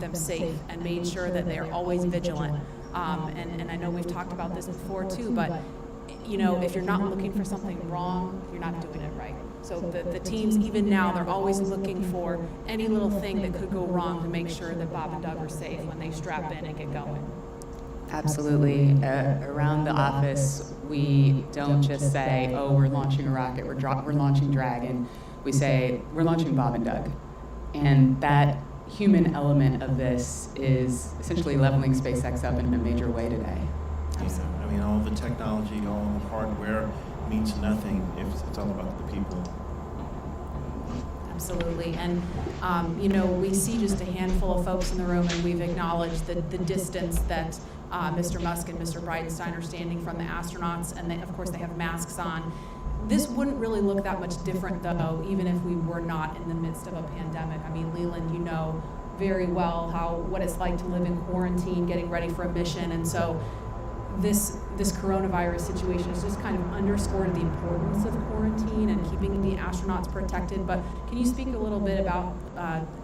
them safe and made sure that they're always vigilant. And I know we've talked about this before too, but you know, if you're not looking for something wrong, you're not doing it right. So the teams, even now, they're always looking for any little thing that could go wrong to make sure that Bob and Doug are safe when they strap in and get going. Absolutely. Around the office, we don't just say, oh, we're launching a rocket, we're launching Dragon. We say, we're launching Bob and Doug. And that human element of this is essentially leveling SpaceX up in a major way today. Yeah, I mean, all the technology, all the hardware means nothing if it's all about the people. Absolutely, and you know, we see just a handful of folks in the room, and we've acknowledged the distance that Mr. Musk and Mr. Bridenstine are standing from the astronauts, and of course they have masks on. This wouldn't really look that much different, though, even if we were not in the midst of a pandemic. I mean, Leland, you know very well what it's like to live in quarantine, getting ready for a mission, and so this coronavirus situation has just kind of underscored the importance of quarantine and keeping the astronauts protected. But can you speak a little bit about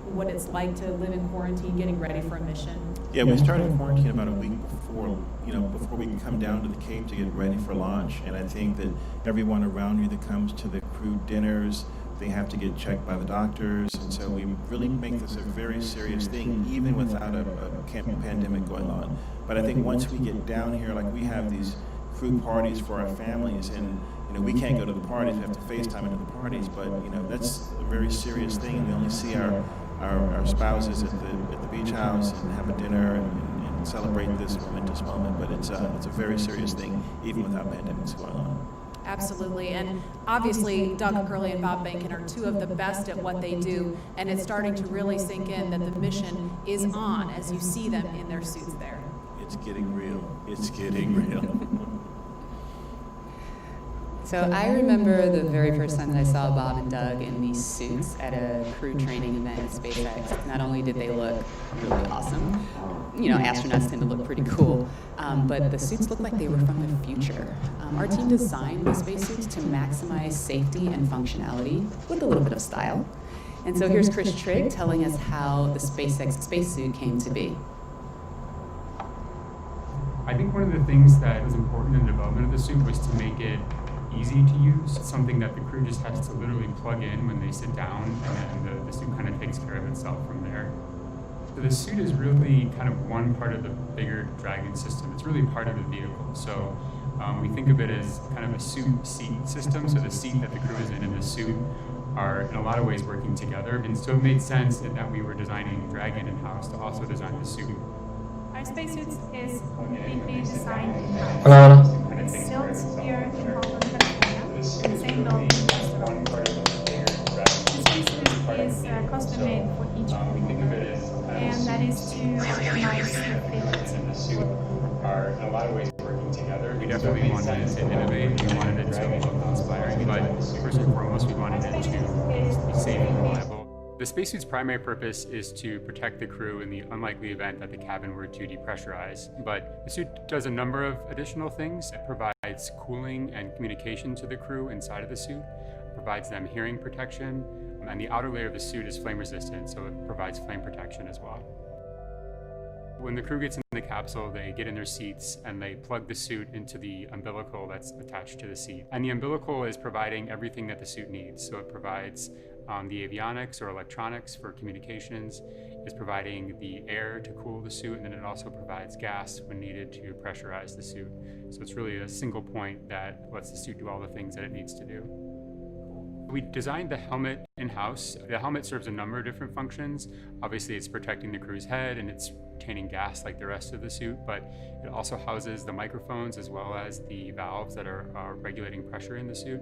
what it's like to live in quarantine, getting ready for a mission? Yeah, we started quarantine about a week before, before we can come down to the Cape to get ready for launch. And I think that everyone around you that comes to the crew dinners, they have to get checked by the doctors. And so we really make this a very serious thing, even without a pandemic going on. But I think once we get down here, like we have these crew parties for our families, and we can't go to the parties, we have to FaceTime into the parties, but that's a very serious thing. We only see our spouses at the beach house and have a dinner and celebrate this momentous moment, but it's a very serious thing, even without pandemics going on. Absolutely, and obviously Doug Curley and Bob Behnken are two of the best at what they do, and it's starting to really sink in that the mission is on as you see them in their suits there. It's getting real. It's getting real. So I remember the very first time that I saw Bob and Doug in these suits at a crew training event at SpaceX. Not only did they look really awesome, astronauts tend to look pretty cool, but the suits looked like they were from the future. Our team designed the spacesuits to maximize safety and functionality with a little bit of style. And so here's Chris Trigg telling us how the SpaceX spacesuit came to be. I think one of the things that was important in the development of the suit was to make it easy to use, something that the crew just has to literally plug in when they sit down, and then the suit kind of takes care of itself from there. So the suit is really kind of one part of the bigger Dragon system. It's really part of the vehicle. So we think of it as kind of a suit-seat system. So the seat that the crew is in and the suit are in a lot of ways working together. And so it made sense that we were designing Dragon in-house to also design the suit. Our spacesuit is completely designed in-house. It's built here in Holland, California, the same building as the rocket. The spacesuit is custom made for each crew, and that is to maximize the safety. Are in a lot of ways working together. We definitely wanted to innovate. We wanted it to look inspiring, but first and foremost, we wanted it to be safe and reliable. The spacesuit's primary purpose is to protect the crew in the unlikely event that the cabin were to depressurize. But the suit does a number of additional things. It provides cooling and communication to the crew inside of the suit. It provides them hearing protection, and the outer layer of the suit is flame resistant, so it provides flame protection as well. When the crew gets in the capsule, they get in their seats and they plug the suit into the umbilical that's attached to the seat. And the umbilical is providing everything that the suit needs. So it provides the avionics or electronics for communications, it's providing the air to cool the suit, and then it also provides gas when needed to pressurize the suit. So it's really a single point that lets the suit do all the things that it needs to do. We designed the helmet in-house. The helmet serves a number of different functions. Obviously, it's protecting the crew's head and it's retaining gas like the rest of the suit, but it also houses the microphones as well as the valves that are regulating pressure in the suit.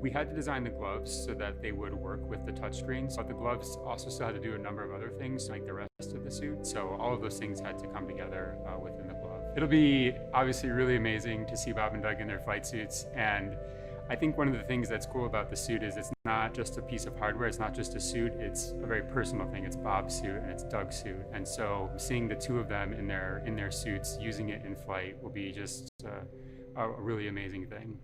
We had to design the gloves so that they would work with the touchscreens, but the gloves also still had to do a number of other things like the rest of the suit. So all of those things had to come together within the glove. It'll be obviously really amazing to see Bob and Doug in their flight suits, and I think one of the things that's cool about the suit is it's not just a piece of hardware, it's not just a suit, it's a very personal thing. It's Bob's suit and it's Doug's suit. And so seeing the two of them in their suits using it in flight will be just a really amazing thing.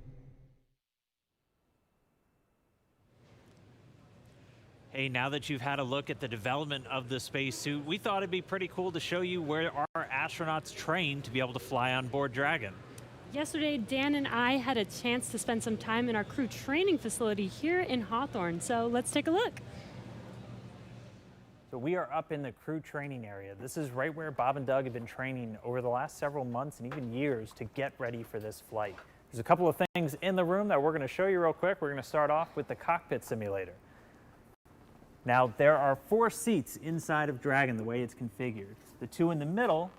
Hey, now that you've had a look at the development of the spacesuit, we thought it'd be pretty cool to show you where our astronauts train to be able to fly on board Dragon. Yesterday, Dan and I had a chance to spend some time in our crew training facility here in Hawthorne, so let's take a look. So we are up in the crew training area. This is right where Bob and Doug have been training over the last several months and even years to get ready for this flight. There's a couple of things in the room that we're going to show you real quick. We're going to start off with the cockpit simulator. Now, there are 4 seats inside of Dragon the way it's configured. The 2 in the middle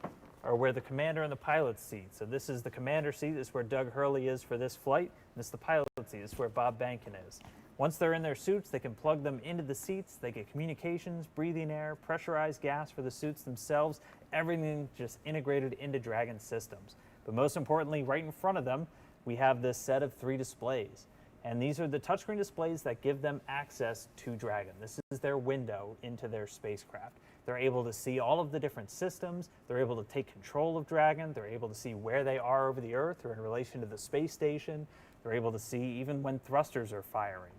are where the commander and the pilot seat. So this is the commander seat. This is where Doug Hurley is for this flight. And this is the pilot seat. This is where Bob Bankin is. Once they're in their suits, they can plug them into the seats. They get communications, breathing air, pressurized gas for the suits themselves. Everything just integrated into Dragon systems. But most importantly, right in front of them, we have this set of 3 displays. And these are the touchscreen displays that give them access to Dragon. This is their window into their spacecraft. They're able to see all of the different systems. They're able to take control of Dragon. They're able to see where they are over the Earth or in relation to the space station. They're able to see even when thrusters are firing.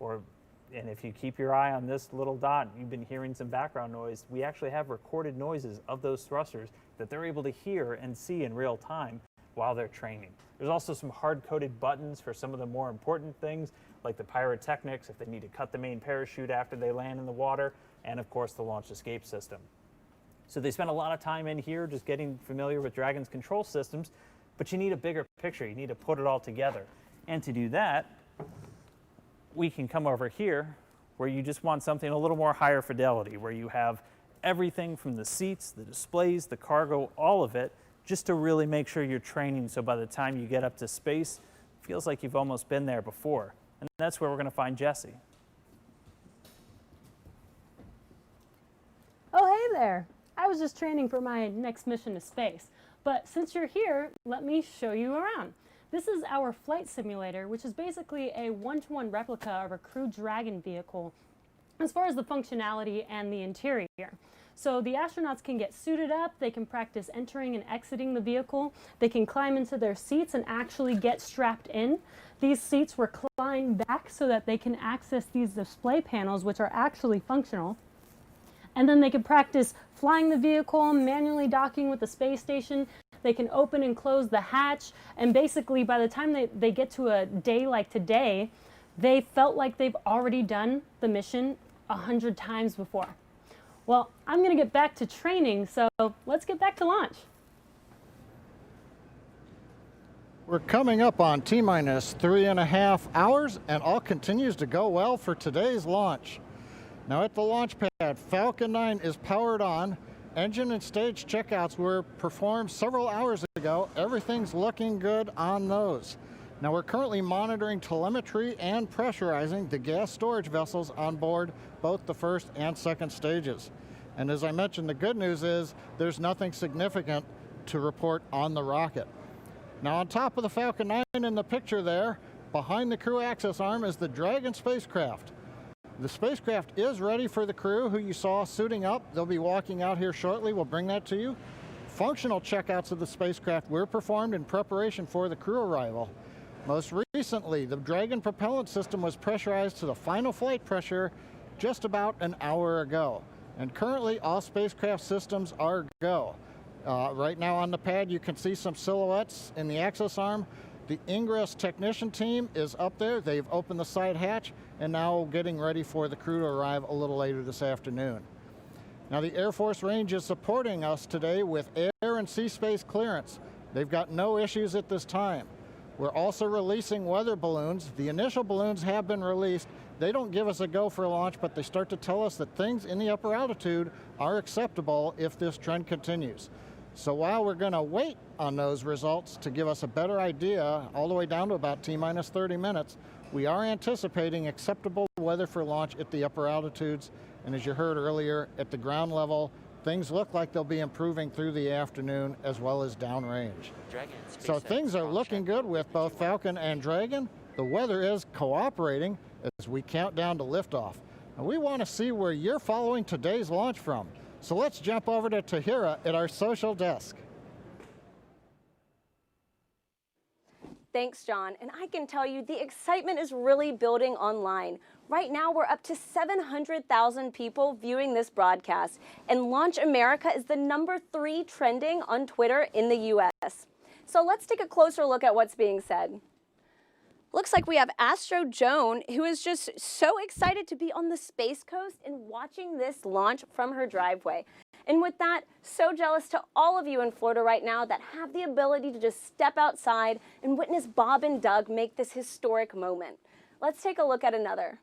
And if you keep your eye on this little dot, you've been hearing some background noise. We actually have recorded noises of those thrusters that they're able to hear and see in real time while they're training. There's also some hard-coded buttons for some of the more important things, like the pyrotechnics, if they need to cut the main parachute after they land in the water, and of course the launch escape system. So they spend a lot of time in here just getting familiar with Dragon's control systems, but you need a bigger picture. You need to put it all together. And to do that, we can come over here where you just want something a little more higher fidelity, where you have everything from the seats, the displays, the cargo, all of it, just to really make sure you're training so by the time you get up to space, it feels like you've almost been there before. And that's where we're going to find Jesse. Oh, hey there. I was just training for my next mission to space. But since you're here, let me show you around. This is our flight simulator, which is basically a one-to-one replica of a Crew Dragon vehicle as far as the functionality and the interior. So the astronauts can get suited up, they can practice entering and exiting the vehicle, they can climb into their seats and actually get strapped in. These seats recline back so that they can access these display panels, which are actually functional. And then they can practice flying the vehicle, manually docking with the space station. They can open and close the hatch, and basically by the time they get to a day like today, they felt like they've already done the mission 100 times before. Well, I'm going to get back to training, so let's get back to launch. We're coming up on T-minus 3.5 hours, and all continues to go well for today's launch. Now at the launch pad, Falcon 9 is powered on. Engine and stage checkouts were performed several hours ago. Everything's looking good on those. Now we're currently monitoring telemetry and pressurizing the gas storage vessels on board both the first and second stages. And as I mentioned, the good news is there's nothing significant to report on the rocket. Now on top of the Falcon 9 in the picture there, behind the crew access arm is the Dragon spacecraft. The spacecraft is ready for the crew who you saw suiting up. They'll be walking out here shortly. We'll bring that to you. Functional checkouts of the spacecraft were performed in preparation for the crew arrival. Most recently, the Dragon propellant system was pressurized to the final flight pressure just about an hour ago. And currently, all spacecraft systems are go. Right now on the pad, you can see some silhouettes in the access arm. The ingress technician team is up there. They've opened the side hatch and now getting ready for the crew to arrive a little later this afternoon. Now the Air Force Range is supporting us today with air and sea space clearance. They've got no issues at this time. We're also releasing weather balloons. The initial balloons have been released. They don't give us a go for launch, but they start to tell us that things in the upper altitude are acceptable if this trend continues. So while we're going to wait on those results to give us a better idea, all the way down to about T-minus 30 minutes, we are anticipating acceptable weather for launch at the upper altitudes. And as you heard earlier, at the ground level, things look like they'll be improving through the afternoon as well as downrange. So things are looking good with both Falcon and Dragon. The weather is cooperating as we count down to liftoff. And we want to see where you're following today's launch from. So let's jump over to Tahira at our social desk. Thanks, John. And I can tell you the excitement is really building online. Right now, we're up to 700,000 people viewing this broadcast, and Launch America is the #3 trending on Twitter in the US. So let's take a closer look at what's being said. Looks like we have Astro Joan, who is just so excited to be on the Space Coast and watching this launch from her driveway. And with that, so jealous to all of you in Florida right now that have the ability to just step outside and witness Bob and Doug make this historic moment. Let's take a look at another.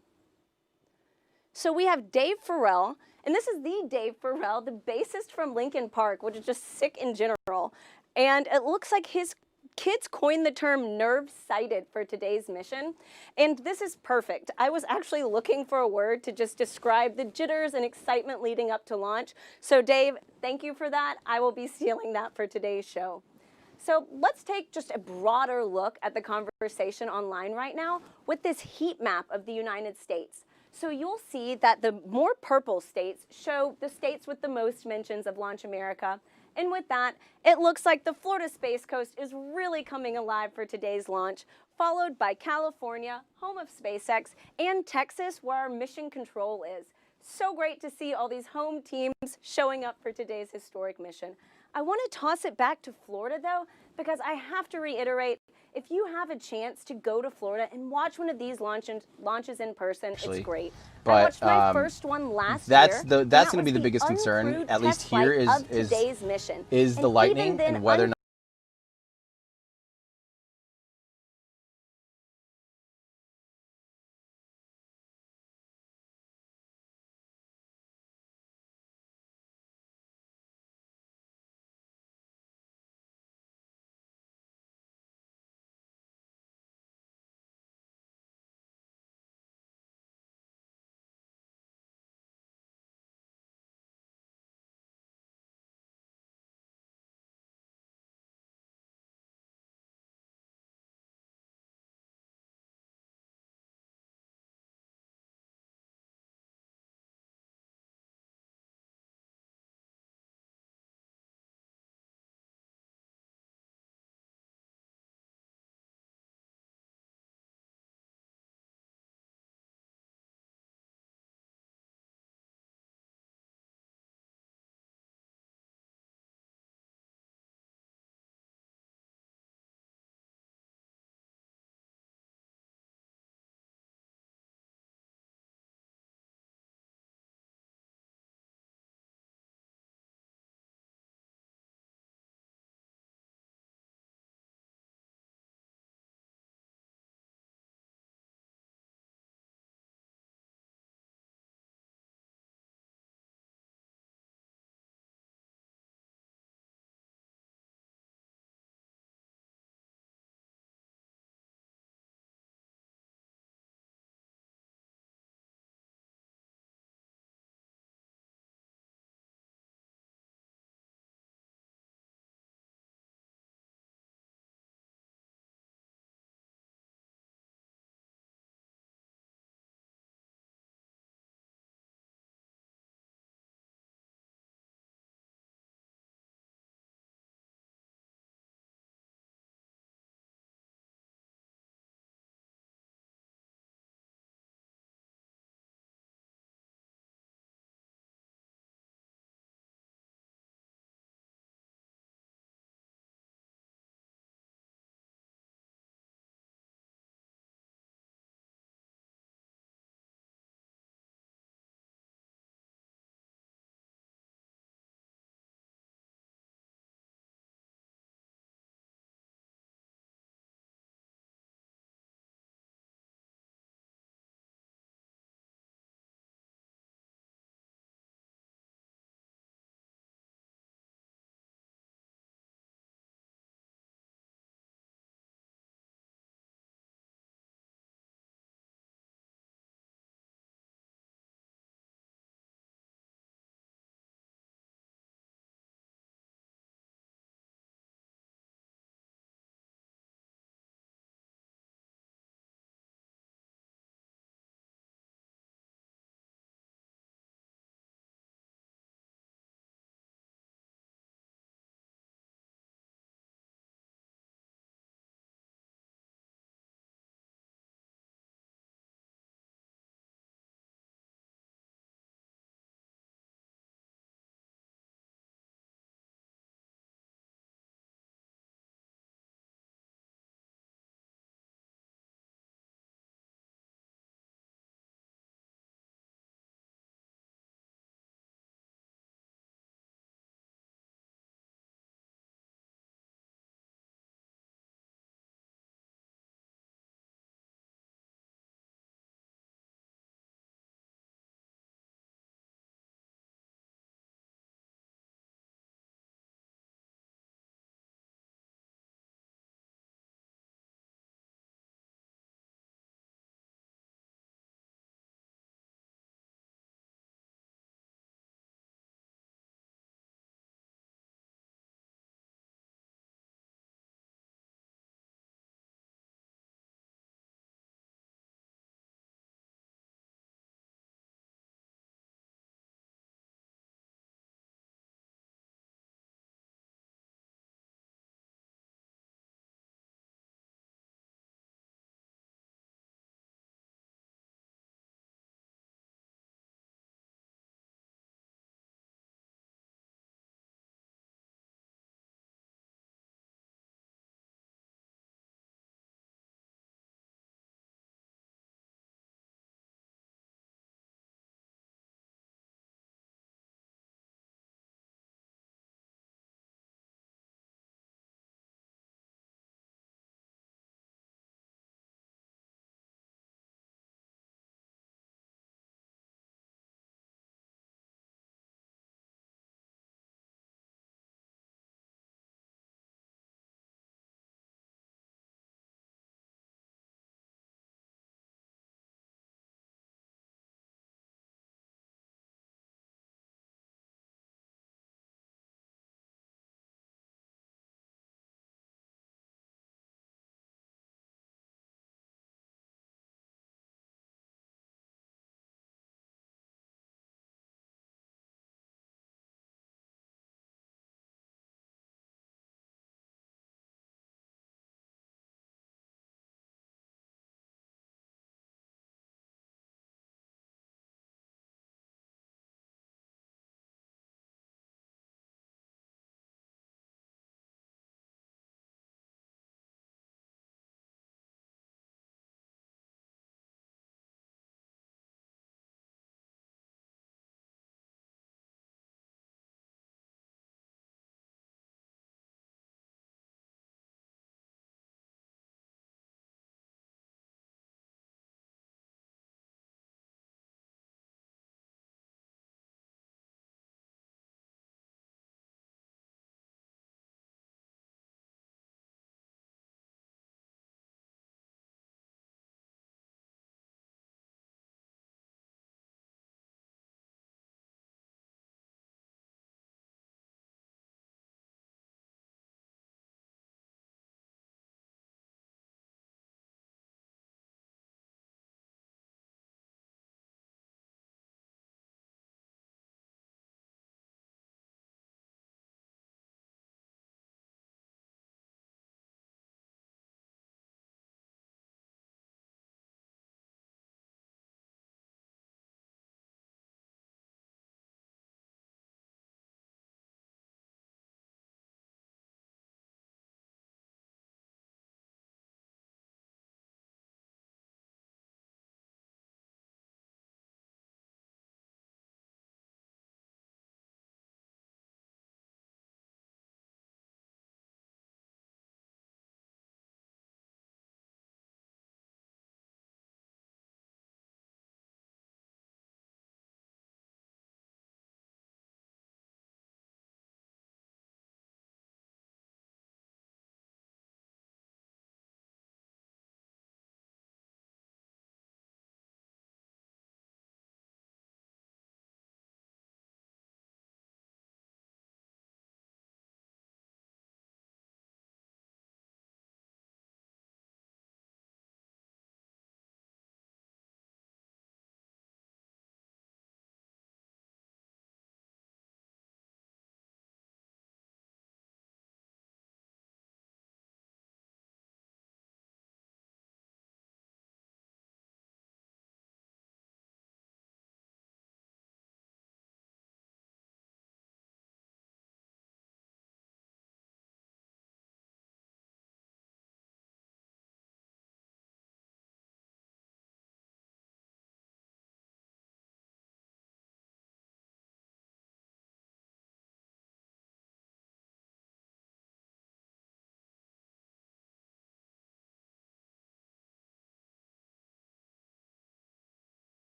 So we have Dave Farrell, and this is the Dave Farrell, the bassist from Linkin Park, which is just sick in general. And it looks like his kids coined the term nerve-sighted for today's mission, and this is perfect. I was actually looking for a word to just describe the jitters and excitement leading up to launch. So Dave, thank you for that. I will be stealing that for today's show. So let's take just a broader look at the conversation online right now with this heat map of the United States. So you'll see that the more purple states show the states with the most mentions of Launch America. And with that, it looks like the Florida Space Coast is really coming alive for today's launch, followed by California, home of SpaceX, and Texas, where our mission control is. So great to see all these home teams showing up for today's historic mission. I want to toss it back to Florida, though, because I have to reiterate, if you have a chance to go to Florida and watch one of these launches in person, it's great. But I watched my first one last that's year. going to be the biggest concern, uncrewed at least test here, flight of today's mission. is the And lightning even then, and whether or not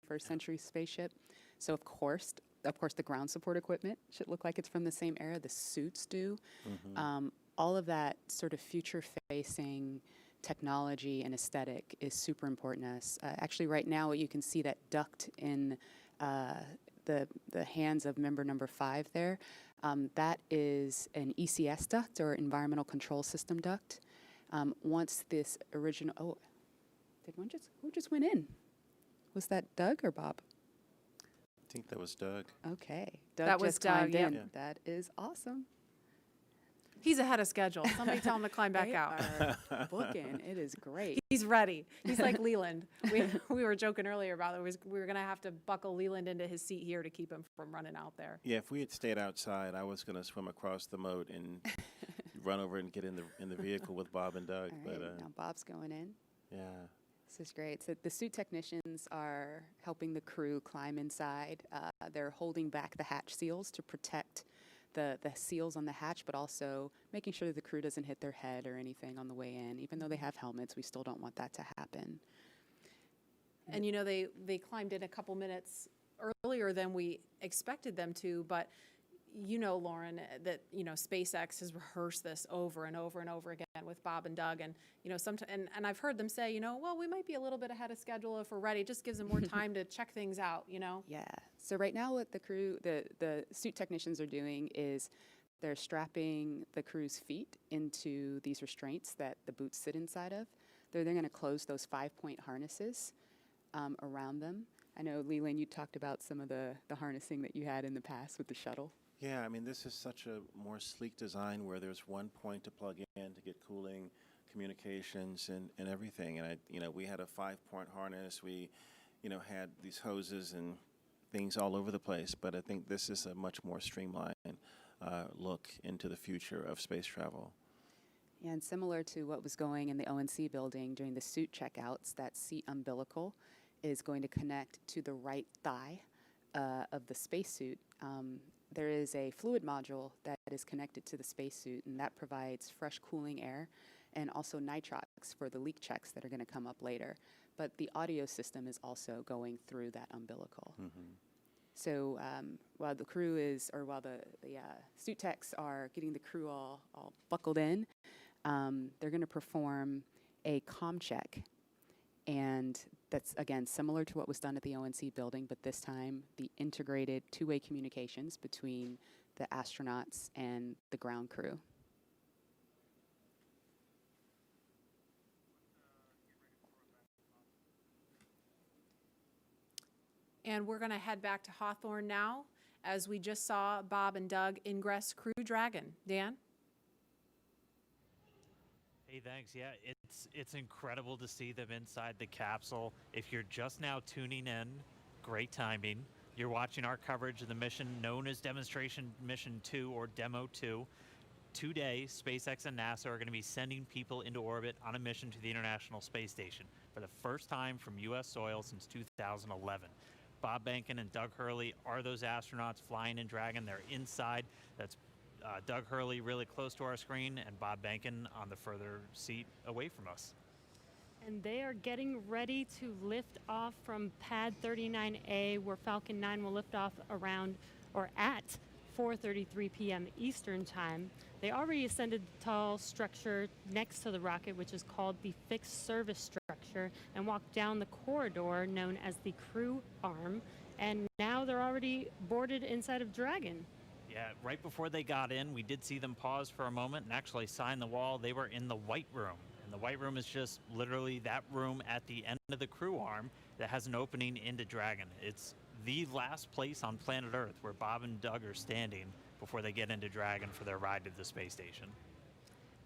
21st century spaceship. So of course, the ground support equipment should look like it's from the same era. The suits do. All of that sort of future-facing technology and aesthetic is super important to us. Actually, right now, you can see that duct in the hands of member number 5 there. That is an ECS duct, or Environmental Control System duct. Once this original, who just went in? Was that Doug or Bob? I think that was Doug. Okay, Doug That was just climbed Doug, in. yeah. That is awesome. He's ahead of schedule. Somebody tell him to climb back They out. are booking. It is great. He's ready. He's like Leland. We were joking earlier about it. We were going to have to buckle Leland into his seat here to keep him from running out there. Yeah, if we had stayed outside, I was going to swim across the moat and run over and get in the vehicle with Bob and Doug. All right, But now Bob's going in. yeah. This is great. So the suit technicians are helping the crew climb inside. They're holding back the hatch seals to protect the seals on the hatch, but also making sure that the crew doesn't hit their head or anything on the way in. Even though they have helmets, we still don't want that to happen. And you know, they climbed in a couple minutes earlier than we expected them to, but you know, Lauren, that, you know, SpaceX has rehearsed this over and over and over again with Bob and Doug. And, you know, and I've heard them say, you know, well, we might be a little bit ahead of schedule if we're ready. It just gives them more time to check things out, you know? Yeah. So right now what the crew, the suit technicians are doing is they're strapping the crew's feet into these restraints that the boots sit inside of. They're going to close those 5-point harnesses around them. I know, Leland, you talked about some of the harnessing that you had in the past with the shuttle. Yeah, I mean, this is such a more sleek design where there's one point to plug in to get cooling, communications, and everything. And we had a 5-point harness. We, had these hoses and things all over the place. But I think this is a much more streamlined look into the future of space travel. Yeah, and similar to what was going in the ONC building during the suit checkouts, that seat umbilical is going to connect to the right thigh of the spacesuit. There is a fluid module that is connected to the spacesuit, and that provides fresh cooling air and also nitrox for the leak checks that are going to come up later. But the audio system is also going through that umbilical. So while the crew while the suit techs are getting the crew all buckled in, they're going to perform a comm check. And that's, again, similar to what was done at the ONC building, but this time the integrated two-way communications between the astronauts and the ground crew. And we're going to head back to Hawthorne now, as we just saw Bob and Doug ingress Crew Dragon. Dan? Hey, thanks. Yeah, it's incredible to see them inside the capsule. If you're just now tuning in, great timing. You're watching our coverage of the mission known as Demonstration Mission 2 or Demo 2. Today, SpaceX and NASA are going to be sending people into orbit on a mission to the International Space Station for the first time from U.S. soil since 2011. Bob Behnken and Doug Hurley are those astronauts flying in Dragon. They're inside. That's Doug Hurley really close to our screen and Bob Behnken on the further seat away from us. And they are getting ready to lift off from pad 39A, where Falcon 9 will lift off around or at 4:33 p.m. Eastern Time. They already ascended the tall structure next to the rocket, which is called the fixed service structure, and walked down the corridor known as the crew arm. And now they're already boarded inside of Dragon. Yeah, right before they got in, we did see them pause for a moment and actually sign the wall. They were in the White Room. And the White Room is just literally that room at the end of the crew arm that has an opening into Dragon. It's the last place on planet Earth where Bob and Doug are standing before they get into Dragon for their ride to the space station.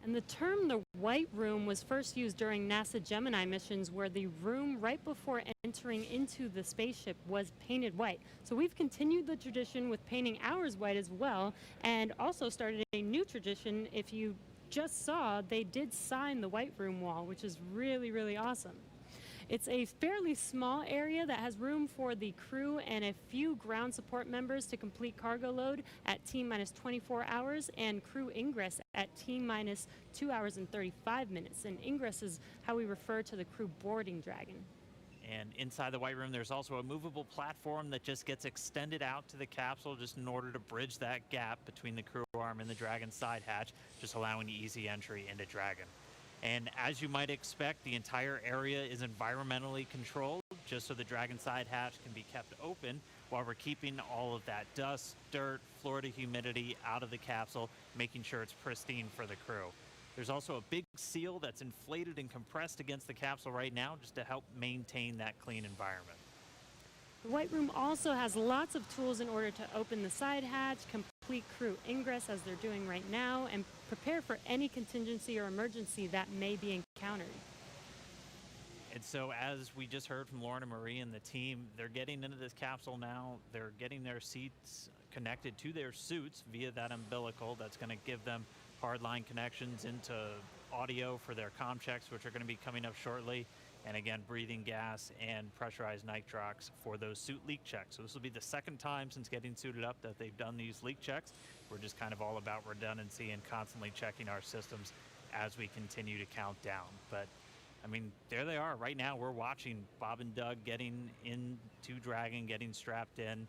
And the term the White Room was first used during NASA Gemini missions, where the room right before entering into the spaceship was painted white. So we've continued the tradition with painting ours white as well, and also started a new tradition. If you just saw, they did sign the White Room wall, which is really, really awesome. It's a fairly small area that has room for the crew and a few ground support members to complete cargo load at T-minus 24 hours, and crew ingress at T-minus 2 hours and 35 minutes. And ingress is how we refer to the crew boarding Dragon. And inside the White Room, there's also a movable platform that just gets extended out to the capsule just in order to bridge that gap between the crew arm and the Dragon side hatch, just allowing easy entry into Dragon. And as you might expect, the entire area is environmentally controlled, just so the Dragon side hatch can be kept open while we're keeping all of that dust, dirt, Florida humidity out of the capsule, making sure it's pristine for the crew. There's also a big seal that's inflated and compressed against the capsule right now just to help maintain that clean environment. The White Room also has lots of tools in order to open the side hatch, complete crew ingress as they're doing right now, and prepare for any contingency or emergency that may be encountered. And so as we just heard from Lauren and Marie and the team, they're getting into this capsule now. They're getting their seats connected to their suits via that umbilical that's going to give them hardline connections into audio for their comm checks, which are going to be coming up shortly. And again, breathing gas and pressurized nitrox for those suit leak checks. So this will be the second time since getting suited up that they've done these leak checks. We're just kind of all about redundancy and constantly checking our systems as we continue to count down. But I mean, there they are. Right now, we're watching Bob and Doug getting into Dragon, getting strapped in.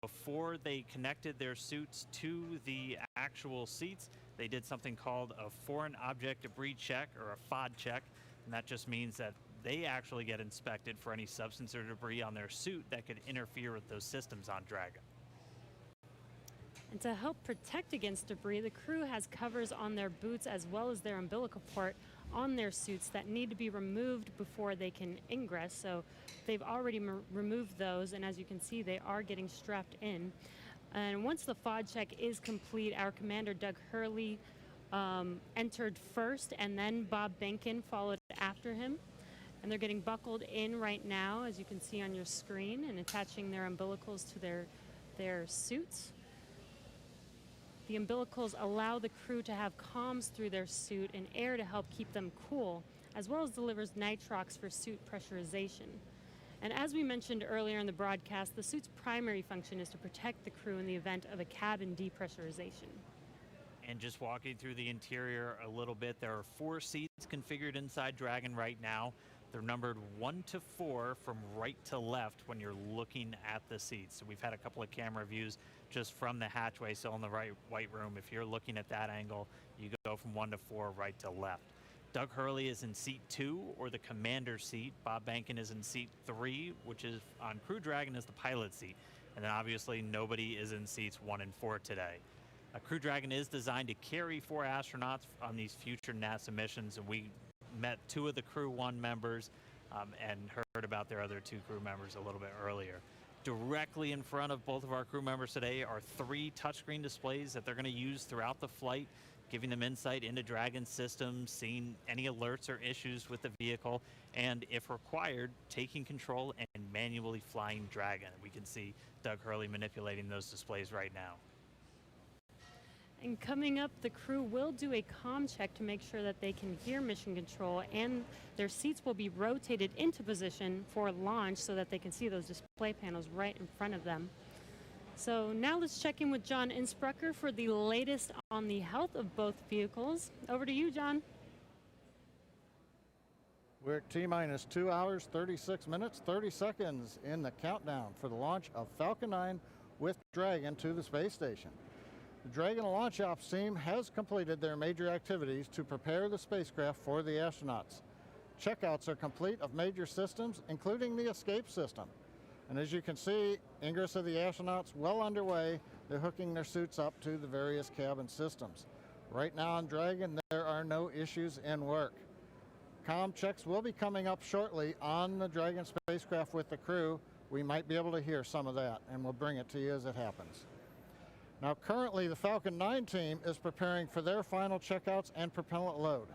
Before they connected their suits to the actual seats, they did something called a foreign object debris check, or a FOD check. And that just means that they actually get inspected for any substance or debris on their suit that could interfere with those systems on Dragon. And to help protect against debris, the crew has covers on their boots as well as their umbilical port on their suits that need to be removed before they can ingress. So they've already removed those, and as you can see, they are getting strapped in. And once the FOD check is complete, our commander, Doug Hurley, entered first, and then Bob Benkin followed after him. And they're getting buckled in right now, as you can see on your screen, and attaching their umbilicals to their suits. The umbilicals allow the crew to have comms through their suit and air to help keep them cool, as well as delivers nitrox for suit pressurization. And as we mentioned earlier in the broadcast, the suit's primary function is to protect the crew in the event of a cabin depressurization. And just walking through the interior a little bit, there are 4 seats configured inside Dragon right now. They're numbered 1 to 4 from right to left when you're looking at the seats. So we've had a couple of camera views just from the hatchway, so in the White Room, if you're looking at that angle, you go from 1 to 4 right to left. Doug Hurley is in seat 2, or the commander's seat. Bob Benkin is in seat 3, which is on Crew Dragon is the pilot seat. And then obviously nobody is in seats 1 and 4 today. Crew Dragon is designed to carry 4 astronauts on these future NASA missions, and we met 2 of the Crew 1 members and heard about their other 2 crew members a little bit earlier. Directly in front of both of our crew members today are 3 touchscreen displays that they're going to use throughout the flight, giving them insight into Dragon systems, seeing any alerts or issues with the vehicle, and if required, taking control and manually flying Dragon. We can see Doug Hurley manipulating those displays right now. And coming up, the crew will do a comm check to make sure that they can hear mission control, and their seats will be rotated into position for launch so that they can see those display panels right in front of them. So now let's check in with John Insprucker for the latest on the health of both vehicles. Over to you, John. We're at T-minus 2 hours, 36 minutes, 30 seconds in the countdown for the launch of Falcon 9 with Dragon to the space station. The Dragon launch ops team has completed their major activities to prepare the spacecraft for the astronauts. Checkouts are complete of major systems, including the escape system. And as you can see, ingress of the astronauts well underway. They're hooking their suits up to the various cabin systems. Right now on Dragon, there are no issues in work. Comm checks will be coming up shortly on the Dragon spacecraft with the crew. We might be able to hear some of that, and we'll bring it to you as it happens. Now, currently, the Falcon 9 team is preparing for their final checkouts and propellant load.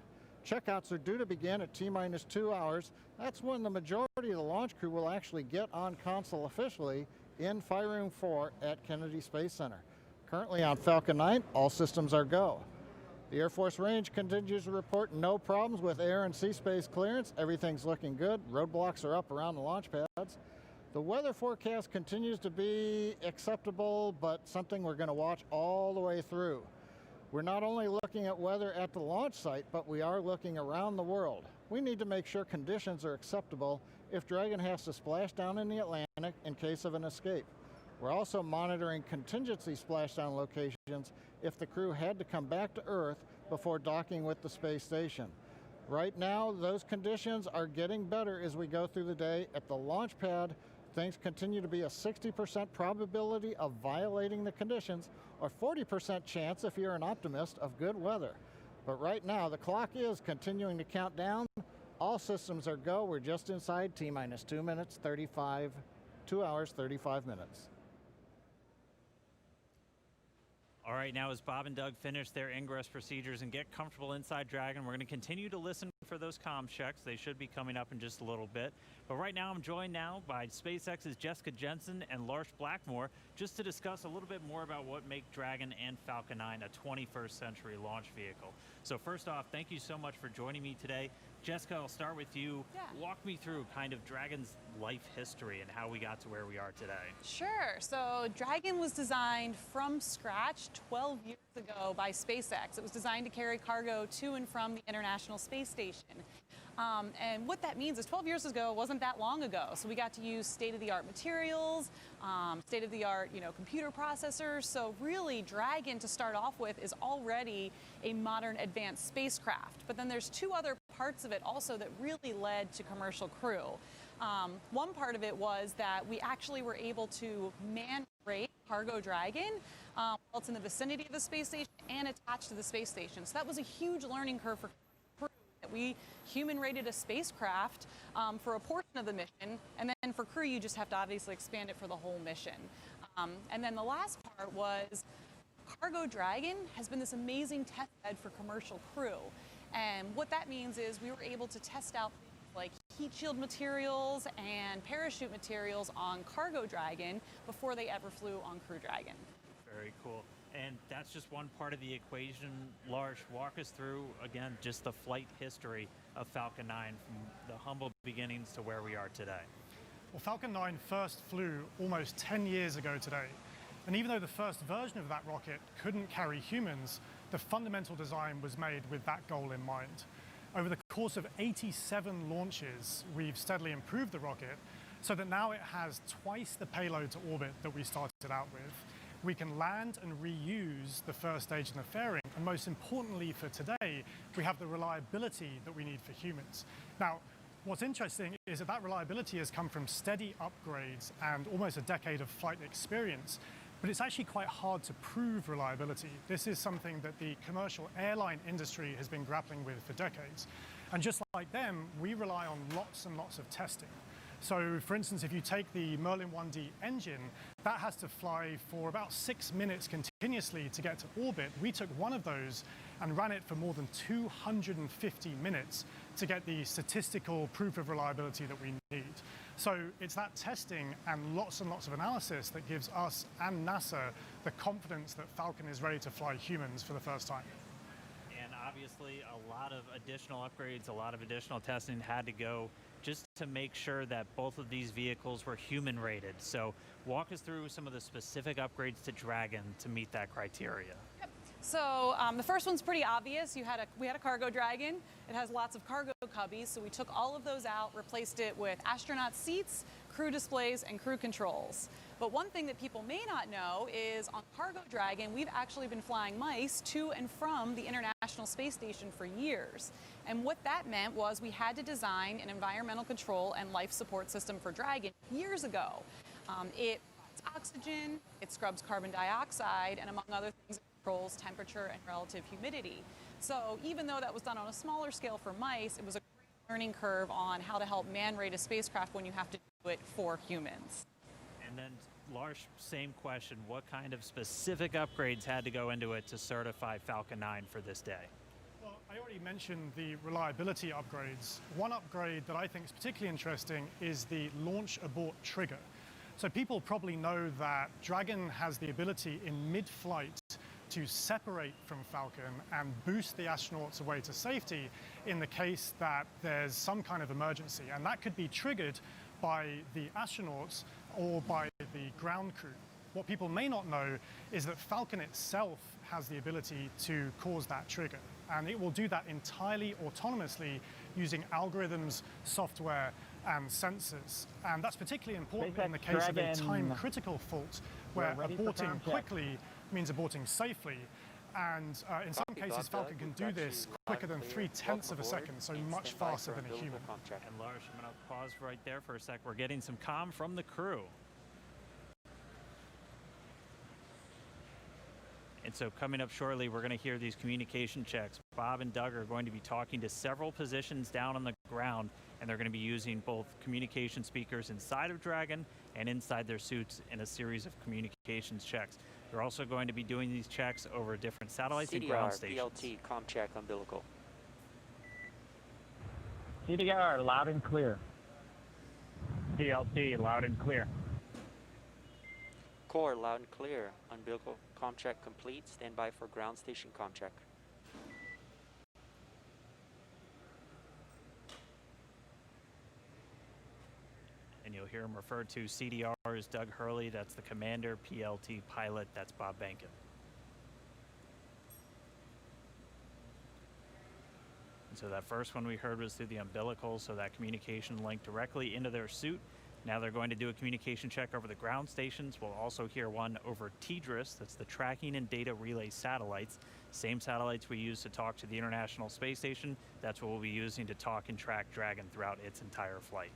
Checkouts are due to begin at T-minus 2 hours. That's when the majority of the launch crew will actually get on console officially in Fire Room 4 at Kennedy Space Center. Currently on Falcon 9, all systems are go. The Air Force Range continues to report no problems with air and sea space clearance. Everything's looking good. Roadblocks are up around the launch pads. The weather forecast continues to be acceptable, but something we're going to watch all the way through. We're not only looking at weather at the launch site, but we are looking around the world. We need to make sure conditions are acceptable if Dragon has to splash down in the Atlantic in case of an escape. We're also monitoring contingency splashdown locations if the crew had to come back to Earth before docking with the space station. Right now, those conditions are getting better as we go through the day. At the launch pad, things continue to be a 60% probability of violating the conditions, or 40% chance, if you're an optimist, of good weather. But right now, the clock is continuing to count down. All systems are go. We're just inside T-minus 2 hours, 35 minutes. All right, now as Bob and Doug finish their ingress procedures and get comfortable inside Dragon, we're going to continue to listen for those comm checks. They should be coming up in just a little bit. But right now, I'm joined now by SpaceX's Jessica Jensen and Lars Blackmore just to discuss a little bit more about what make Dragon and Falcon 9 a 21st century launch vehicle. So first off, thank you so much for joining me today. Jessica, I'll start with you. Yeah. Walk me through kind of Dragon's life history and how we got to where we are today. Sure. So Dragon was designed from scratch 12 years ago by SpaceX. It was designed to carry cargo to and from the International Space Station. And what that means is 12 years ago wasn't that long ago. So we got to use state-of-the-art materials, state-of-the-art, computer processors. So really, Dragon, to start off with, is already a modern advanced spacecraft. But then there's two other parts of it also that really led to commercial crew. One part of it was that we actually were able to man-rate cargo Dragon while it's in the vicinity of the space station and attached to the space station. So that was a huge learning curve for crew. We human-rated a spacecraft for a portion of the mission, and then for crew, you just have to obviously expand it for the whole mission. And then the last part was Cargo Dragon has been this amazing test bed for commercial crew. And what that means is we were able to test out things like heat shield materials and parachute materials on Cargo Dragon before they ever flew on Crew Dragon. Very cool. And that's just one part of the equation. Lars, walk us through, again, just the flight history of Falcon 9 from the humble beginnings to where we are today. Well, Falcon 9 first flew almost 10 years ago today. And even though the first version of that rocket couldn't carry humans, the fundamental design was made with that goal in mind. Over the course of 87 launches, we've steadily improved the rocket so that now it has twice the payload to orbit that we started out with. We can land and reuse the first stage and the fairing, and most importantly for today, we have the reliability that we need for humans. Now, what's interesting is that reliability has come from steady upgrades and almost a decade of flight experience, but it's actually quite hard to prove reliability. This is something that the commercial airline industry has been grappling with for decades. And just like them, we rely on lots and lots of testing. So for instance, if you take the Merlin 1D engine, that has to fly for about 6 minutes continuously to get to orbit. We took one of those and ran it for more than 250 minutes to get the statistical proof of reliability that we need. So it's that testing and lots of analysis that gives us and NASA the confidence that Falcon is ready to fly humans for the first time. And obviously a lot of additional upgrades, a lot of additional testing had to go just to make sure that both of these vehicles were human rated. So walk us through some of the specific upgrades to Dragon to meet that criteria. Yep. So the first one's pretty obvious. We had a Cargo Dragon. It has lots of cargo cubbies, so we took all of those out, replaced it with astronaut seats, crew displays, and crew controls. But one thing that people may not know is on Cargo Dragon, we've actually been flying mice to and from the International Space Station for years. And what that meant was we had to design an environmental control and life support system for Dragon years ago. It provides oxygen, it scrubs carbon dioxide, and among other things, controls temperature and relative humidity. So even though that was done on a smaller scale for mice, it was a great learning curve on how to help man-rate a spacecraft when you have to do it for humans. And then Lars, same question. What kind of specific upgrades had to go into it to certify Falcon 9 for this day? Well, I already mentioned the reliability upgrades. One upgrade that I think is particularly interesting is the launch abort trigger. So people probably know that Dragon has the ability in mid-flight to separate from Falcon and boost the astronauts away to safety in the case that there's some kind of emergency. And that could be triggered by the astronauts or by the ground crew. What people may not know is that Falcon itself has the ability to cause that trigger. And it will do that entirely autonomously using algorithms, software, and sensors. And that's particularly important SpaceX in the case of a Dragon. time-critical fault where ready for aborting ground check. quickly means aborting safely. And in some cases, Falcon can do this quicker than 3/10 of a second, so much faster than a human. And Lars, I'm going to pause right there for a sec. We're getting some comm from the crew. And so coming up shortly, we're going to hear these communication checks. Bob and Doug are going to be talking to several positions down on the ground, and they're going to be using both communication speakers inside of Dragon and inside their suits in a series of communications checks. They're also going to be doing these checks over different satellites and ground stations. PLT, comm check, umbilical. CDR, loud and clear. PLT, loud and clear. Core, loud and clear. Umbilical, comm check complete. Stand by for ground station comm check. And you'll hear him referred to CDR as Doug Hurley, that's the commander, PLT pilot, that's Bob Bankin. And so that first one we heard was through the umbilical, so that communication linked directly into their suit. Now they're going to do a communication check over the ground stations. We'll also hear one over TDRS, that's the tracking and data relay satellites. Same satellites we use to talk to the International Space Station, that's what we'll be using to talk and track Dragon throughout its entire flight.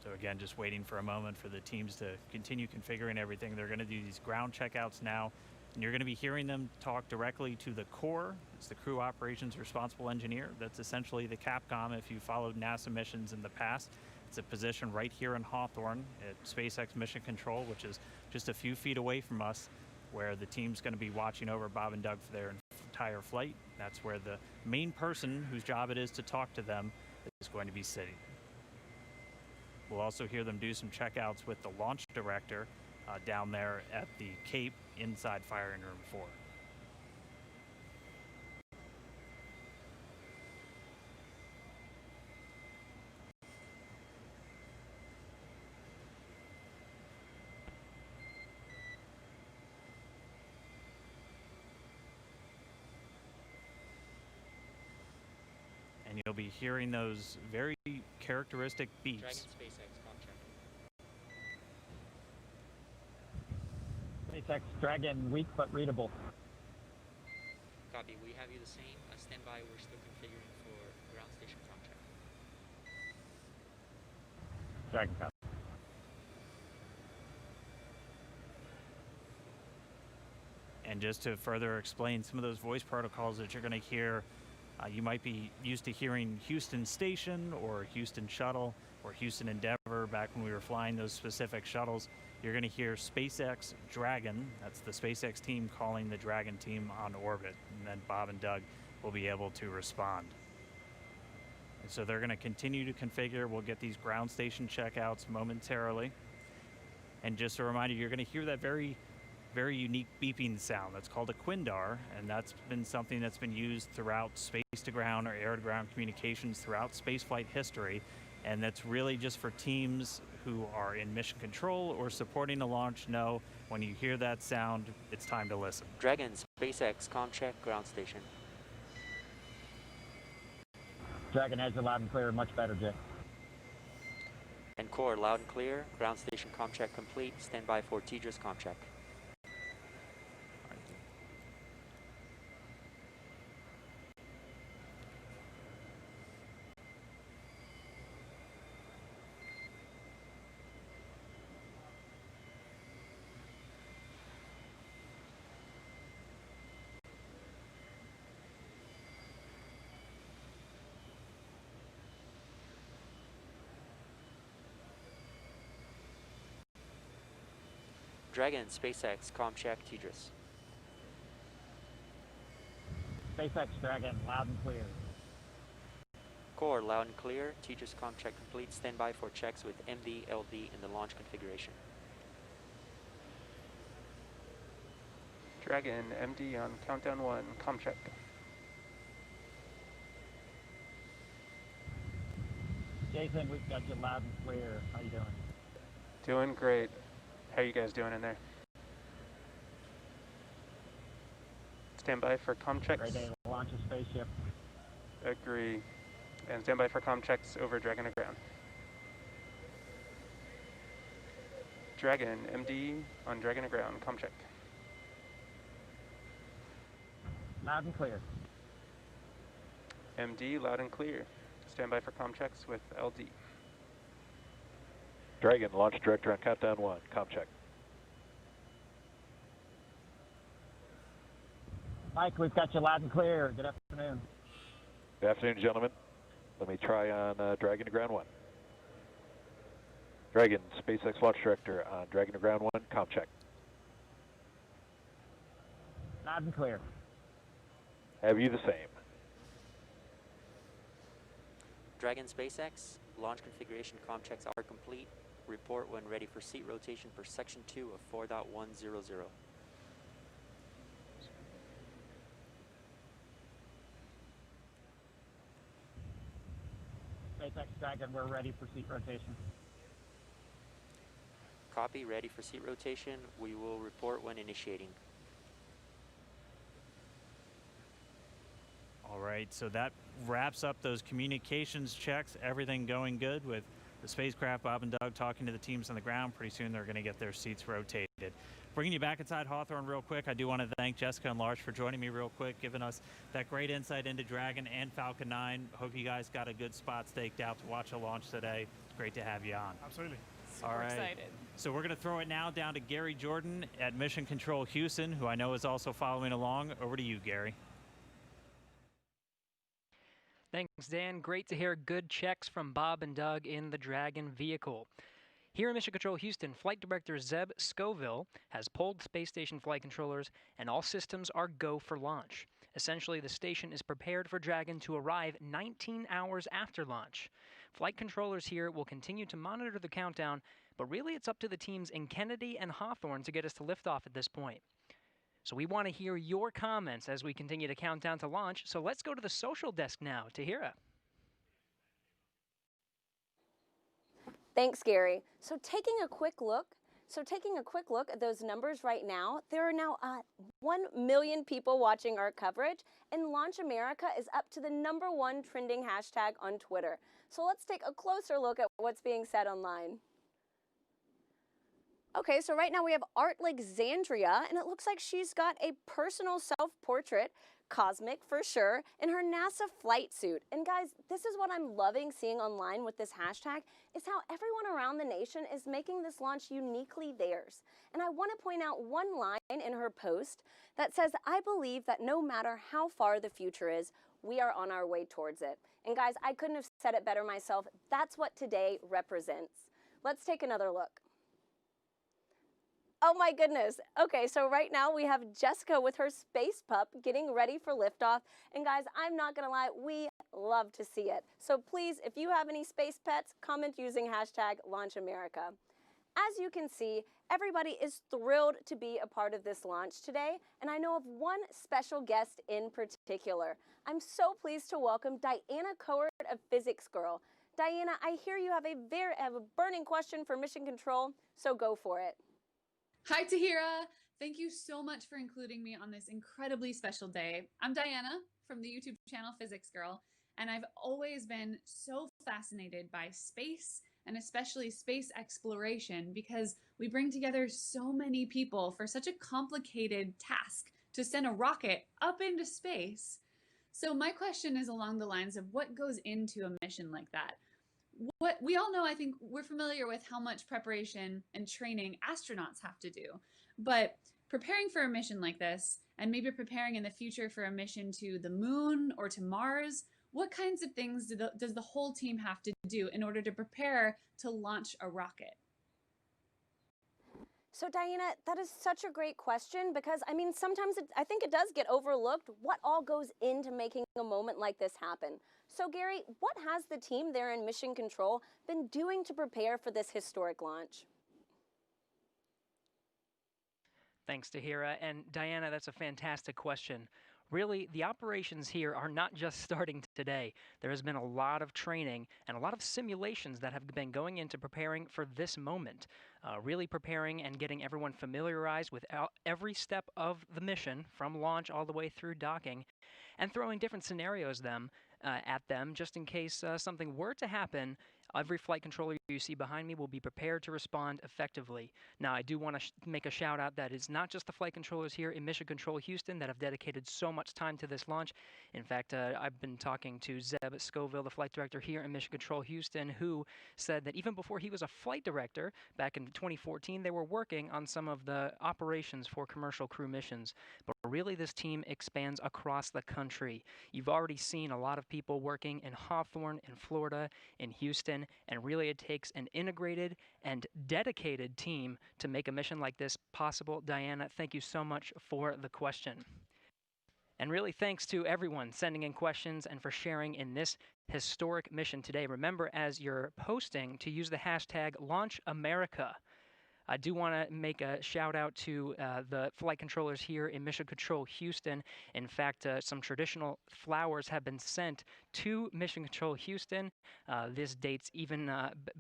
So again, just waiting for a moment for the teams to continue configuring everything. They're going to do these ground checkouts now, and you're going to be hearing them talk directly to the core. It's the Crew Operations Responsible Engineer. That's essentially the Capcom if you followed NASA missions in the past. It's a position right here in Hawthorne at SpaceX Mission Control, which is just a few feet away from us, where the team's going to be watching over Bob and Doug for their entire flight. That's where the main person whose job it is to talk to them is going to be sitting. We'll also hear them do some checkouts with the launch director down there at the Cape inside firing room 4. And you'll be hearing those very characteristic beeps. Dragon SpaceX, comm check. SpaceX Dragon, weak but readable. Copy, we have you the same. Stand by, we're still configuring for ground station comm check. Dragon copy. And just to further explain some of those voice protocols that you're going to hear, you might be used to hearing Houston Station or Houston Shuttle or Houston Endeavor back when we were flying those specific shuttles. You're going to hear SpaceX Dragon. That's the SpaceX team calling the Dragon team on orbit. And then Bob and Doug will be able to respond. And so they're going to continue to configure. We'll get these ground station checkouts momentarily. And just a reminder, you're going to hear that very unique beeping sound. That's called a quindar, and that's been something that's been used throughout space-to-ground or air-to-ground communications throughout spaceflight history, and that's really just for teams who are in mission control or supporting a launch know when you hear that sound, it's time to listen. Dragon SpaceX, comm check, ground station. Dragon has a loud and clear, much better, Jay. And core, loud and clear. Ground station comm check complete. Stand by for TDRS comm check. Dragon SpaceX, comm check, TDRS. SpaceX Dragon, loud and clear. Core, loud and clear. TDRS comm check complete. Stand by for checks with MD, LD in the launch configuration. Dragon, MD on countdown 1, comm check. Jason, we've got you loud and clear. How you doing? Doing great. How you guys doing in there? Stand by for comm checks. Great day to launch a spaceship. Agree. And stand by for comm checks over Dragon to ground. Dragon, MD on Dragon to ground. Comm check. Loud and clear. MD, loud and clear. Stand by for comm checks with LD. Dragon, launch director on countdown 1. Comm check. Mike, we've got you loud and clear. Good afternoon. Good afternoon, gentlemen. Let me try on Dragon to ground 1. Dragon, SpaceX launch director on Dragon to ground 1. Comm check. Loud and clear. Have you the same? Dragon SpaceX, launch configuration comm checks are complete. Report when ready for seat rotation for section 2 of 4.100. SpaceX Dragon, we're ready for seat rotation. Copy, ready for seat rotation. We will report when initiating. All right, so that wraps up those communications checks. Everything going good with the spacecraft. Bob and Doug talking to the teams on the ground. Pretty soon they're going to get their seats rotated. Bringing you back inside Hawthorne real quick, I do want to thank Jessica and Lars for joining me real quick, giving us that great insight into Dragon and Falcon 9. Hope you guys got a good spot staked out to watch a launch today. It's great to have you on. Absolutely. All right. Excited. So we're going to throw it now down to Gary Jordan at Mission Control Houston, who I know is also following along. Over to you, Gary. Thanks, Dan. Great to hear good checks from Bob and Doug in the Dragon vehicle. Here in Mission Control Houston, Flight Director Zeb Scoville has pulled space station flight controllers, and all systems are go for launch. Essentially, the station is prepared for Dragon to arrive 19 hours after launch. Flight controllers here will continue to monitor the countdown, but really it's up to the teams in Kennedy and Hawthorne to get us to liftoff at this point. So we want to hear your comments as we continue to count down to launch. So let's go to the social desk now. Tahira. Thanks, Gary. So taking a quick look at those numbers right now, there are now 1 million people watching our coverage, and Launch America is up to the #1 trending hashtag on Twitter. So let's take a closer look at what's being said online. Okay, so right now we have Art Alexandria, and it looks like she's got a personal self-portrait, cosmic for sure, in her NASA flight suit. And guys, this is what I'm loving seeing online with this hashtag, is how everyone around the nation is making this launch uniquely theirs. And I want to point out one line in her post that says, "I believe that no matter how far the future is, we are on our way towards it." And guys, I couldn't have said it better myself. That's what today represents. Let's take another look. Oh my goodness. Okay, so right now we have Jessica with her space pup getting ready for liftoff. And guys, I'm not gonna lie, we love to see it. So please, if you have any space pets, comment using hashtag LaunchAmerica. As you can see, everybody is thrilled to be a part of this launch today, and I know of one special guest in particular. I'm so pleased to welcome Diana Cohort of Physics Girl. Diana, I hear you have a burning question for Mission Control, so go for it. Hi, Tahira. Thank you so much for including me on this incredibly special day. I'm Diana from the YouTube channel Physics Girl, and I've always been so fascinated by space and especially space exploration because we bring together so many people for such a complicated task to send a rocket up into space. So my question is along the lines of what goes into a mission like that? What we all know, I think we're familiar with how much preparation and training astronauts have to do, but preparing for a mission like this and maybe preparing in the future for a mission to the moon or to Mars, what kinds of things does the whole team have to do in order to prepare to launch a rocket? So Diana, that is such a great question because I mean, sometimes I think it does get overlooked what all goes into making a moment like this happen. So Gary, what has the team there in Mission Control been doing to prepare for this historic launch? Thanks, Tahira. And Diana, that's a fantastic question. Really, the operations here are not just starting today. There has been a lot of training and a lot of simulations that have been going into preparing for this moment. Really preparing and getting everyone familiarized with every step of the mission, from launch all the way through docking, and throwing different scenarios at them just in case something were to happen. Every flight controller you see behind me will be prepared to respond effectively. Now, I do want to make a shout out that it's not just the flight controllers here in Mission Control Houston that have dedicated so much time to this launch. In fact, I've been talking to Zeb Scoville, the flight director here in Mission Control Houston, who said that even before he was a flight director back in 2014, they were working on some of the operations for commercial crew missions. But really, this team expands across the country. You've already seen a lot of people working in Hawthorne, in Florida, in Houston, and really it takes an integrated and dedicated team to make a mission like this possible. Diana, thank you so much for the question. And really thanks to everyone sending in questions and for sharing in this historic mission today. Remember, as you're posting, to use the hashtag #LaunchAmerica. I do want to make a shout out to the flight controllers here in Mission Control Houston. In fact, some traditional flowers have been sent to Mission Control Houston. This dates even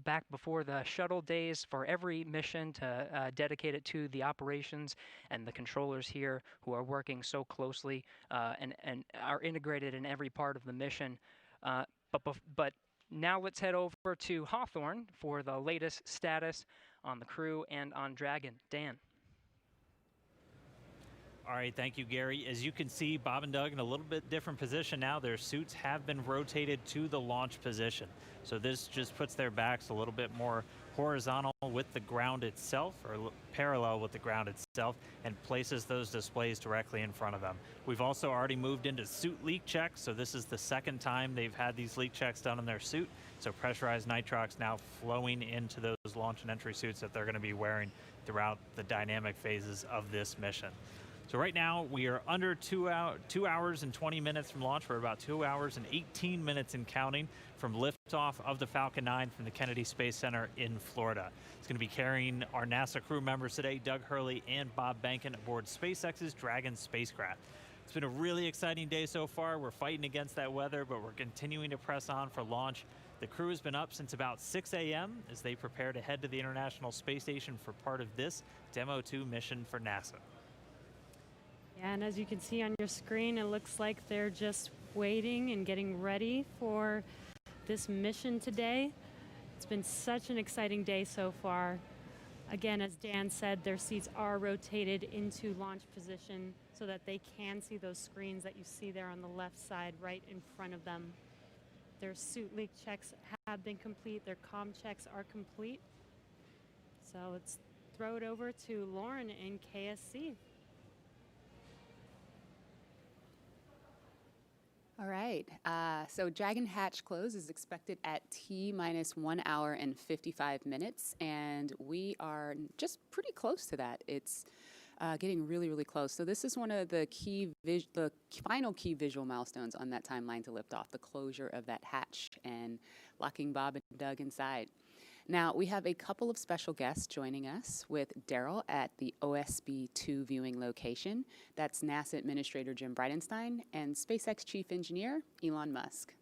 back before the shuttle days for every mission to dedicate it to the operations and the controllers here who are working so closely and are integrated in every part of the mission. But now let's head over to Hawthorne for the latest status on the crew and on Dragon. Dan. All right, thank you, Gary. As you can see, Bob and Doug in a little bit different position now. Their suits have been rotated to the launch position. So this just puts their backs a little bit more horizontal with the ground itself, or parallel with the ground itself, and places those displays directly in front of them. We've also already moved into suit leak checks, so this is the second time they've had these leak checks done in their suit. So pressurized nitrox now flowing into those launch and entry suits that they're going to be wearing throughout the dynamic phases of this mission. So right now we are under 2 hours and 20 minutes from launch. We're about 2 hours and 18 minutes and counting from liftoff of the Falcon 9 from the Kennedy Space Center in Florida. It's going to be carrying our NASA crew members today, Doug Hurley and Bob Behnken, aboard SpaceX's Dragon spacecraft. It's been a really exciting day so far. We're fighting against that weather, but we're continuing to press on for launch. The crew has been up since about 6 a.m. as they prepare to head to the International Space Station for part of this Demo 2 mission for NASA. Yeah, and as you can see on your screen, it looks like they're just waiting and getting ready for this mission today. It's been such an exciting day so far. Again, as Dan said, their seats are rotated into launch position so that they can see those screens that you see there on the left side right in front of them. Their suit leak checks have been complete. Their comm checks are complete. So let's throw it over to Lauren in KSC. All right, so Dragon hatch close is expected at T-1 hour and 55 minutes, and we are just pretty close to that. It's getting really, really close. So this is one of the the final key visual milestones on that timeline to lift off, the closure of that hatch and locking Bob and Doug inside. Now, we have a couple of special guests joining us with Daryl at the OSB-2 viewing location. That's NASA Administrator Jim Bridenstine and SpaceX Chief Engineer Elon Musk.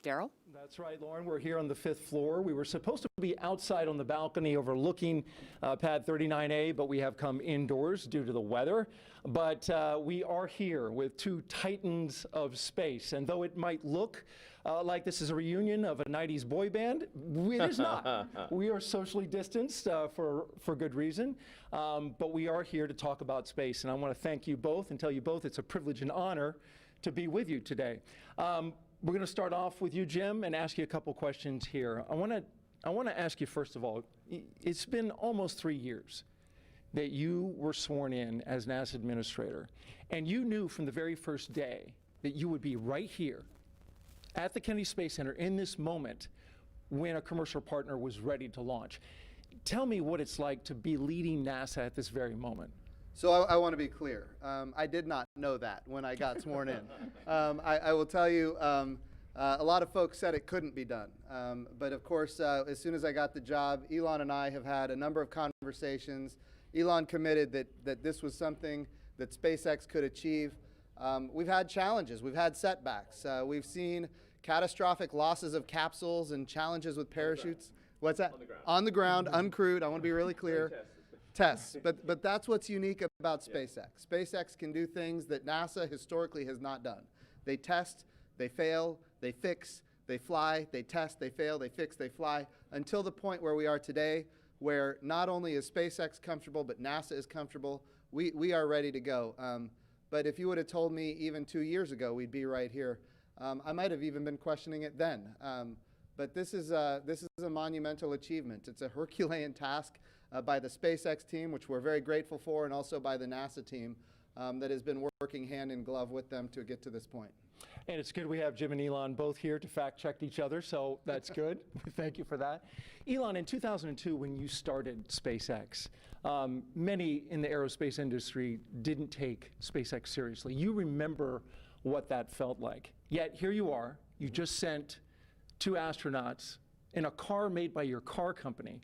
Daryl? That's right, Lauren. We're here on the 5th floor. We were supposed to be outside on the balcony overlooking pad 39A, but we have come indoors due to the weather. But we are here with two titans of space. And though it might look like this is a reunion of a 90s boy band, it is not. We are socially distanced for good reason. But we are here to talk about space. And I want to thank you both and tell you both it's a privilege and honor to be with you today. We're going to start off with you, Jim, and ask you a couple questions here. I want to ask you, first of all, it's been almost 3 years that you were sworn in as NASA Administrator, and you knew from the very first day that you would be right here at the Kennedy Space Center in this moment when a commercial partner was ready to launch. Tell me what it's like to be leading NASA at this very moment. So I want to be clear. I did not know that when I got sworn in. I will tell you, a lot of folks said it couldn't be done. But of course, as soon as I got the job, Elon and I have had a number of conversations. Elon committed that this was something that SpaceX could achieve. We've had challenges, we've had setbacks. We've seen catastrophic losses of capsules and challenges with parachutes. What's that? On the ground, uncrewed, I want to be really clear. Tests, but that's what's unique about SpaceX. SpaceX can do things that NASA historically has not done. They test, they fail, they fix, they fly, they test, they fail, they fix, they fly, until the point where we are today, where not only is SpaceX comfortable, but NASA is comfortable. We are ready to go. But if you would have told me even 2 years ago we'd be right here, I might have even been questioning it then. But this is a monumental achievement. It's a Herculean task by the SpaceX team, which we're very grateful for, and also by the NASA team that has been working hand in glove with them to get to this point. And it's good we have Jim and Elon both here to fact check each other, so that's good. Thank you for that. Elon, in 2002, when you started SpaceX, many in the aerospace industry didn't take SpaceX seriously. You remember what that felt like. Yet here you are, you just sent 2 astronauts in a car made by your car company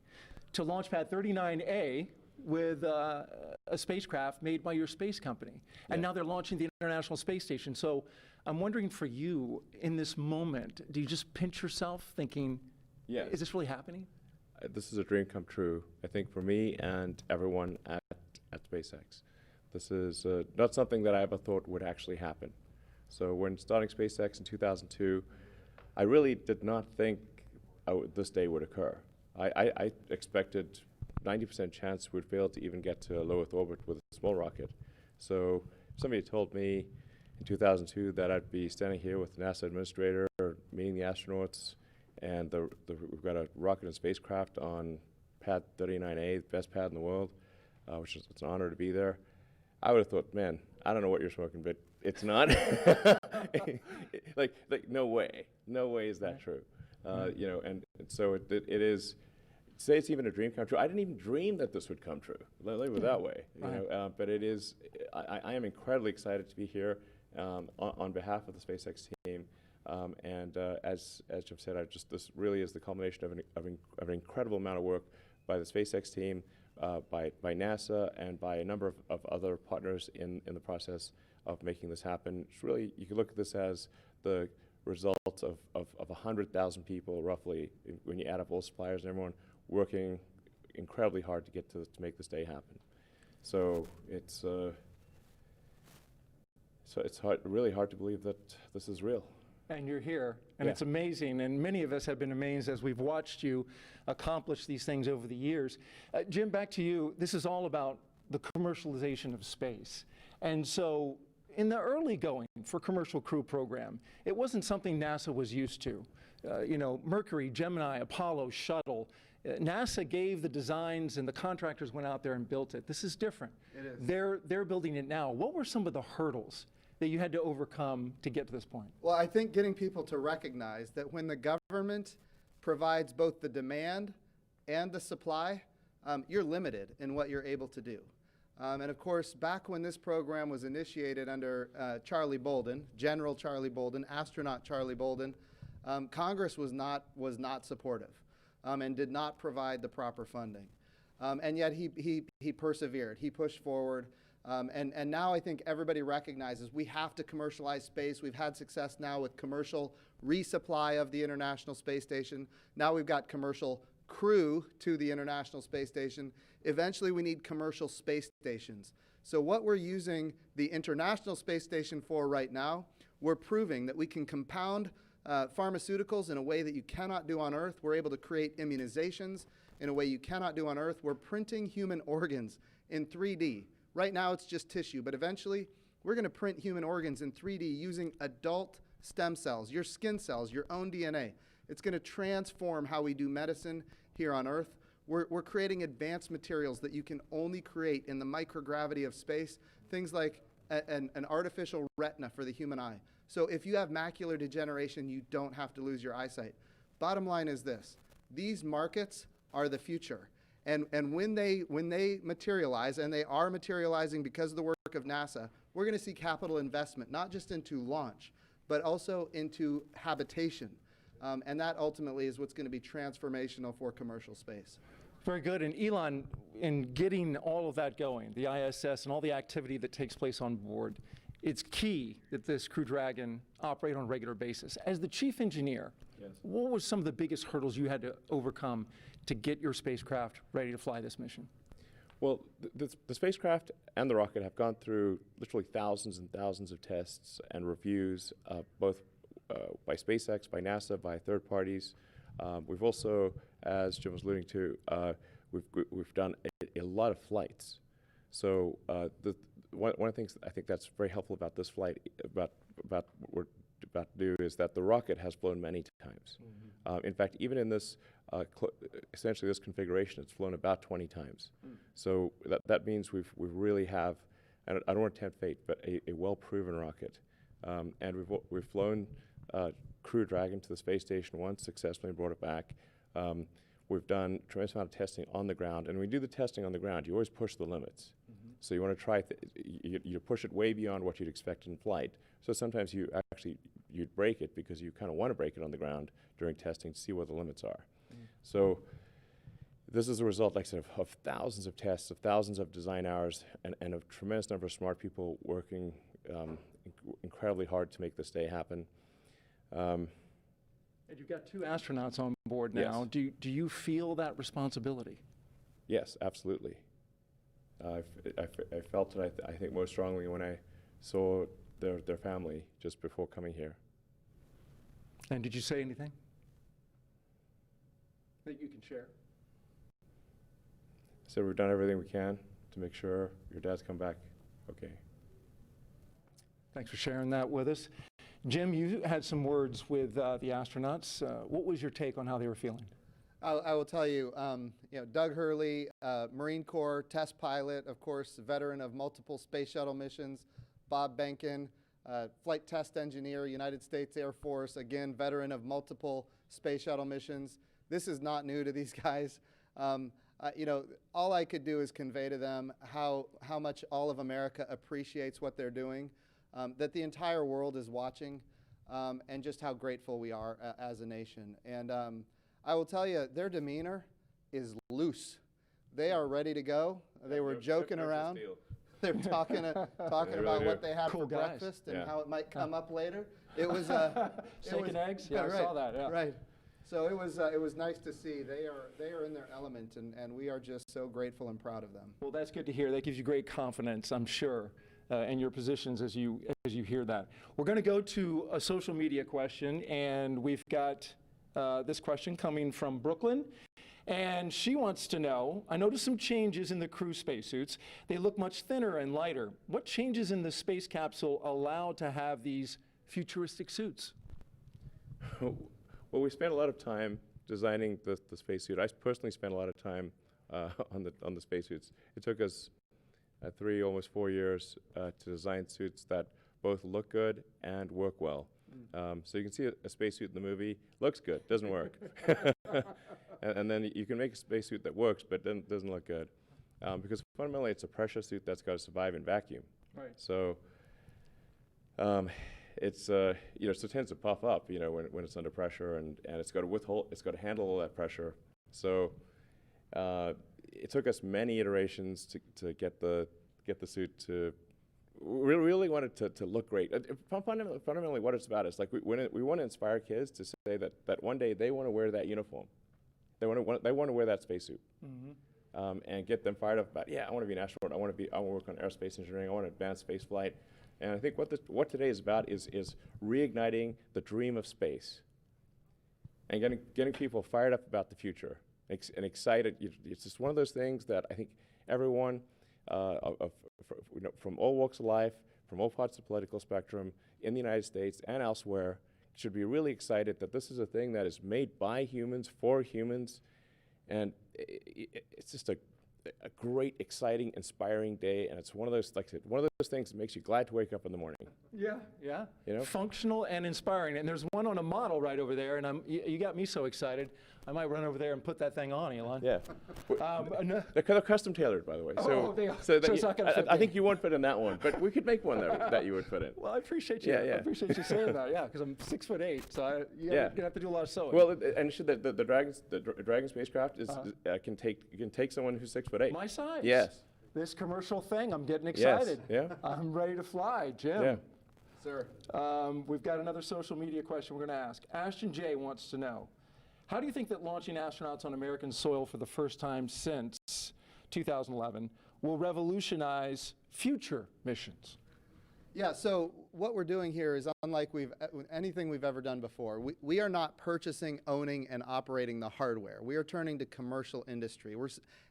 to launch pad 39A with a spacecraft made by your space company. And now they're launching the International Space Station. So I'm wondering for you, in this moment, do you just pinch yourself thinking, is this really happening? This is a dream come true, I think, for me and everyone at SpaceX. This is not something that I ever thought would actually happen. So when starting SpaceX in 2002, I really did not think this day would occur. I expected 90% chance we'd fail to even get to low Earth orbit with a small rocket. So somebody told me in 2002 that I'd be standing here with the NASA administrator, meeting the astronauts, and we've got a rocket and spacecraft on pad 39A, the best pad in the world, which is it's an honor to be there. I would have thought, man, I don't know what you're smoking, but it's not. like no way is that true. You know, and so it is. Say it's even a dream come true. I didn't even dream that this would come true. Let me put it that way. You know, but it is. I am incredibly excited to be here on behalf of the SpaceX team. And as Jim said, this really is the culmination of an incredible amount of work by the SpaceX team, by NASA, and by a number of other partners in the process of making this happen. It's really, you can look at this as the result of 100,000 people, roughly, when you add up all suppliers and everyone working incredibly hard to make this day happen. So it's really hard to believe that this is real. And you're here, and it's amazing, and many of us have been amazed as we've watched you accomplish these things over the years. Jim, back to you. This is all about the commercialization of space. And so in the early going for Commercial Crew Program, it wasn't something NASA was used to. You know, Mercury, Gemini, Apollo, Shuttle, NASA gave the designs and the contractors went out there and built it. This is different. It is. They're building it now. What were some of the hurdles that you had to overcome to get to this point? Well, I think getting people to recognize that when the government provides both the demand and the supply, you're limited in what you're able to do. And of course, back when this program was initiated under Charlie Bolden, General Charlie Bolden, astronaut Charlie Bolden, Congress was not supportive and did not provide the proper funding. And yet he persevered, he pushed forward. And now I think everybody recognizes we have to commercialize space. We've had success now with commercial resupply of the International Space Station. Now we've got commercial crew to the International Space Station. Eventually we need commercial space stations. So what we're using the International Space Station for right now, we're proving that we can compound pharmaceuticals in a way that you cannot do on Earth. We're able to create immunizations in a way you cannot do on Earth. We're printing human organs in 3D. Right now it's just tissue, but eventually we're going to print human organs in 3D using adult stem cells, your skin cells, your own DNA. It's going to transform how we do medicine here on Earth. We're creating advanced materials that you can only create in the microgravity of space, things like an artificial retina for the human eye. So if you have macular degeneration, you don't have to lose your eyesight. Bottom line is this: these markets are the future. And when they materialize, and they are materializing because of the work of NASA, we're going to see capital investment, not just into launch, but also into habitation. And that ultimately is what's going to be transformational for commercial space. Very good. And Elon, in getting all of that going, the ISS and all the activity that takes place on board, it's key that this Crew Dragon operate on a regular basis. As the chief engineer, what were some of the biggest hurdles you had to overcome to get your spacecraft ready to fly this mission? Well, the spacecraft and the rocket have gone through literally thousands and thousands of tests and reviews, both by SpaceX, by NASA, by third parties. We've also, as Jim was alluding to, we've done a lot of flights. So one of the things I think that's very helpful about this flight, about what we're about to do, is that the rocket has flown many times. In fact, even in this, essentially this configuration, it's flown about 20 times. So that means we really have, I don't want to tempt fate, but a well-proven rocket. And we've flown Crew Dragon to the space station once successfully and brought it back. We've done a tremendous amount of testing on the ground, and when you do the testing on the ground, you always push the limits. So you want to try, you push it way beyond what you'd expect in flight. So sometimes you'd break it because you kind of want to break it on the ground during testing to see what the limits are. So this is a result, like I said, of thousands of tests, of thousands of design hours, and a tremendous number of smart people working incredibly hard to make this day happen. And you've got 2 astronauts on board now. Yes. Do you feel that responsibility? Yes, absolutely. I felt it, I think, most strongly when I saw their family just before coming here. And did you say anything that you can share? So we've done everything we can to make sure your dad's come back okay. Thanks for sharing that with us. Jim, you had some words with the astronauts. What was your take on how they were feeling? I will tell you, Doug Hurley, Marine Corps test pilot, of course, veteran of multiple space shuttle missions. Bob Benkin, flight test engineer, United States Air Force, again, veteran of multiple space shuttle missions. This is not new to these guys. All I could do is convey to them how much all of America appreciates what they're doing, that the entire world is watching, and just how grateful we are as a nation. And I will tell you, their demeanor is loose. They are ready to go. They were joking around. They're talking about what they had for breakfast and how it might come up later. It was steak and eggs. Yeah, right, I saw that. Yeah. Right. So it was nice to see. They are in their element, and we are just so grateful and proud of them. Well, that's good to hear. That gives you great confidence, I'm sure, in your positions as you hear that. We're going to go to a social media question, and we've got this question coming from Brooklyn. And she wants to know, I noticed some changes in the crew spacesuits. They look much thinner and lighter. What changes in the space capsule allow to have these futuristic suits? Well, we spent a lot of time designing the spacesuit. I personally spent a lot of time on the spacesuits. It took us 3, almost 4 years to design suits that both look good and work well. So you can see a spacesuit in the movie, looks good, doesn't work. and then you can make a spacesuit that works but doesn't look good. Because fundamentally it's a pressure suit that's got to survive in vacuum. Right. So it's so it tends to puff up, when it's under pressure, and it's got to handle all that pressure. So it took us many iterations to get the suit to. We really wanted to look great. Fundamentally, what it's about is like we want to inspire kids to say that one day they want to wear that uniform, they want to wear that spacesuit, and get them fired up about, I want to be an astronaut. I want to work on aerospace engineering. I want to advance space flight. And I think what today is about is reigniting the dream of space, and getting people fired up about the future and excited. It's just one of those things that I think everyone from all walks of life, from all parts of the political spectrum in the United States and elsewhere should be really excited that this is a thing that is made by humans for humans, and it's just a great, exciting, inspiring day, and it's one of those things that makes you glad to wake up in the morning. Yeah. Functional and inspiring. And there's one on a model right over there, and you got me so excited. I might run over there and put that thing on, Elon. Yeah. They're custom tailored, by the way. They are. So it's not gonna fit I think you won't fit in that one, but we could make one that you would fit in. Well, I appreciate you. Yeah. I appreciate you saying that. Yeah, because I'm 6'8", so you're gonna have to do a lot of sewing. Well, and the Dragon spacecraft can take someone who's 6'8". My size. Yes. this commercial thing. I'm getting excited. Yes, yeah. I'm ready to fly. Jim. Yeah. Sir. We've got another social media question we're going to ask. Ashton J wants to know, how do you think that launching astronauts on American soil for the first time since 2011 will revolutionize future missions? Yeah, so what we're doing here is unlike anything we've ever done before. We are not purchasing, owning, and operating the hardware. We are turning to commercial industry.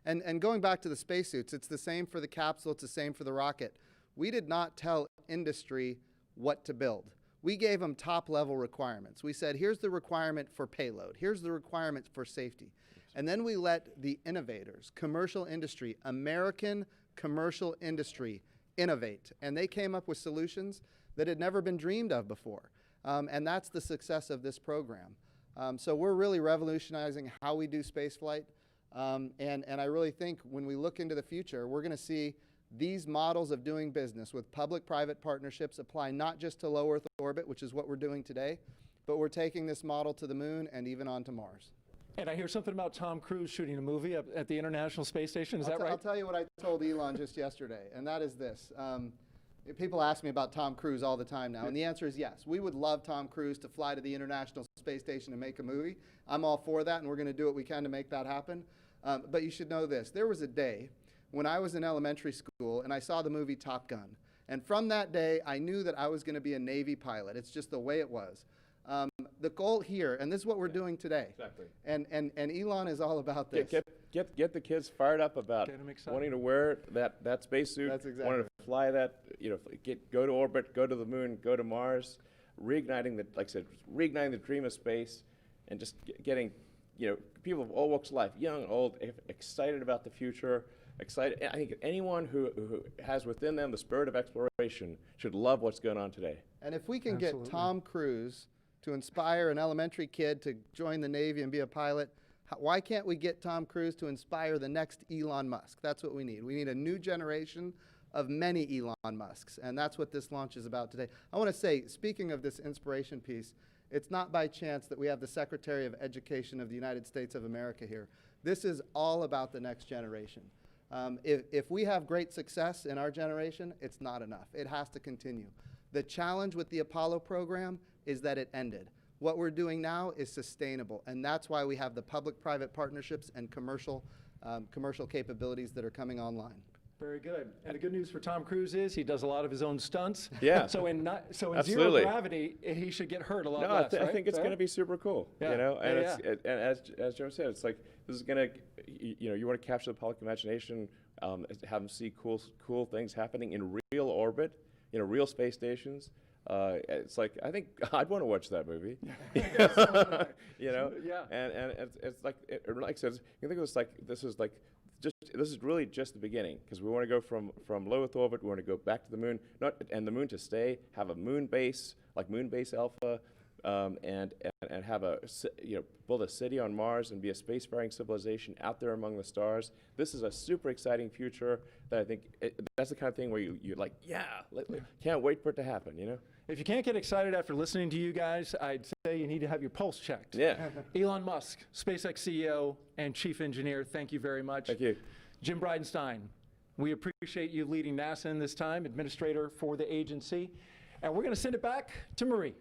And going back to the spacesuits, it's the same for the capsule, it's the same for the rocket. We did not tell industry what to build. We gave them top-level requirements. We said, here's the requirement for payload. Here's the requirement for safety. And then we let the innovators, commercial industry, American commercial industry, innovate. And they came up with solutions that had never been dreamed of before. And that's the success of this program. So we're really revolutionizing how we do spaceflight. And I really think when we look into the future, we're going to see these models of doing business with public-private partnerships apply not just to low Earth orbit, which is what we're doing today, but we're taking this model to the moon and even onto Mars. And I hear something about Tom Cruise shooting a movie at the International Space Station. Is that right? I'll tell you what I told Elon just yesterday, and that is this. People ask me about Tom Cruise all the time now, and the answer is yes. We would love Tom Cruise to fly to the International Space Station and make a movie. I'm all for that, and we're going to do what we can to make that happen. But you should know this. There was a day when I was in elementary school and I saw the movie Top Gun. And from that day, I knew that I was going to be a Navy pilot. It's just the way it was. The goal here, and this is what we're doing today. Exactly. And Elon is all about this. Get the kids fired up about wanting to wear that spacesuit. That's exactly wanting to fly that, go to orbit, go to the moon, go to Mars, reigniting the dream of space, and just getting, people of all walks of life, young, old, excited about the future. Excited. I think anyone who has within them the spirit of exploration should love what's going on today. And if we can get Tom Cruise to inspire an elementary kid to join the Navy and be a pilot, why can't we get Tom Cruise to inspire the next Elon Musk? That's what we need. We need a new generation of many Elon Musks, and that's what this launch is about today. I want to say, speaking of this inspiration piece, it's not by chance that we have the Secretary of Education of the United States of America here. This is all about the next generation. If we have great success in our generation, it's not enough. It has to continue. The challenge with the Apollo program is that it ended. What we're doing now is sustainable, and that's why we have the public-private partnerships and commercial capabilities that are coming online. Very good. And the good news for Tom Cruise is he does a lot of his own stunts. Yeah. So in Absolutely. zero gravity, he should get hurt a lot No, less. I think it's going to be super cool. Yeah. And as Joe said, it's like this is going to, you want to capture the public imagination, have them see cool things happening in real orbit, real space stations. It's like I think I'd want to watch that movie. Yeah. And it's like I said, you think it was like this is really just the beginning, because we want to go from low Earth orbit. We want to go back to the moon, and the moon to stay. Have a moon base like Moon Base Alpha, and have build a city on Mars and be a spacefaring civilization out there among the stars. This is a super exciting future that I think that's the kind of thing where you're like, can't wait for it to happen. If you can't get excited after listening to you guys, I'd say you need to have your pulse checked. Yeah. Elon Musk, SpaceX CEO and Chief Engineer, thank you very much. Thank you. Jim Bridenstine, we appreciate you leading NASA in this time, Administrator for the agency. And we're going to send it back to Marie.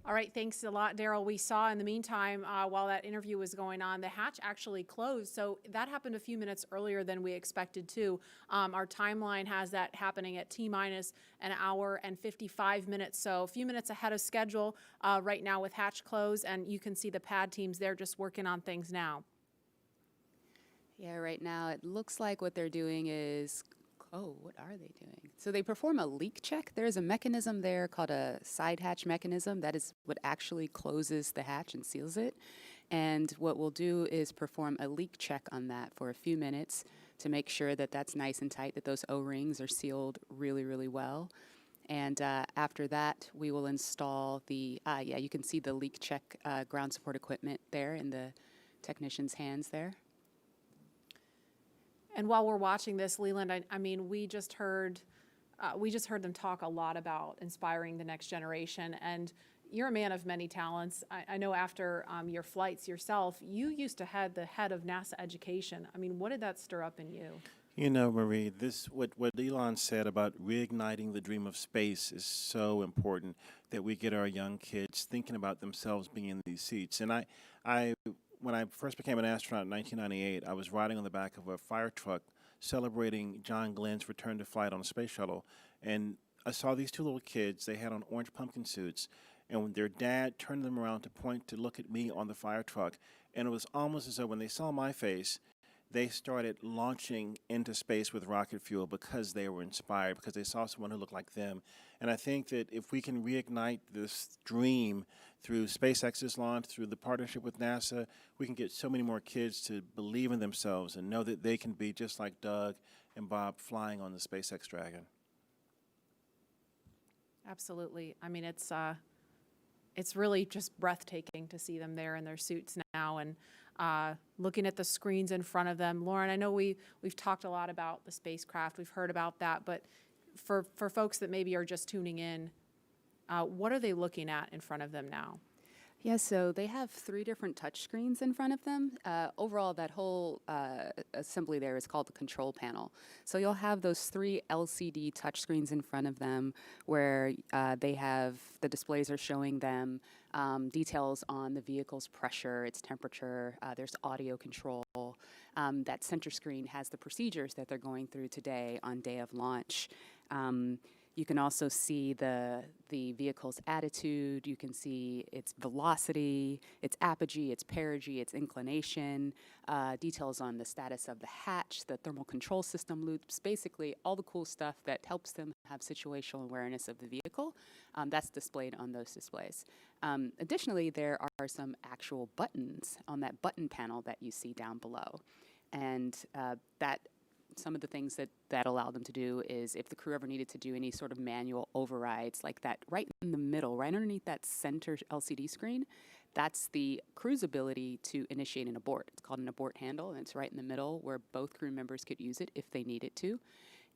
All right, thanks a lot, Daryl. We saw in the meantime, while that interview was going on, the hatch actually closed. So that happened a few minutes earlier than we expected to. Our timeline has that happening at T-minus an hour and 55 minutes. So a few minutes ahead of schedule right now with hatch close. And you can see the pad teams there just working on things now. Yeah, right now it looks like what they're doing is, what are they doing? So they perform a leak check. There's a mechanism there called a side hatch mechanism. That is what actually closes the hatch and seals it. And what we'll do is perform a leak check on that for a few minutes to make sure that that's nice and tight, that those O-rings are sealed really, really well. And after that, we will install the, you can see the leak check ground support equipment there in the technician's hands there. And while we're watching this, Leland, I mean, we just heard them talk a lot about inspiring the next generation. And you're a man of many talents. I know after your flights yourself, you used to head the head of NASA education. I mean, what did that stir up in you? You know, Marie, this what Elon said about reigniting the dream of space is so important that we get our young kids thinking about themselves being in these seats. And I when I first became an astronaut in 1998, I was riding on the back of a fire truck celebrating John Glenn's return to flight on a space shuttle, and I saw these two little kids. They had on orange pumpkin suits, and when their dad turned them around to point to look at me on the fire truck, and it was almost as though when they saw my face, they started launching into space with rocket fuel because they were inspired, because they saw someone who looked like them. And I think that if we can reignite this dream through SpaceX's launch, through the partnership with NASA, we can get so many more kids to believe in themselves and know that they can be just like Doug and Bob flying on the SpaceX Dragon. Absolutely. I mean, it's really just breathtaking to see them there in their suits now and looking at the screens in front of them. Lauren, I know we've talked a lot about the spacecraft. We've heard about that, but for folks that maybe are just tuning in, what are they looking at in front of them now? Yeah, so they have 3 different touch screens in front of them. Overall, that whole assembly there is called the control panel. So you'll have those 3 LCD touch screens in front of them where they have, the displays are showing them details on the vehicle's pressure, its temperature, there's audio control. That center screen has the procedures that they're going through today on day of launch. You can also see the vehicle's attitude. You can see its velocity, its apogee, its perigee, its inclination, details on the status of the hatch, the thermal control system loops, basically all the cool stuff that helps them have situational awareness of the vehicle. That's displayed on those displays. Additionally, there are some actual buttons on that button panel that you see down below. And some of the things that allow them to do is if the crew ever needed to do any sort of manual overrides like that, right in the middle, right underneath that center LCD screen, that's the crew's ability to initiate an abort. It's called an abort handle, and it's right in the middle where both crew members could use it if they needed to.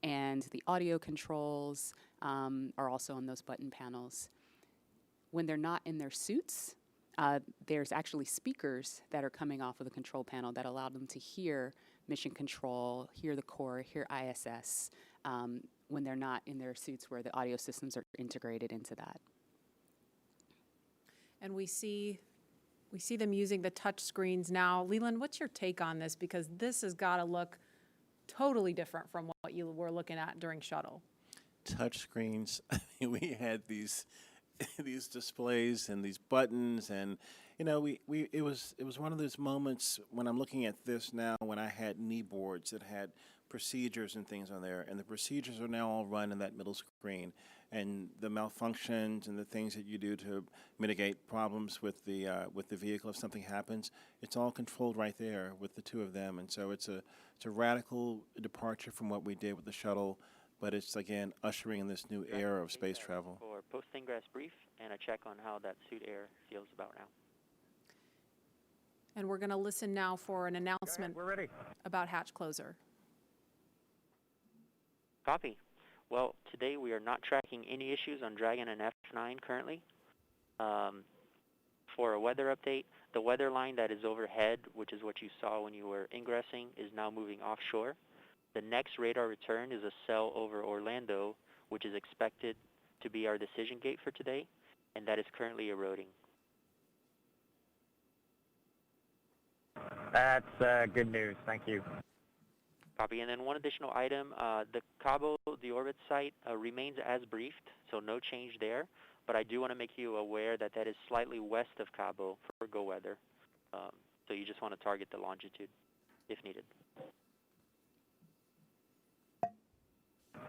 And the audio controls are also on those button panels. When they're not in their suits, there's actually speakers that are coming off of the control panel that allow them to hear mission control, hear the core, hear ISS, when they're not in their suits where the audio systems are integrated into that. And we see them using the touch screens now. Leland, what's your take on this? Because this has got to look totally different from what you were looking at during shuttle. Touch screens. I mean, we had these displays and these buttons, and you know, it was one of those moments when I'm looking at this now when I had knee boards that had procedures and things on there, and the procedures are now all run in that middle screen, and the malfunctions and the things that you do to mitigate problems with the vehicle if something happens, it's all controlled right there with the 2 of them. And so it's a radical departure from what we did with the shuttle, but it's again ushering in this new era of space travel. For post-ingress brief and a check on how that suit air feels about now. And we're going to listen now for an announcement We're ready. about hatch closer. Copy. Well, today we are not tracking any issues on Dragon and F9 currently. For a weather update, the weather line that is overhead, which is what you saw when you were ingressing, is now moving offshore. The next radar return is a cell over Orlando, which is expected to be our decision gate for today, and that is currently eroding. That's good news. Thank you. Copy. And then one additional item, the Cabo, the orbit site, remains as briefed, so no change there. But I do want to make you aware that that is slightly west of Cabo for go weather. So you just want to target the longitude if needed.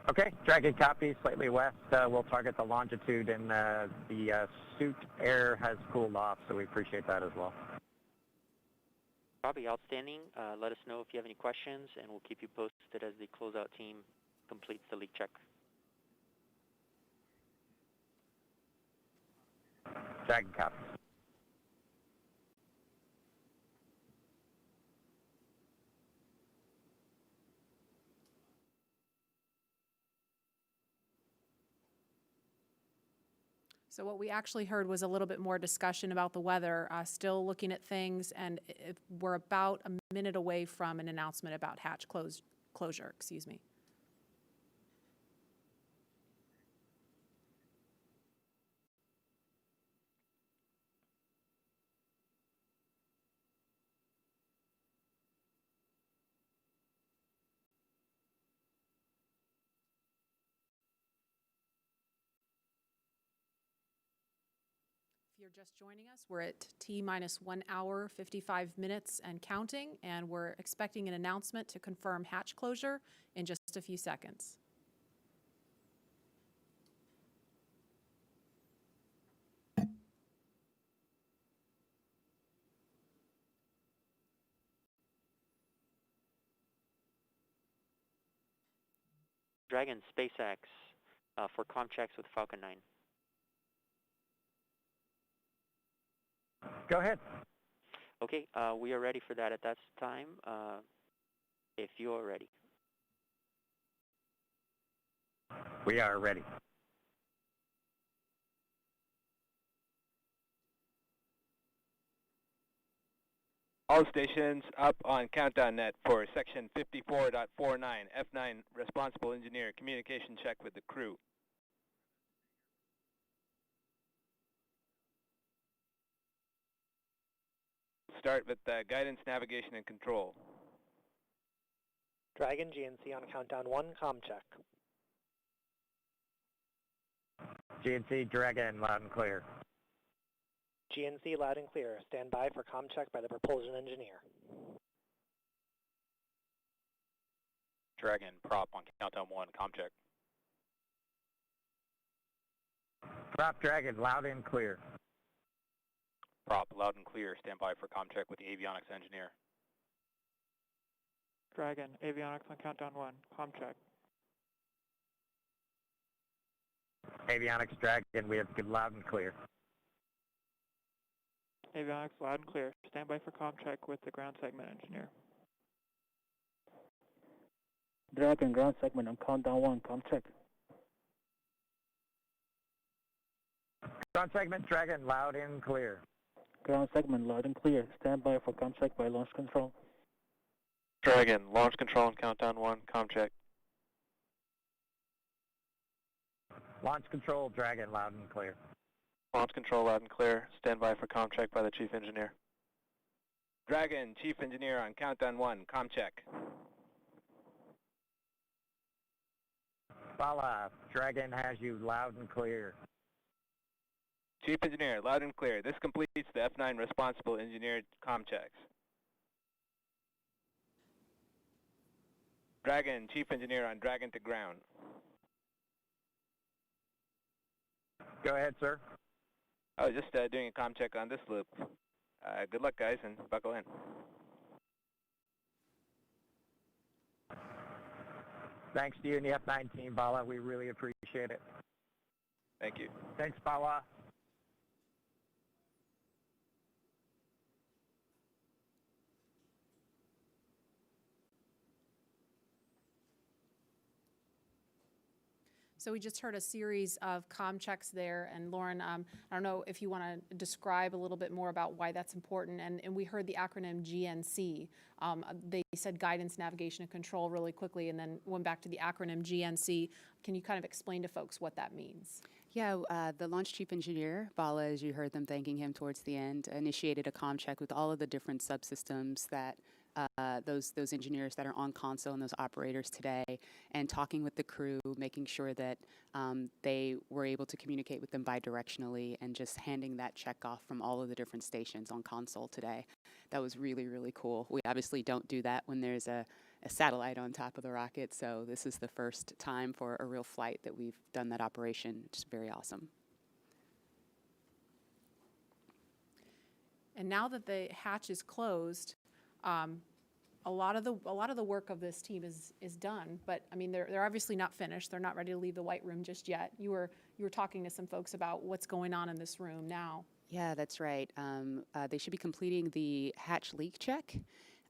Okay, Dragon copy, slightly west. We'll target the longitude, and the suit air has cooled off, so we appreciate that as well. Copy, outstanding. Let us know if you have any questions, and we'll keep you posted as the closeout team completes the leak check. Dragon copy. So what we actually heard was a little bit more discussion about the weather, still looking at things, and we're about a minute away from an announcement about hatch closure, excuse me. If you're just joining us, we're at T-minus 1 hour, 55 minutes and counting, and we're expecting an announcement to confirm hatch closure in just a few seconds. Dragon, SpaceX, for comm checks with Falcon 9. Go ahead. Okay, we are ready for that at that time, if you are ready. We are ready. All stations up on countdown net for section 54.49, F9 responsible engineer, communication check with the crew. Start with guidance, navigation, and control. Dragon GNC on countdown 1, comm check. GNC Dragon, loud and clear. GNC loud and clear. Stand by for comm check by the propulsion engineer. Dragon, prop on countdown 1, comm check. Prop Dragon, loud and clear. Prop, loud and clear. Stand by for comm check with the avionics engineer. Dragon, avionics on countdown 1, comm check. Avionics Dragon, we have good loud and clear. Avionics loud and clear. Stand by for comm check with the ground segment engineer. Dragon ground segment on countdown 1, comm check. Ground segment Dragon, loud and clear. Ground segment loud and clear. Stand by for comm check by launch control. Dragon, launch control on countdown 1, comm check. Launch control Dragon, loud and clear. Launch control loud and clear. Stand by for comm check by the chief engineer. Dragon, chief engineer on countdown 1, comm check. Bala, Dragon has you loud and clear. Chief engineer, loud and clear. This completes the F9 responsible engineer comm checks. Dragon, chief engineer on Dragon to ground. Go ahead, sir. I was just doing a comm check on this loop. Good luck, guys, and buckle in. Thanks to you and the F9 team, Bala. We really appreciate it. Thank you. Thanks, Bala. So we just heard a series of comm checks there, and Lauren, I don't know if you want to describe a little bit more about why that's important, and we heard the acronym GNC. They said guidance, navigation, and control really quickly, and then went back to the acronym GNC. Can you kind of explain to folks what that means? Yeah, the launch chief engineer, Bala, as you heard them thanking him towards the end, initiated a comm check with all of the different subsystems that those engineers that are on console and those operators today, and talking with the crew, making sure that they were able to communicate with them bidirectionally, and just handing that check off from all of the different stations on console today. That was really, really cool. We obviously don't do that when there's a satellite on top of the rocket, so this is the first time for a real flight that we've done that operation. It's very awesome. And now that the hatch is closed, a lot of the work of this team is done, but I mean they're obviously not finished. They're not ready to leave the white room just yet. You were talking to some folks about what's going on in this room now. Yeah, that's right. They should be completing the hatch leak check.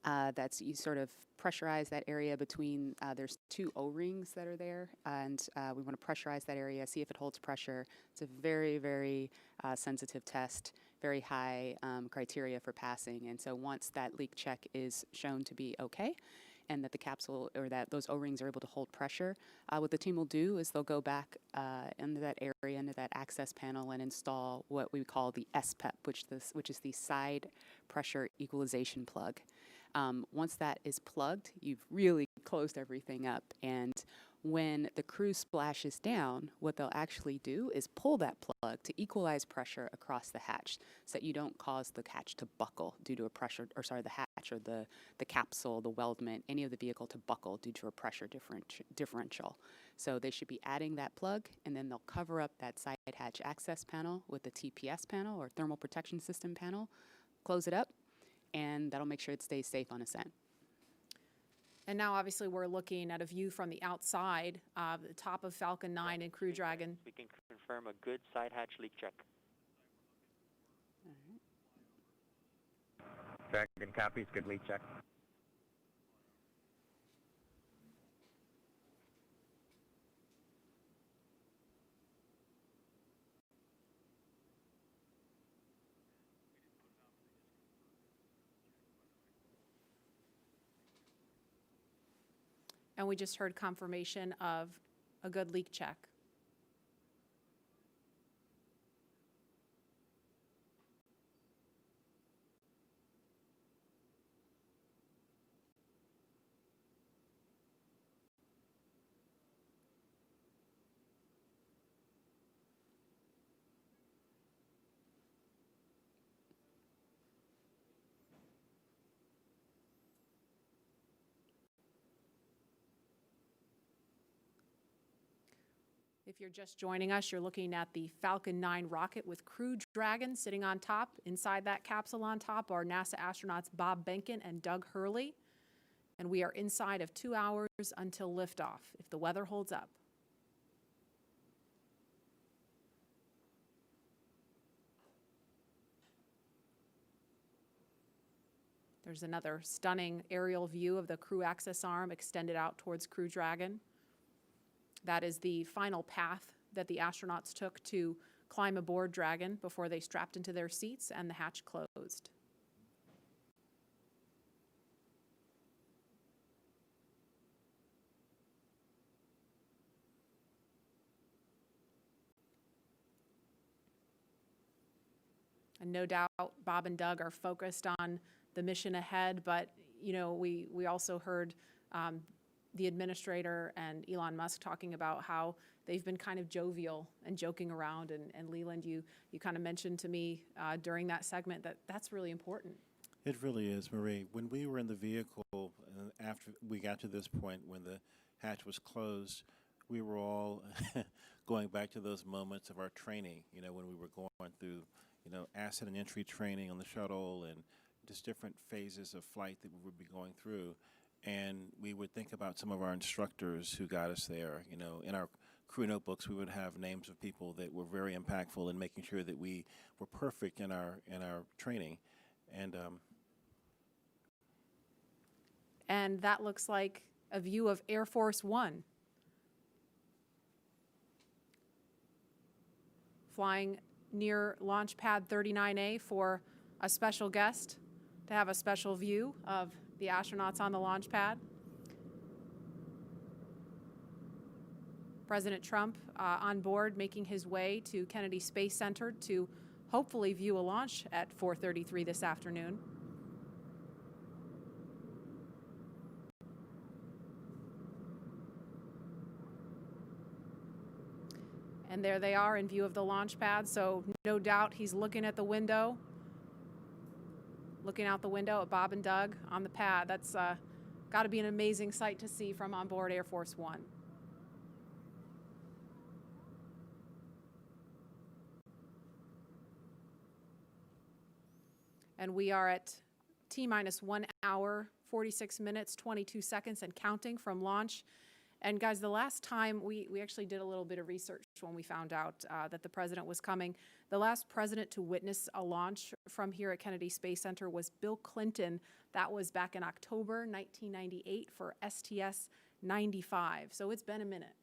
That's you sort of pressurize that area between, there's 2 O-rings that are there, and we want to pressurize that area, see if it holds pressure. It's a very, very sensitive test, very high criteria for passing. And so once that leak check is shown to be okay, and that the capsule or that those O-rings are able to hold pressure. What the team will do is they'll go back into that area, into that access panel, and install what we call the SPEP, which is the side pressure equalization plug. Once that is plugged, you've really closed everything up. And when the crew splashes down, what they'll actually do is pull that plug to equalize pressure across the hatch so that you don't cause the hatch to buckle due to a pressure, or sorry, the hatch or the capsule, the weldment, any of the vehicle to buckle due to a pressure differential. So they should be adding that plug, and then they'll cover up that side hatch access panel with the TPS panel or thermal protection system panel, close it up, and that'll make sure it stays safe on ascent. And now, obviously, we're looking at a view from the outside, the top of Falcon 9 and Crew Dragon. We can confirm a good side hatch leak check. Dragon copies, good leak check. And we just heard confirmation of a good leak check. If you're just joining us, you're looking at the Falcon 9 rocket with Crew Dragon sitting on top. Inside that capsule on top are NASA astronauts Bob Behnken and Doug Hurley. And we are inside of 2 hours until liftoff, if the weather holds up. There's another stunning aerial view of the crew access arm extended out towards Crew Dragon. That is the final path that the astronauts took to climb aboard Dragon before they strapped into their seats and the hatch closed. And no doubt Bob and Doug are focused on the mission ahead, but you know, we also heard the administrator and Elon Musk talking about how they've been kind of jovial and joking around. And Leland, you kind of mentioned to me during that segment that that's really important. It really is, Marie. When we were in the vehicle, after we got to this point when the hatch was closed, we were all going back to those moments of our training, you know, when we were going through, you know, ascent and entry training on the shuttle and just different phases of flight that we would be going through. And we would think about some of our instructors who got us there. You know, in our crew notebooks, we would have names of people that were very impactful in making sure that we were perfect in our training. And that looks like a view of Air Force One. Flying near Launch Pad 39A for a special guest to have a special view of the astronauts on the launch pad. President Trump on board, making his way to Kennedy Space Center to hopefully view a launch at 4:33 this afternoon. And there they are in view of the launch pad, so no doubt he's looking at the window, looking out the window at Bob and Doug on the pad. That's got to be an amazing sight to see from on board Air Force One. And we are at T-minus 1 hour, 46 minutes, 22 seconds and counting from launch. And guys, the last time we actually did a little bit of research when we found out that the president was coming. The last president to witness a launch from here at Kennedy Space Center was Bill Clinton. That was back in October 1998 for STS-95. So it's been a minute.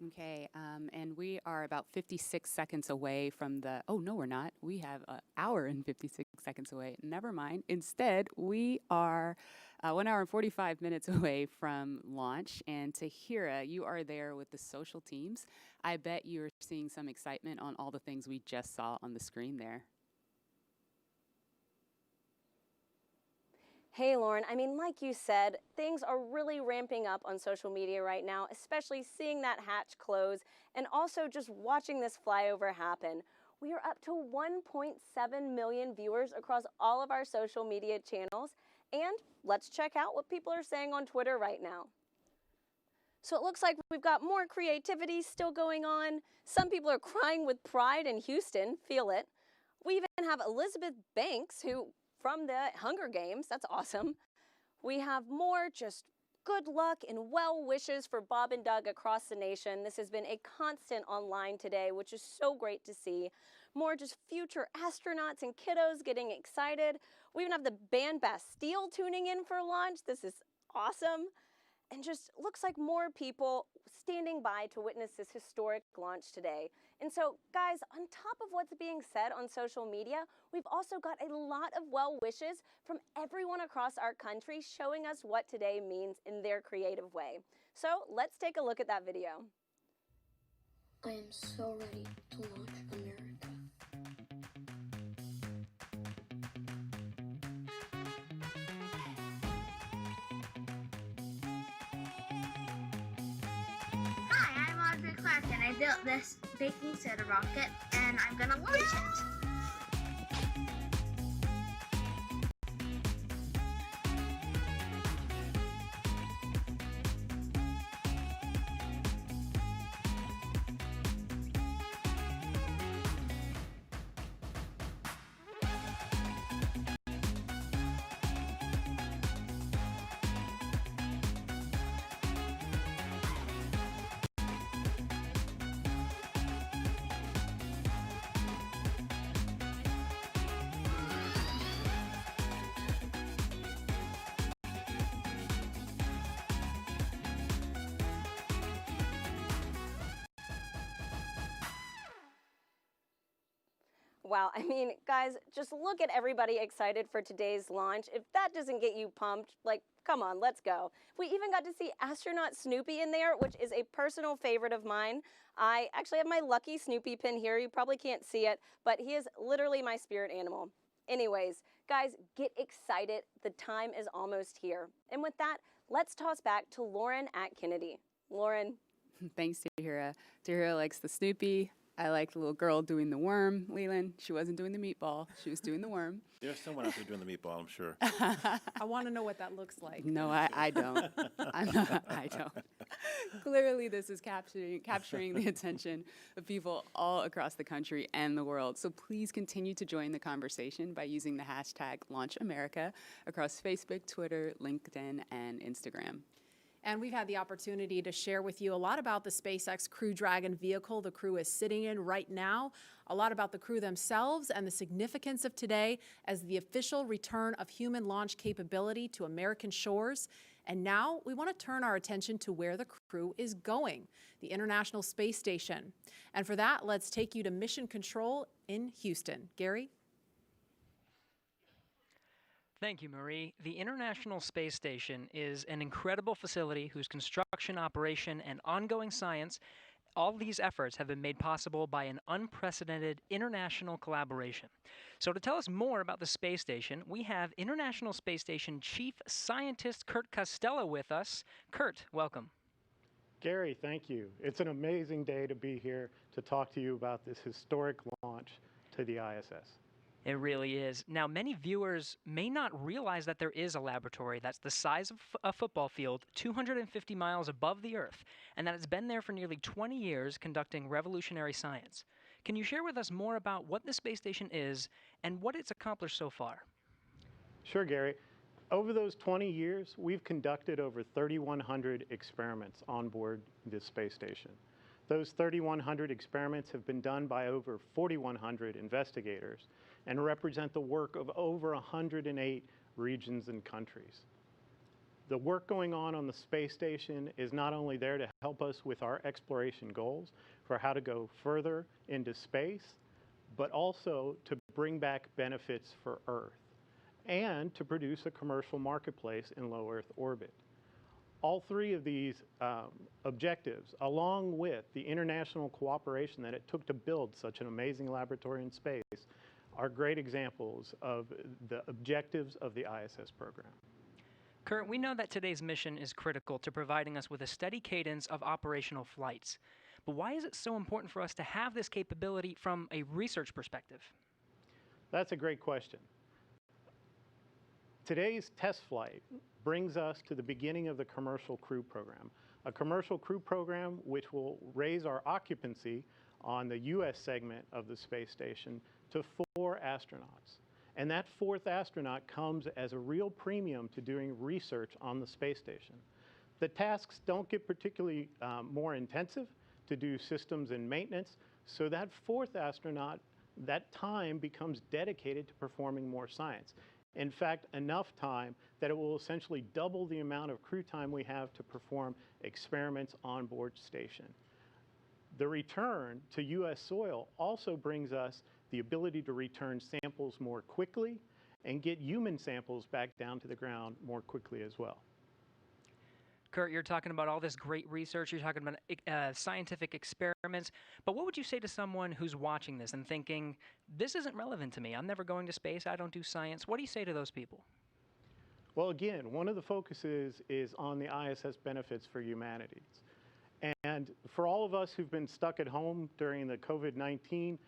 Okay, and we are about 56 seconds away from the, oh no we're not, we have an hour and 56 seconds away. Never mind. Instead, we are 1 hour and 45 minutes away from launch. And Tahira, you are there with the social teams. I bet you're seeing some excitement on all the things we just saw on the screen there. Hey, Lauren, I mean, like you said, things are really ramping up on social media right now, especially seeing that hatch close and also just watching this flyover happen. We are up to 1.7 million viewers across all of our social media channels. And let's check out what people are saying on Twitter right now. So it looks like we've got more creativity still going on. Some people are crying with pride in Houston, feel it. We even have Elizabeth Banks, who from the Hunger Games, that's awesome. We have more just good luck and well wishes for Bob and Doug across the nation. This has been a constant online today, which is so great to see. More just future astronauts and kiddos getting excited. We even have the band Bastille tuning in for launch. This is awesome. And just looks like more people standing by to witness this historic launch today. And so, guys, on top of what's being said on social media, we've also got a lot of well wishes from everyone across our country showing us what today means in their creative way. So let's take a look at that video. I am so ready to launch America. Hi, I'm Audrey Clark, and I built this baking soda rocket, and I'm gonna launch it. Wow, I mean, guys, just look at everybody excited for today's launch. If that doesn't get you pumped, like, come on, let's go. We even got to see astronaut Snoopy in there, which is a personal favorite of mine. I actually have my lucky Snoopy pin here. You probably can't see it, but he is literally my spirit animal. Anyways, guys, get excited. The time is almost here. And with that, let's toss back to Lauren at Kennedy. Lauren. Thanks, Tahira. Tahira likes the Snoopy. I like the little girl doing the worm, Leland. She wasn't doing the meatball. She was doing the worm. There's someone out there doing the meatball, I'm sure. I want to know what that looks like. No, I don't. I don't. Clearly, this is capturing the attention of people all across the country and the world. So please continue to join the conversation by using the hashtag #LaunchAmerica across Facebook, Twitter, LinkedIn, and Instagram. And we've had the opportunity to share with you a lot about the SpaceX Crew Dragon vehicle the crew is sitting in right now, a lot about the crew themselves and the significance of today as the official return of human launch capability to American shores. And now we want to turn our attention to where the crew is going, the International Space Station. And for that, let's take you to Mission Control in Houston. Gary? Thank you, Marie. The International Space Station is an incredible facility whose construction, operation, and ongoing science, all these efforts have been made possible by an unprecedented international collaboration. So to tell us more about the space station, we have International Space Station Chief Scientist Kurt Costello with us. Kurt, welcome. Gary, thank you. It's an amazing day to be here to talk to you about this historic launch to the ISS. It really is. Now, many viewers may not realize that there is a laboratory that's the size of a football field, 250 miles above the Earth, and that it's been there for nearly 20 years conducting revolutionary science. Can you share with us more about what the space station is and what it's accomplished so far? Sure, Gary. Over those 20 years, we've conducted over 3,100 experiments on board this space station. Those 3,100 experiments have been done by over 4,100 investigators and represent the work of over 108 regions and countries. The work going on the space station is not only there to help us with our exploration goals for how to go further into space, but also to bring back benefits for Earth and to produce a commercial marketplace in low Earth orbit. All three of these objectives, along with the international cooperation that it took to build such an amazing laboratory in space, are great examples of the objectives of the ISS program. Kurt, we know that today's mission is critical to providing us with a steady cadence of operational flights. But why is it so important for us to have this capability from a research perspective? That's a great question. Today's test flight brings us to the beginning of the commercial crew program, a commercial crew program which will raise our occupancy on the U.S. segment of the space station to 4 astronauts. And that 4th astronaut comes as a real premium to doing research on the space station. The tasks don't get particularly more intensive to do systems and maintenance, so that 4th astronaut, that time becomes dedicated to performing more science. In fact, enough time that it will essentially double the amount of crew time we have to perform experiments on board station. The return to U.S. soil also brings us the ability to return samples more quickly and get human samples back down to the ground more quickly as well. Kurt, you're talking about all this great research, you're talking about scientific experiments, but what would you say to someone who's watching this and thinking, this isn't relevant to me, I'm never going to space, I don't do science? What do you say to those people? Well, again, one of the focuses is on the ISS benefits for humanity. And for all of us who've been stuck at home during the COVID-19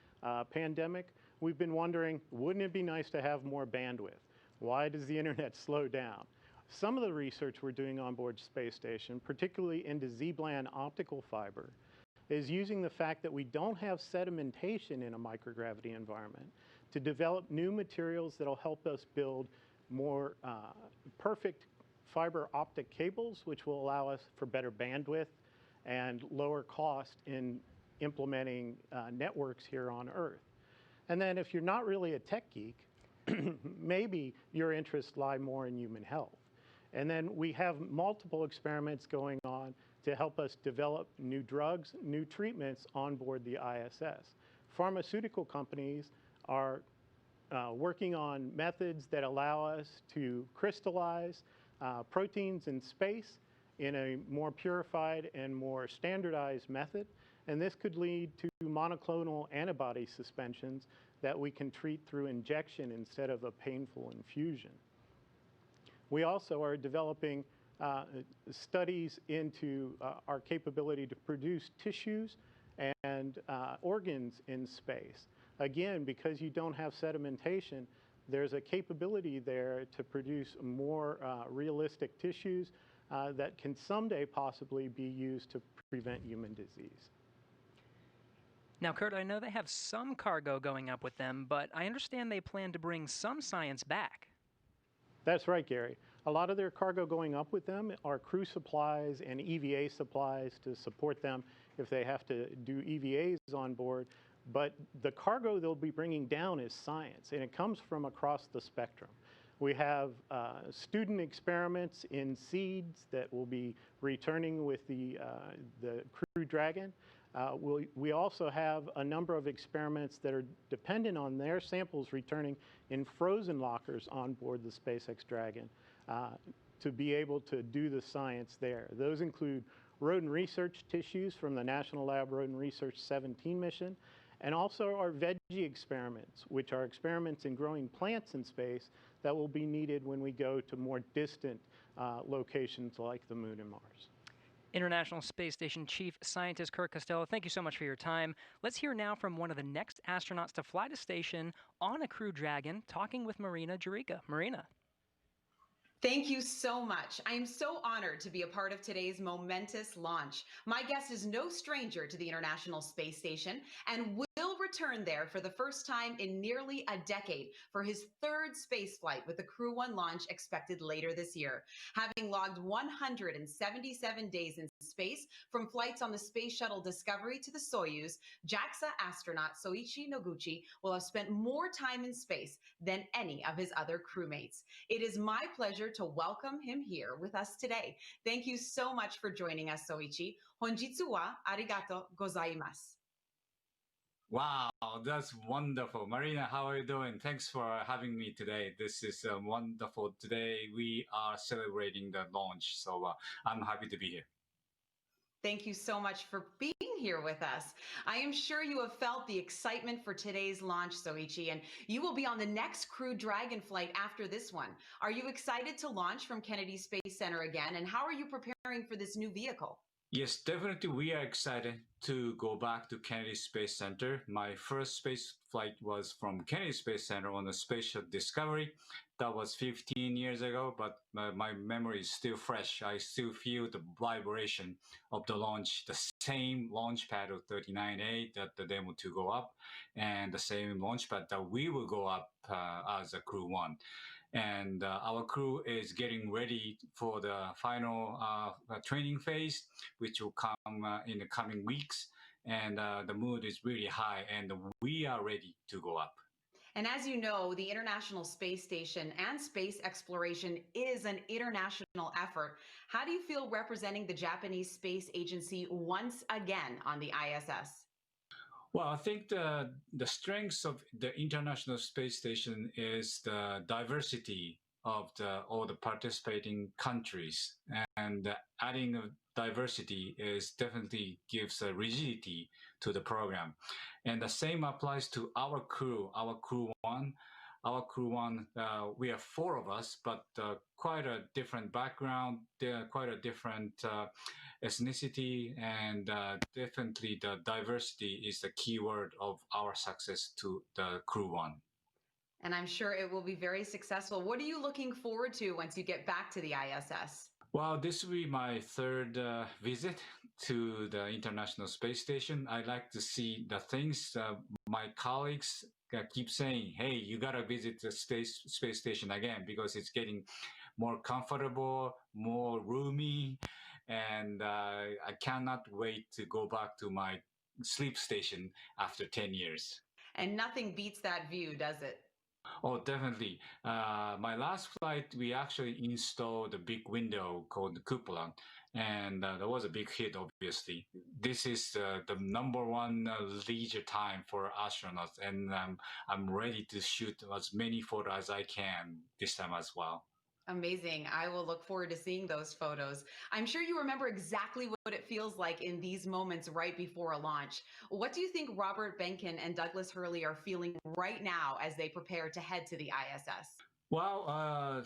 pandemic, we've been wondering, wouldn't it be nice to have more bandwidth? Why does the internet slow down? Some of the research we're doing on board space station, particularly into Z-band optical fiber, is using the fact that we don't have sedimentation in a microgravity environment to develop new materials that will help us build more perfect fiber optic cables, which will allow us for better bandwidth and lower cost in implementing networks here on Earth. And then if you're not really a tech geek, maybe your interests lie more in human health. And then we have multiple experiments going on to help us develop new drugs, new treatments on board the ISS. Pharmaceutical companies are working on methods that allow us to crystallize proteins in space in a more purified and more standardized method. And this could lead to monoclonal antibody suspensions that we can treat through injection instead of a painful infusion. We also are developing studies into our capability to produce tissues and organs in space. Again, because you don't have sedimentation, there's a capability there to produce more realistic tissues that can someday possibly be used to prevent human disease. Now, Kurt, I know they have some cargo going up with them, but I understand they plan to bring some science back. That's right, Gary. A lot of their cargo going up with them are crew supplies and EVA supplies to support them if they have to do EVAs on board. But the cargo they'll be bringing down is science, and it comes from across the spectrum. We have student experiments in seeds that will be returning with the Crew Dragon. We also have a number of experiments that are dependent on their samples returning in frozen lockers on board the SpaceX Dragon to be able to do the science there. Those include rodent research tissues from the National Lab Rodent Research 17 mission, and also our veggie experiments, which are experiments in growing plants in space that will be needed when we go to more distant locations like the Moon and Mars. International Space Station Chief Scientist Kurt Costello, thank you so much for your time. Let's hear now from one of the next astronauts to fly to station on a Crew Dragon, talking with Marina Jurica. Marina. Thank you so much. I am so honored to be a part of today's momentous launch. My guest is no stranger to the International Space Station and will return there for the first time in nearly a decade for his 3rd space flight with the Crew 1 launch expected later this year. Having logged 177 days in space from flights on the Space Shuttle Discovery to the Soyuz, JAXA astronaut Soichi Noguchi will have spent more time in space than any of his other crewmates. It is my pleasure to welcome him here with us today. Thank you so much for joining us, Soichi. Honjitsu wa arigato gozaimasu. Wow, that's wonderful. Marina, how are you doing? Thanks for having me today. This is wonderful. Today we are celebrating the launch, so I'm happy to be here. Thank you so much for being here with us. I am sure you have felt the excitement for today's launch, Soichi, and you will be on the next Crew Dragon flight after this one. Are you excited to launch from Kennedy Space Center again, and how are you preparing for this new vehicle? Yes, definitely we are excited to go back to Kennedy Space Center. My first space flight was from Kennedy Space Center on the Space Shuttle Discovery. That was 15 years ago, but my memory is still fresh. I still feel the vibration of the launch, the same launch pad of 39A that the demo to go up, and the same launch pad that we will go up as a Crew 1. And our crew is getting ready for the final training phase, which will come in the coming weeks. And the mood is really high, and we are ready to go up. And as you know, the International Space Station and space exploration is an international effort. How do you feel representing the Japanese Space Agency once again on the ISS? Well, I think the strengths of the International Space Station is the diversity of all the participating countries, and adding of diversity is definitely gives a rigidity to the program. And the same applies to our Crew 1. Our Crew 1, we are 4 of us, but quite a different background, quite a different ethnicity, and definitely the diversity is the key word of our success to the Crew 1. And I'm sure it will be very successful. What are you looking forward to once you get back to the ISS? Well, this will be my third visit to the International Space Station. I like to see the things my colleagues keep saying, hey, you got to visit the space station again because it's getting more comfortable, more roomy, and I cannot wait to go back to my sleep station after 10 years. And nothing beats that view, does it? Oh, definitely. My last flight, we actually installed a big window called the cupola, and that was a big hit, obviously. This is the #1 leisure time for astronauts, and I'm ready to shoot as many photos as I can this time as well. Amazing. I will look forward to seeing those photos. I'm sure you remember exactly what it feels like in these moments right before a launch. What do you think Robert Behnken and Douglas Hurley are feeling right now as they prepare to head to the ISS? Well,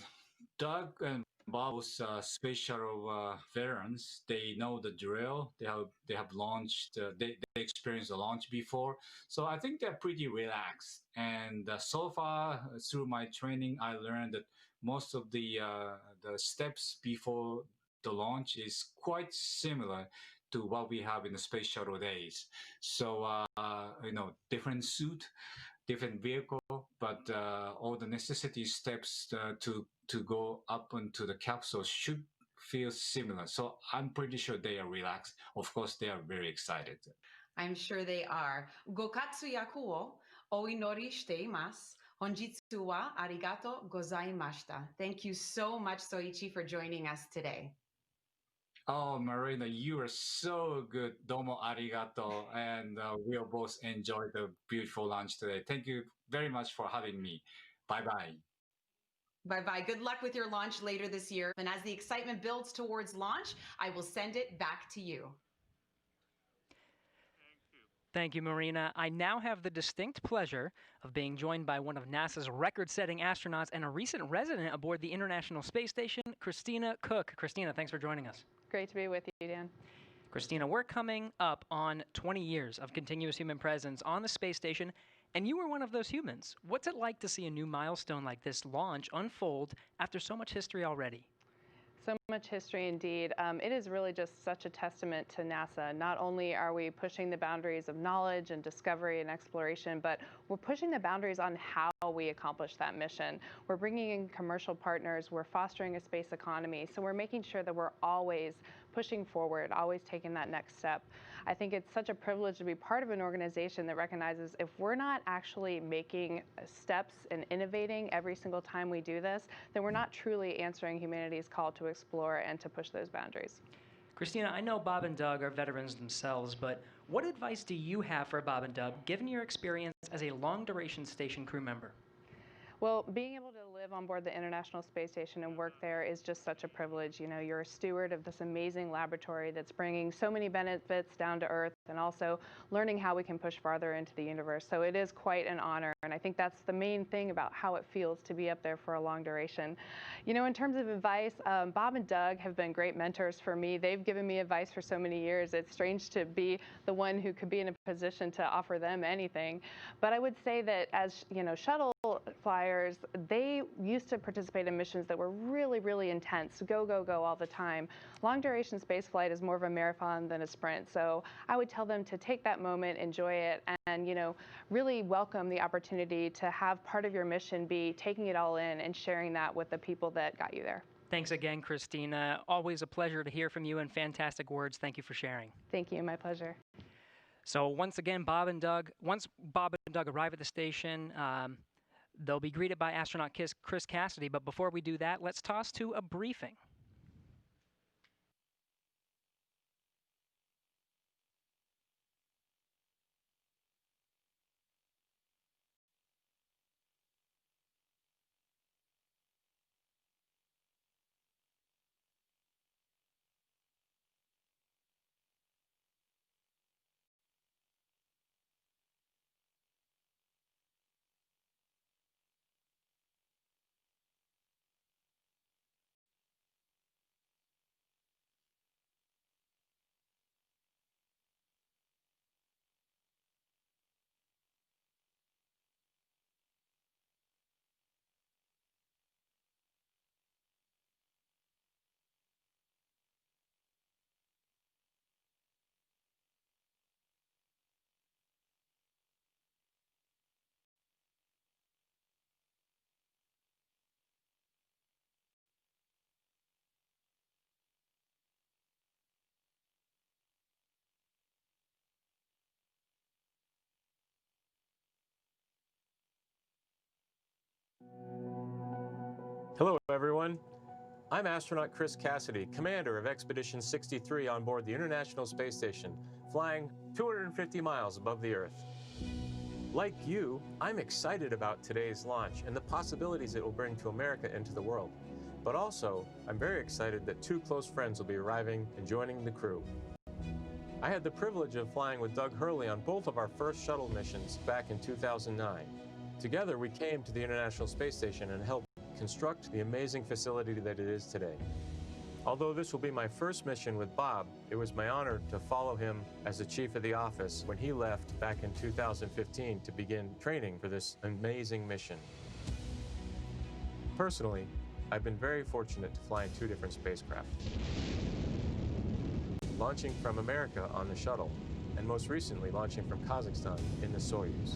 Doug and Bob's space shuttle veterans, they know the drill. They have launched. They experienced the launch before, so I think they're pretty relaxed. And so far through my training, I learned that most of the steps before the launch is quite similar to what we have in the space shuttle days. So different suit, different vehicle, but all the necessity steps to go up into the capsule should feel similar. So I'm pretty sure they are relaxed. Of course, they are very excited. I'm sure they are. Gokatsu yaku o oinori shite imasu. Honjitsu wa arigato gozaimashita. Thank you so much, Soichi, for joining us today. Oh, Marina, you are so good. Domo arigato. And we'll both enjoy the beautiful lunch today. Thank you very much for having me. Bye-bye. Bye-bye. Good luck with your launch later this year. And as the excitement builds towards launch, I will send it back to you. Thank you, Marina. I now have the distinct pleasure of being joined by one of NASA's record-setting astronauts and a recent resident aboard the International Space Station, Christina Cook. Christina, thanks for joining us. Great to be with you, Dan. Christina, we're coming up on 20 years of continuous human presence on the space station, and you were one of those humans. What's it like to see a new milestone like this launch unfold after so much history already? So much history indeed. It is really just such a testament to NASA. Not only are we pushing the boundaries of knowledge and discovery and exploration, but we're pushing the boundaries on how we accomplish that mission. We're bringing in commercial partners. We're fostering a space economy. So we're making sure that we're always pushing forward, always taking that next step. I think it's such a privilege to be part of an organization that recognizes if we're not actually making steps and innovating every single time we do this, then we're not truly answering humanity's call to explore and to push those boundaries. Christina, I know Bob and Doug are veterans themselves, but what advice do you have for Bob and Doug, given your experience as a long-duration station crew member? Well, being able to live on board the International Space Station and work there is just such a privilege. You know, you're a steward of this amazing laboratory that's bringing so many benefits down to Earth and also learning how we can push farther into the universe. So it is quite an honor, and I think that's the main thing about how it feels to be up there for a long duration. You know, in terms of advice, Bob and Doug have been great mentors for me. They've given me advice for so many years. It's strange to be the one who could be in a position to offer them anything. But I would say that as, you know, shuttle flyers, they used to participate in missions that were really, really intense, go, go, go all the time. Long duration space flight is more of a marathon than a sprint. So I would tell them to take that moment, enjoy it, and, you know, really welcome the opportunity to have part of your mission be taking it all in and sharing that with the people that got you there. Thanks again, Christina. Always a pleasure to hear from you, and fantastic words. Thank you for sharing. Thank you. My pleasure. So once again, once Bob and Doug arrive at the station, they'll be greeted by astronaut Chris Cassidy, but before we do that, let's toss to a briefing. Hello, everyone. I'm astronaut Chris Cassidy, commander of Expedition 63 on board the International Space Station, flying 250 miles above the Earth. Like you, I'm excited about today's launch and the possibilities it will bring to America and to the world. But also, I'm very excited that two close friends will be arriving and joining the crew. I had the privilege of flying with Doug Hurley on both of our first shuttle missions back in 2009. Together, we came to the International Space Station and helped construct the amazing facility that it is today. Although this will be my first mission with Bob, it was my honor to follow him as the chief of the office when he left back in 2015 to begin training for this amazing mission. Personally, I've been very fortunate to fly in two different spacecraft. Launching from America on the shuttle, and most recently launching from Kazakhstan in the Soyuz.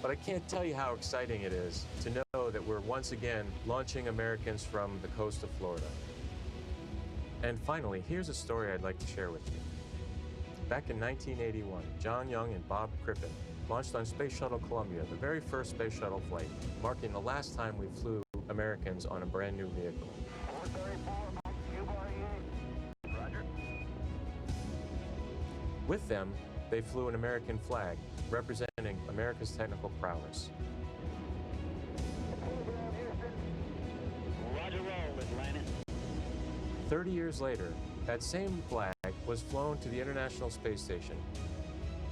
But I can't tell you how exciting it is to know that we're once again launching Americans from the coast of Florida. And finally, here's a story I'd like to share with you. Back in 1981, John Young and Bob Crippen launched on Space Shuttle Columbia, the very first space shuttle flight, marking the last time we flew Americans on a brand new vehicle. With them, they flew an American flag, representing America's technical prowess. Roger roll, Atlanta. 30 years later, that same flag was flown to the International Space Station.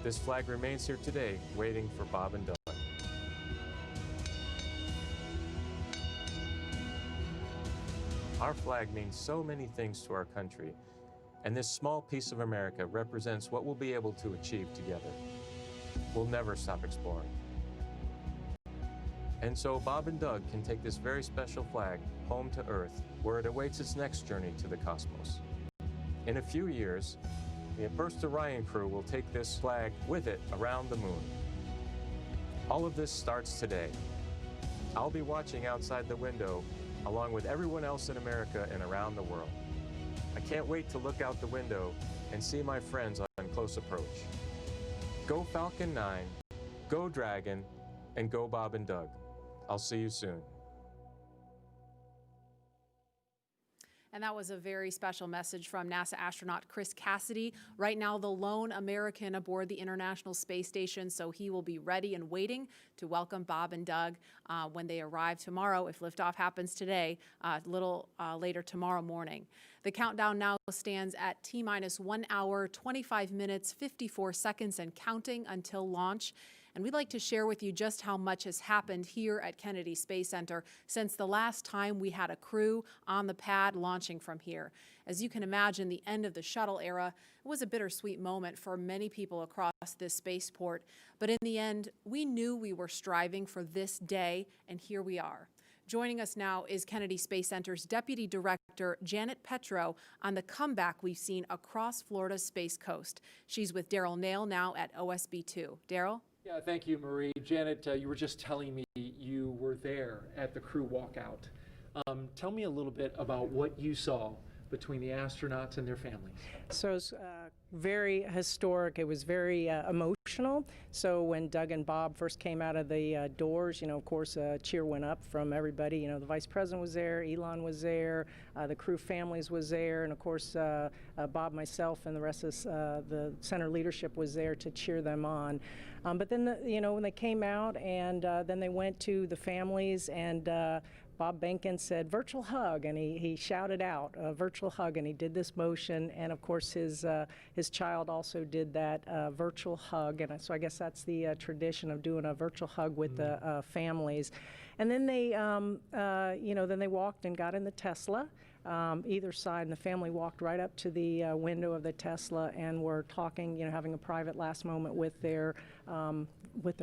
This flag remains here today, waiting for Bob and Doug. Our flag means so many things to our country, and this small piece of America represents what we'll be able to achieve together. We'll never stop exploring. And so Bob and Doug can take this very special flag home to Earth, where it awaits its next journey to the cosmos. In a few years, the first Orion crew will take this flag with it around the moon. All of this starts today. I'll be watching outside the window along with everyone else in America and around the world. I can't wait to look out the window and see my friends on close approach. Go Falcon 9, go Dragon, and go Bob and Doug. I'll see you soon. And that was a very special message from NASA astronaut Chris Cassidy. Right now, the lone American aboard the International Space Station, so he will be ready and waiting to welcome Bob and Doug when they arrive tomorrow, if liftoff happens today, a little later tomorrow morning. The countdown now stands at T-minus 1 hour, 25 minutes, 54 seconds, and counting until launch. And we'd like to share with you just how much has happened here at Kennedy Space Center since the last time we had a crew on the pad launching from here. As you can imagine, the end of the shuttle era was a bittersweet moment for many people across this spaceport. But in the end, we knew we were striving for this day, and here we are. Joining us now is Kennedy Space Center's Deputy Director, Janet Petro, on the comeback we've seen across Florida's Space Coast. She's with Daryl Nail now at OSB-2. Daryl? Yeah, thank you, Marie. Janet, you were just telling me you were there at the crew walkout. Tell me a little bit about what you saw between the astronauts and their families. So it was very historic. It was very emotional. So when Doug and Bob first came out of the doors, you know, of course, a cheer went up from everybody. You know, the Vice President was there, Elon was there, the crew families was there, and of course, Bob, myself, and the rest of the center leadership was there to cheer them on. But then, you know, when they came out and then they went to the families, and Bob Benkin said, "Virtual hug," and he shouted out, "Virtual hug," and he did this motion, and of course his child also did that virtual hug, and so I guess that's the tradition of doing a virtual hug with the families. And then they, you know, then they walked and got in the Tesla, either side, and the family walked right up to the window of the Tesla and were talking, you know, having a private last moment with their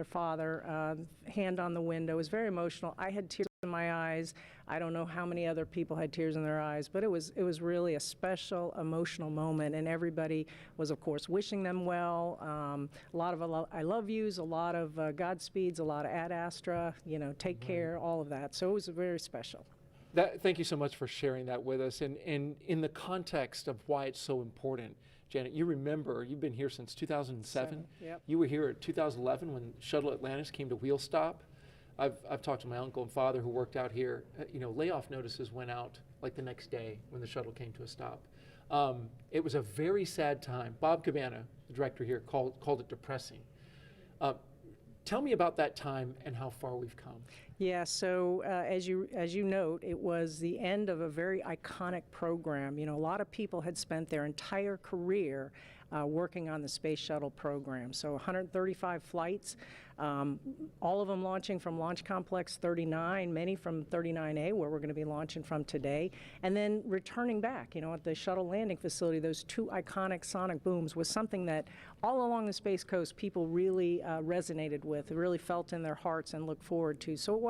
father, hand on the window. It was very emotional. I had tears in my eyes. I don't know how many other people had tears in their eyes, but it was really a special, emotional moment, and everybody was, of course, wishing them well. A lot of I love yous, a lot of Godspeeds, a lot of Ad Astra, you know, take care, all of that. So it was very special. Thank you so much for sharing that with us. And in the context of why it's so important, Janet, you remember, you've been here since 2007. Yep. You were here in 2011 when Shuttle Atlantis came to wheel stop. I've talked to my uncle and father who worked out here. You know, layoff notices went out like the next day when the shuttle came to a stop. It was a very sad time. Bob Cabana, the director here, called it depressing. Tell me about that time and how far we've come. Yeah, so as you note, it was the end of a very iconic program. You know, a lot of people had spent their entire career working on the Space Shuttle program. So 135 flights, all of them launching from Launch Complex 39, many from 39A, where we're going to be launching from today, and then returning back, you know, at the shuttle landing facility. Those two iconic sonic booms was something that all along the Space Coast people really resonated with, really felt in their hearts and looked forward to. So it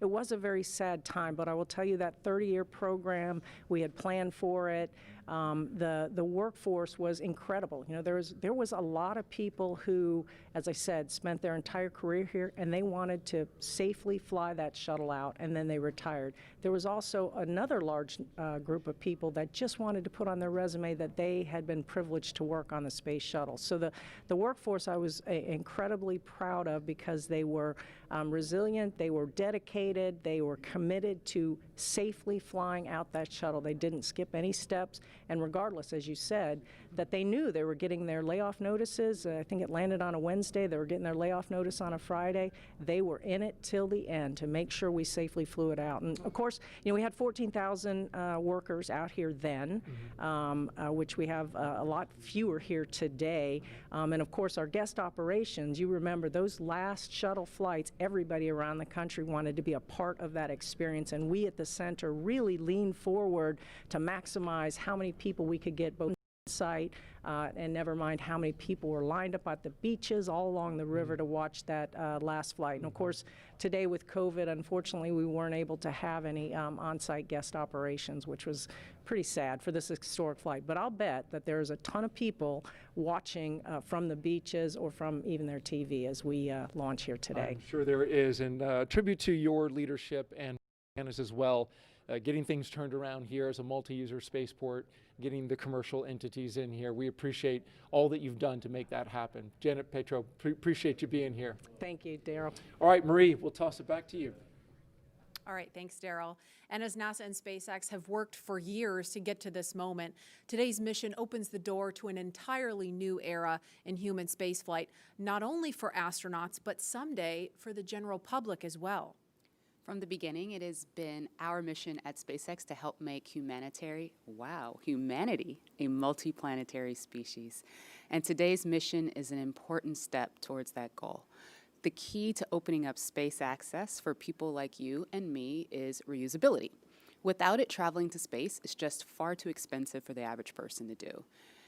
was a very sad time, but I will tell you that 30-year program, we had planned for it. The workforce was incredible. You know, there was a lot of people who, as I said, spent their entire career here, and they wanted to safely fly that shuttle out, and then they retired. There was also another large group of people that just wanted to put on their resume that they had been privileged to work on the Space Shuttle. So the workforce I was incredibly proud of, because they were resilient, they were dedicated, they were committed to safely flying out that shuttle. They didn't skip any steps, and regardless, as you said, that they knew they were getting their layoff notices. I think it landed on a Wednesday. They were getting their layoff notice on a Friday. They were in it till the end to make sure we safely flew it out. And of course, you know, we had 14,000 workers out here then, which we have a lot fewer here today. And of course, our guest operations, you remember those last shuttle flights, everybody around the country wanted to be a part of that experience, and we at the center really leaned forward to maximize how many people we could get both site, and never mind how many people were lined up at the beaches all along the river to watch that last flight. And of course, today with COVID, unfortunately, we weren't able to have any on-site guest operations, which was pretty sad for this historic flight. But I'll bet that there's a ton of people watching from the beaches or from even their TV as we launch here today. I'm sure there is, and tribute to your leadership and Anna's as well. Getting things turned around here as a multi-user spaceport, getting the commercial entities in here. We appreciate all that you've done to make that happen. Janet Petro, appreciate you being here. Thank you, Daryl. All right, Marie, we'll toss it back to you. All right, thanks, Daryl. And as NASA and SpaceX have worked for years to get to this moment, today's mission opens the door to an entirely new era in human spaceflight, not only for astronauts, but someday for the general public as well. From the beginning, it has been our mission at SpaceX to help make humanity a multiplanetary species. And today's mission is an important step towards that goal. The key to opening up space access for people like you and me is reusability. Without it, traveling to space is just far too expensive for the average person to do.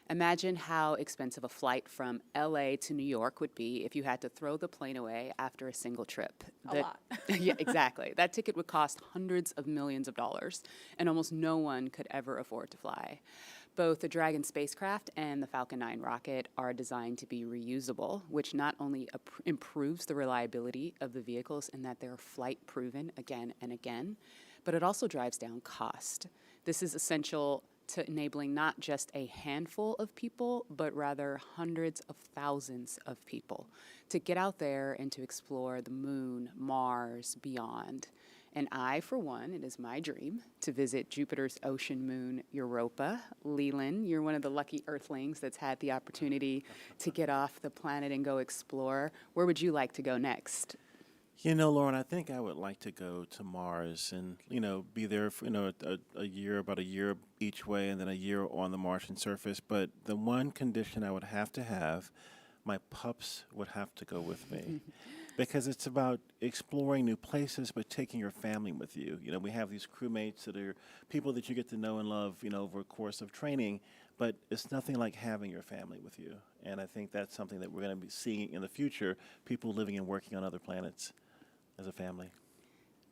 Imagine how expensive a flight from LA to New York would be if you had to throw the plane away after a single trip. A lot. Yeah, exactly. That ticket would cost hundreds of millions of dollars, and almost no one could ever afford to fly. Both the Dragon spacecraft and the Falcon 9 rocket are designed to be reusable, which not only improves the reliability of the vehicles in that they're flight proven again and again, but it also drives down cost. This is essential to enabling not just a handful of people, but rather hundreds of thousands of people to get out there and to explore the moon, Mars, beyond. And I, for one, it is my dream to visit Jupiter's ocean moon, Europa. Leland, you're one of the lucky Earthlings that's had the opportunity to get off the planet and go explore. Where would you like to go next? You know, Lauren, I think I would like to go to Mars and, be there for, about a year each way and then a year on the Martian surface. But the one condition I would have to have, my pups would have to go with me. Because it's about exploring new places, but taking your family with you. We have these crewmates that are people that you get to know and love, over a course of training, but it's nothing like having your family with you. And I think that's something that we're going to be seeing in the future, people living and working on other planets as a family.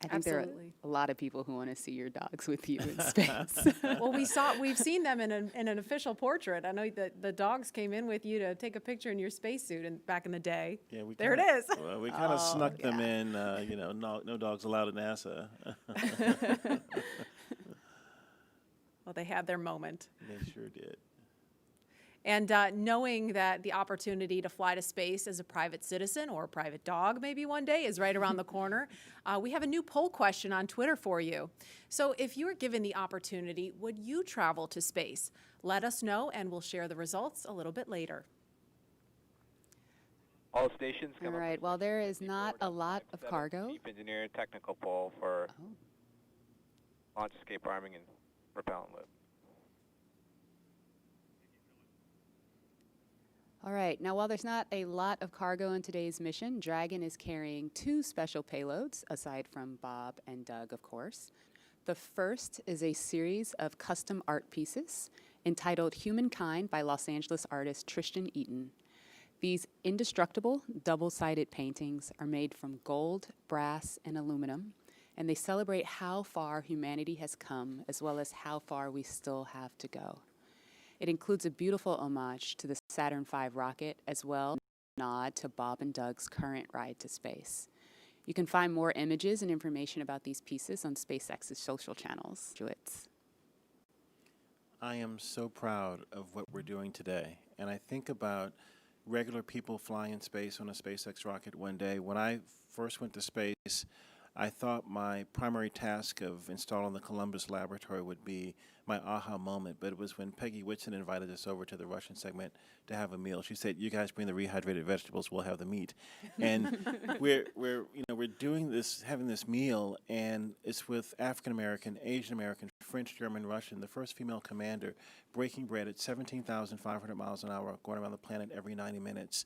I think there are a lot of people who want to see your dogs with you in space. Well, we've seen them in an official portrait. I know that the dogs came in with you to take a picture in your spacesuit back in the day. Yeah, there it is. Well, we kind of snuck them in. No dogs allowed at NASA. Well, they had their moment. They sure did. And knowing that the opportunity to fly to space as a private citizen or a private dog maybe one day is right around the corner, we have a new poll question on Twitter for you. So if you were given the opportunity, would you travel to space? Let us know, and we'll share the results a little bit later. All stations come All right, well, there is not a lot of cargo. Chief Engineer Technical Poll for launch escape arming and propellant loop. All right, now while there's not a lot of cargo in today's mission, Dragon is carrying 2 special payloads, aside from Bob and Doug, of course. The first is a series of custom art pieces entitled Humankind by Los Angeles artist Tristan Eaton. These indestructible, double-sided paintings are made from gold, brass, and aluminum, and they celebrate how far humanity has come, as well as how far we still have to go. It includes a beautiful homage to the Saturn V rocket, as well as a nod to Bob and Doug's current ride to space. You can find more images and information about these pieces on SpaceX's social channels. I am so proud of what we're doing today, and I think about regular people flying in space on a SpaceX rocket one day. When I first went to space, I thought my primary task of installing the Columbus laboratory would be my aha moment, but it was when Peggy Whitson invited us over to the Russian segment to have a meal. She said, "You guys bring the rehydrated vegetables, we'll have the meat." And we're doing this, having this meal, and it's with African American, Asian American, French, German, Russian, the first female commander breaking bread at 17,500 miles an hour, going around the planet every 90 minutes.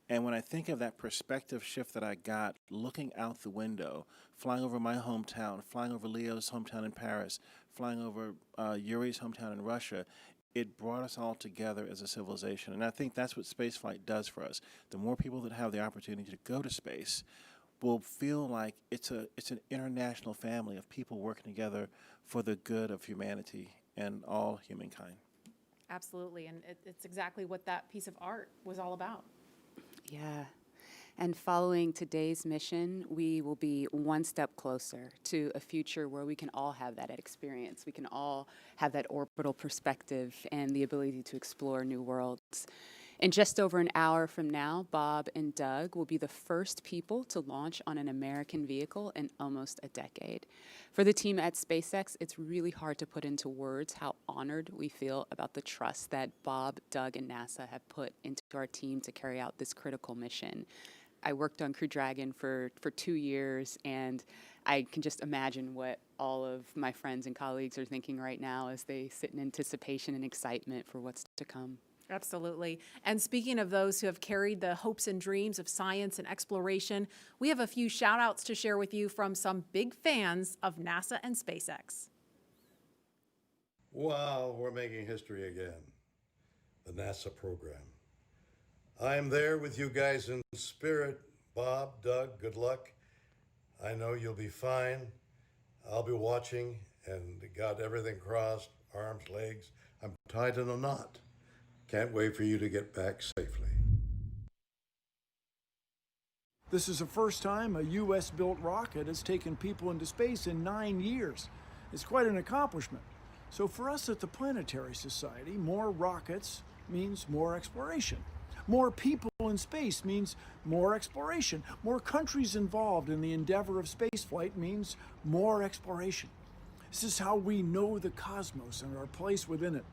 And when I think of that perspective shift that I got looking out the window, flying over my hometown, flying over Leo's hometown in Paris, flying over Yuri's hometown in Russia, it brought us all together as a civilization. And I think that's what spaceflight does for us. The more people that have the opportunity to go to space will feel like it's an international family of people working together for the good of humanity and all humankind. Absolutely, and it's exactly what that piece of art was all about. Yeah. And following today's mission, we will be one step closer to a future where we can all have that experience. We can all have that orbital perspective and the ability to explore new worlds. In just over an hour from now, Bob and Doug will be the first people to launch on an American vehicle in almost a decade. For the team at SpaceX, it's really hard to put into words how honored we feel about the trust that Bob, Doug, and NASA have put into our team to carry out this critical mission. I worked on Crew Dragon for 2 years, and I can just imagine what all of my friends and colleagues are thinking right now as they sit in anticipation and excitement for what's to come. Absolutely. And speaking of those who have carried the hopes and dreams of science and exploration, we have a few shout outs to share with you from some big fans of NASA and SpaceX. Wow, we're making history again. The NASA program. I am there with you guys in spirit. Bob, Doug, good luck. I know you'll be fine. I'll be watching and got everything crossed, arms, legs. I'm tied in a knot. Can't wait for you to get back safely. This is the first time a U.S.-built rocket has taken people into space in 9 years. It's quite an accomplishment. So for us at the Planetary Society, more rockets means more exploration. More people in space means more exploration. More countries involved in the endeavor of spaceflight means more exploration. This is how we know the cosmos and our place within it.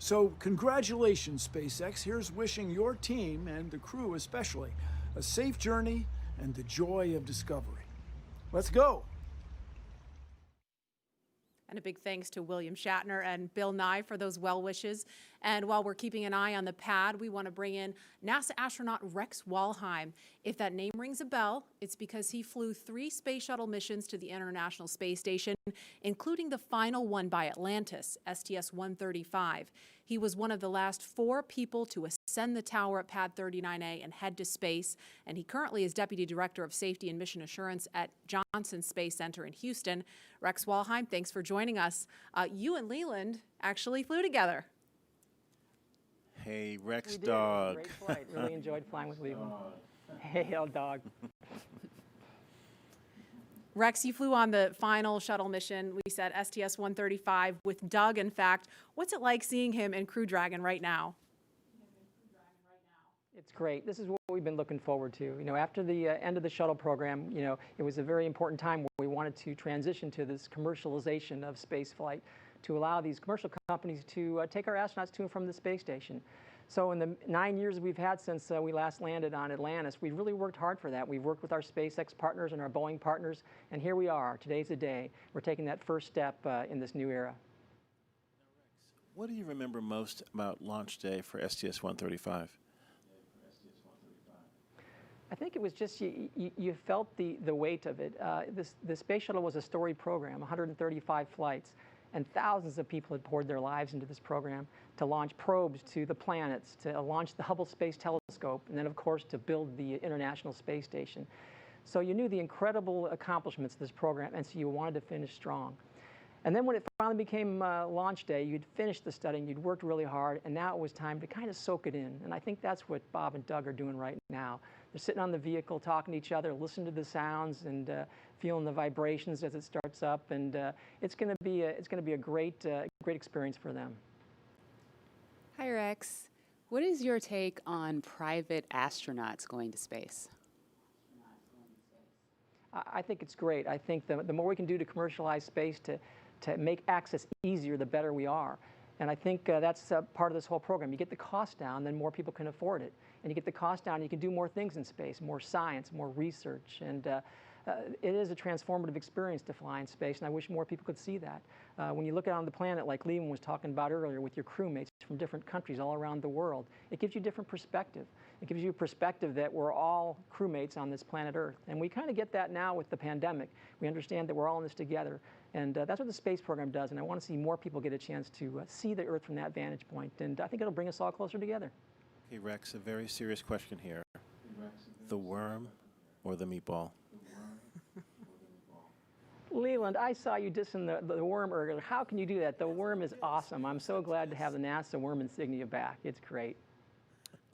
So congratulations, SpaceX. Here's wishing your team, and the crew especially, a safe journey and the joy of discovery. Let's go. And a big thanks to William Shatner and Bill Nye for those well wishes. And while we're keeping an eye on the pad, we want to bring in NASA astronaut Rex Walheim. If that name rings a bell, it's because he flew 3 space shuttle missions to the International Space Station, including the final one by Atlantis, STS-135. He was one of the last 4 people to ascend the tower at Pad 39A and head to space, and he currently is Deputy Director of Safety and Mission Assurance at Johnson Space Center in Houston. Rex Walheim, thanks for joining us. You and Leland actually flew together. Hey, Rex We did. Dog. Great flight. Really enjoyed flying with Leland. Hey, old dog. Rex, you flew on the final shuttle mission, we said STS-135 with Doug, in fact. What's it like seeing him in Crew Dragon right now? It's great. This is what we've been looking forward to. You know, after the end of the shuttle program, you know, it was a very important time where we wanted to transition to this commercialization of space flight to allow these commercial companies to take our astronauts to and from the space station. So in the 9 years we've had since we last landed on Atlantis, we've really worked hard for that. We've worked with our SpaceX partners and our Boeing partners, and here we are. Today's the day. We're taking that first step in this new era. What do you remember most about launch day for STS-135? I think it was just you felt the weight of it. The space shuttle was a storied program, 135 flights, and thousands of people had poured their lives into this program to launch probes to the planets, to launch the Hubble Space Telescope, and then, of course, to build the International Space Station. So you knew the incredible accomplishments of this program, and so you wanted to finish strong. And then when it finally became launch day, you'd finished the studying, you'd worked really hard, and now it was time to kind of soak it in. And I think that's what Bob and Doug are doing right now. They're sitting on the vehicle, talking to each other, listening to the sounds, and feeling the vibrations as it starts up. And it's going to be a great experience for them. Hi, Rex. What is your take on private astronauts going to space? I think it's great. I think the more we can do to commercialize space, to make access easier, the better we are. And I think that's part of this whole program. You get the cost down, then more people can afford it. And you get the cost down, you can do more things in space, more science, more research. And it is a transformative experience to fly in space, and I wish more people could see that. When you look out on the planet, like Leland was talking about earlier, with your crewmates from different countries all around the world, it gives you different perspective. It gives you a perspective that we're all crewmates on this planet Earth. And we kind of get that now with the pandemic. We understand that we're all in this together. And that's what the space program does. And I want to see more people get a chance to see the Earth from that vantage point. And I think it'll bring us all closer together. Hey, Rex, a very serious question here. The worm or the meatball? Leland, I saw you dissing the worm earlier. How can you do that? The worm is awesome. I'm so glad to have the NASA worm insignia back. It's great.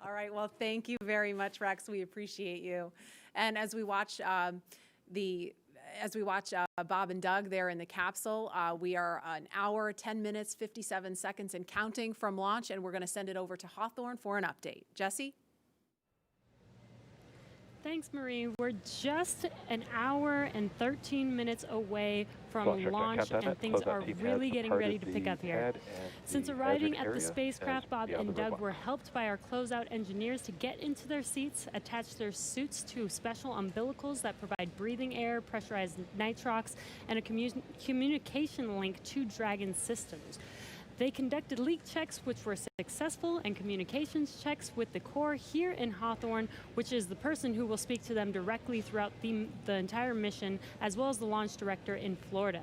All right, well, thank you very much, Rex. We appreciate you. And as we watch the as we watch Bob and Doug there in the capsule, we are an hour, 10 minutes, 57 seconds and counting from launch, and we're going to send it over to Hawthorne for an update. Jesse? Thanks, Marie. We're just an hour and 13 minutes away from launch, and things are really getting ready to pick up here. Since arriving at the spacecraft, Bob and Doug were helped by our closeout engineers to get into their seats, attach their suits to special umbilicals that provide breathing air, pressurized nitrox, and a communication link to Dragon systems. They conducted leak checks, which were successful, and communications checks with the Corps here in Hawthorne, which is the person who will speak to them directly throughout the entire mission, as well as the launch director in Florida.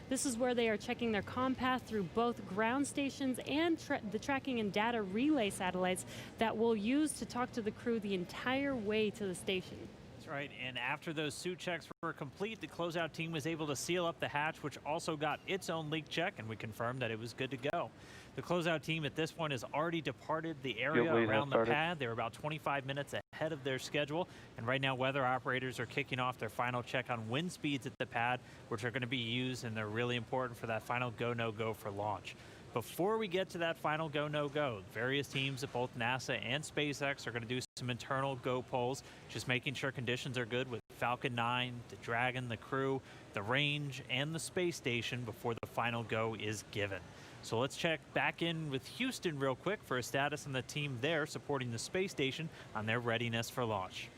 This is where they are checking their comm path through both ground stations and the tracking and data relay satellites that we'll use to talk to the crew the entire way to the station. That's right, and after those suit checks were complete, the closeout team was able to seal up the hatch, which also got its own leak check, and we confirmed that it was good to go. The closeout team at this point has already departed the area around the pad. They were about 25 minutes ahead of their schedule, and right now weather operators are kicking off their final check on wind speeds at the pad, which are going to be used, and they're really important for that final go, no-go for launch. Before we get to that final go, no-go, various teams at both NASA and SpaceX are going to do some internal go polls, just making sure conditions are good with Falcon 9, the Dragon, the crew, the range, and the space station before the final go is given. So let's check back in with Houston real quick for a status on the team there supporting the space station on their readiness for launch.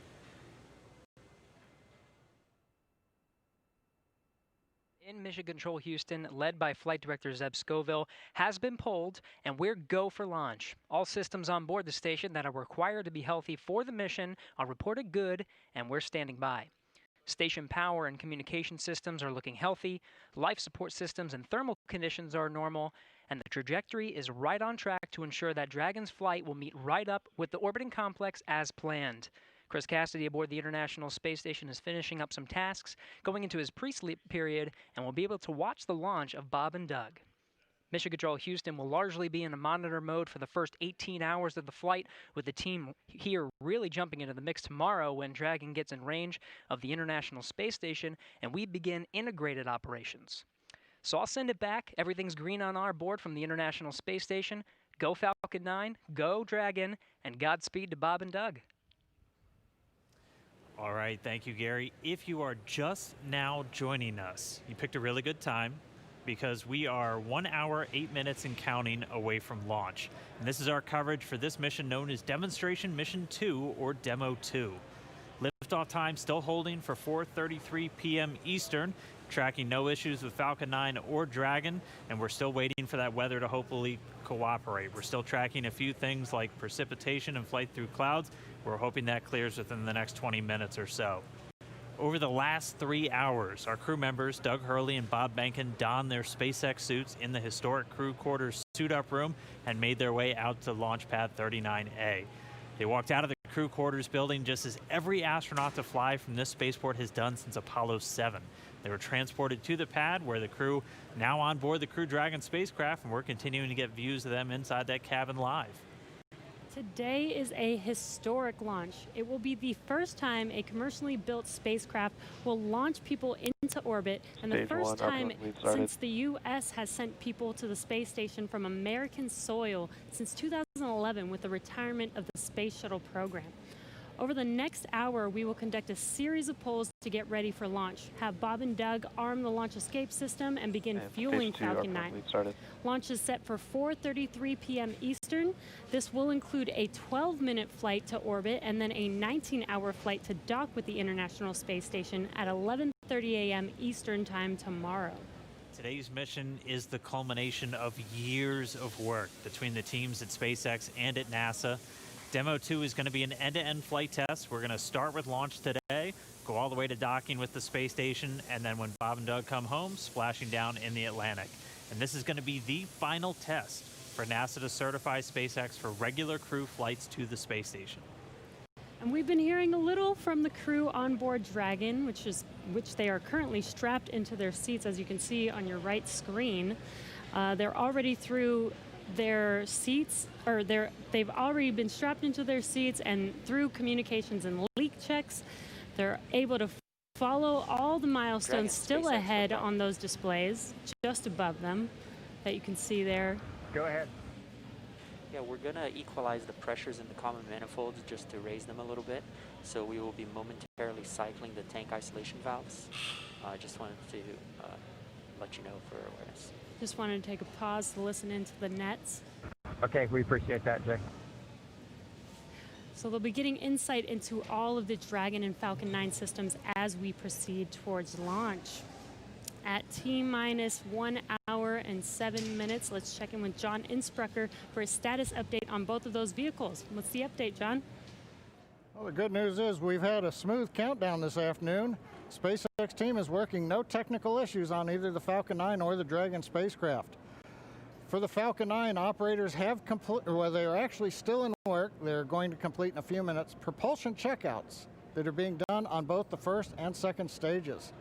In Mission Control Houston, led by Flight Director Zeb Scoville, has been polled, and we're go for launch. All systems on board the station that are required to be healthy for the mission are reported good, and we're standing by. Station power and communication systems are looking healthy, life support systems and thermal conditions are normal, and the trajectory is right on track to ensure that Dragon's flight will meet right up with the orbiting complex as planned. Chris Cassidy aboard the International Space Station is finishing up some tasks, going into his pre-sleep period, and will be able to watch the launch of Bob and Doug. Mission Control Houston will largely be in a monitor mode for the first 18 hours of the flight, with the team here really jumping into the mix tomorrow when Dragon gets in range of the International Space Station and we begin integrated operations. So I'll send it back. Everything's green on our board from the International Space Station. Go Falcon 9, go Dragon, and Godspeed to Bob and Doug. All right, thank you, Gary. If you are just now joining us, you picked a really good time because we are 1 hour, 8 minutes and counting away from launch. And this is our coverage for this mission known as Demonstration Mission 2 or Demo 2. Liftoff time still holding for 4:33 p.m. Eastern, tracking no issues with Falcon 9 or Dragon, and we're still waiting for that weather to hopefully cooperate. We're still tracking a few things like precipitation and flight through clouds. We're hoping that clears within the next 20 minutes or so. Over the last 3 hours, our crew members, Doug Hurley and Bob Benkin, donned their SpaceX suits in the historic crew quarters suit-up room and made their way out to Launch Pad 39A. They walked out of the crew quarters building just as every astronaut to fly from this spaceport has done since Apollo 7. They were transported to the pad where the crew now on board the Crew Dragon spacecraft, and we're continuing to get views of them inside that cabin live. Today is a historic launch. It will be the first time a commercially built spacecraft will launch people into orbit, and the first time since the U.S. has sent people to the space station from American soil since 2011 with the retirement of the Space Shuttle program. Over the next hour, we will conduct a series of polls to get ready for launch, have Bob and Doug arm the launch escape system, and begin fueling Falcon 9. Launch is set for 4:33 p.m. Eastern. This will include a 12-minute flight to orbit and then a 19-hour flight to dock with the International Space Station at 11:30 a.m. Eastern Time tomorrow. Today's mission is the culmination of years of work between the teams at SpaceX and at NASA. Demo 2 is going to be an end-to-end flight test. We're going to start with launch today, go all the way to docking with the space station, and then when Bob and Doug come home, splashing down in the Atlantic. And this is going to be the final test for NASA to certify SpaceX for regular crew flights to the space station. And we've been hearing a little from the crew on board Dragon, which they are currently strapped into their seats, as you can see on your right screen. They're already through their seats, or they've already been strapped into their seats, and through communications and leak checks, they're able to follow all the milestones Dragon still SpaceX ahead on those displays, just above them, that you can see there. Go ahead. Yeah, we're gonna equalize the pressures in the common manifolds just to raise them a little bit. So we will be momentarily cycling the tank isolation valves. I just wanted to let you know for awareness. Just wanted to take a pause to listen into the nets. Okay, we appreciate that, Jay. So they'll be getting insight into all of the Dragon and Falcon 9 systems as we proceed towards launch. At T-minus 1 hour and 7 minutes, let's check in with John Insprucker for a status update on both of those vehicles. What's the update, John? Well, the good news is we've had a smooth countdown this afternoon. SpaceX team is working no technical issues on either the Falcon 9 or the Dragon spacecraft. For the Falcon 9, operators have they're actually still in work. They're going to complete in a few minutes propulsion checkouts that are being done on both the first and second stages.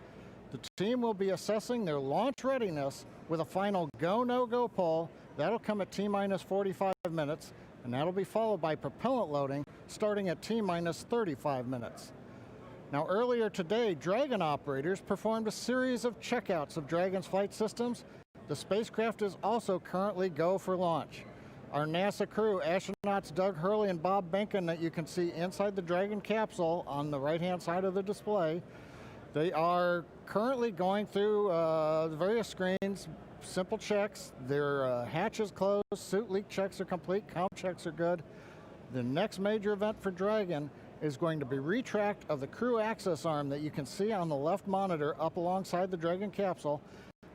The team will be assessing their launch readiness with a final go, no-go poll. That'll come at T-minus 45 minutes, and that'll be followed by propellant loading starting at T-minus 35 minutes. Now, earlier today, Dragon operators performed a series of checkouts of Dragon's flight systems. The spacecraft is also currently go for launch. Our NASA crew, astronauts Doug Hurley and Bob Behnken, that you can see inside the Dragon capsule on the right-hand side of the display, they are currently going through the various screens, simple checks. Their hatch is closed, suit leak checks are complete, comm checks are good. The next major event for Dragon is going to be retract of the crew access arm that you can see on the left monitor up alongside the Dragon capsule.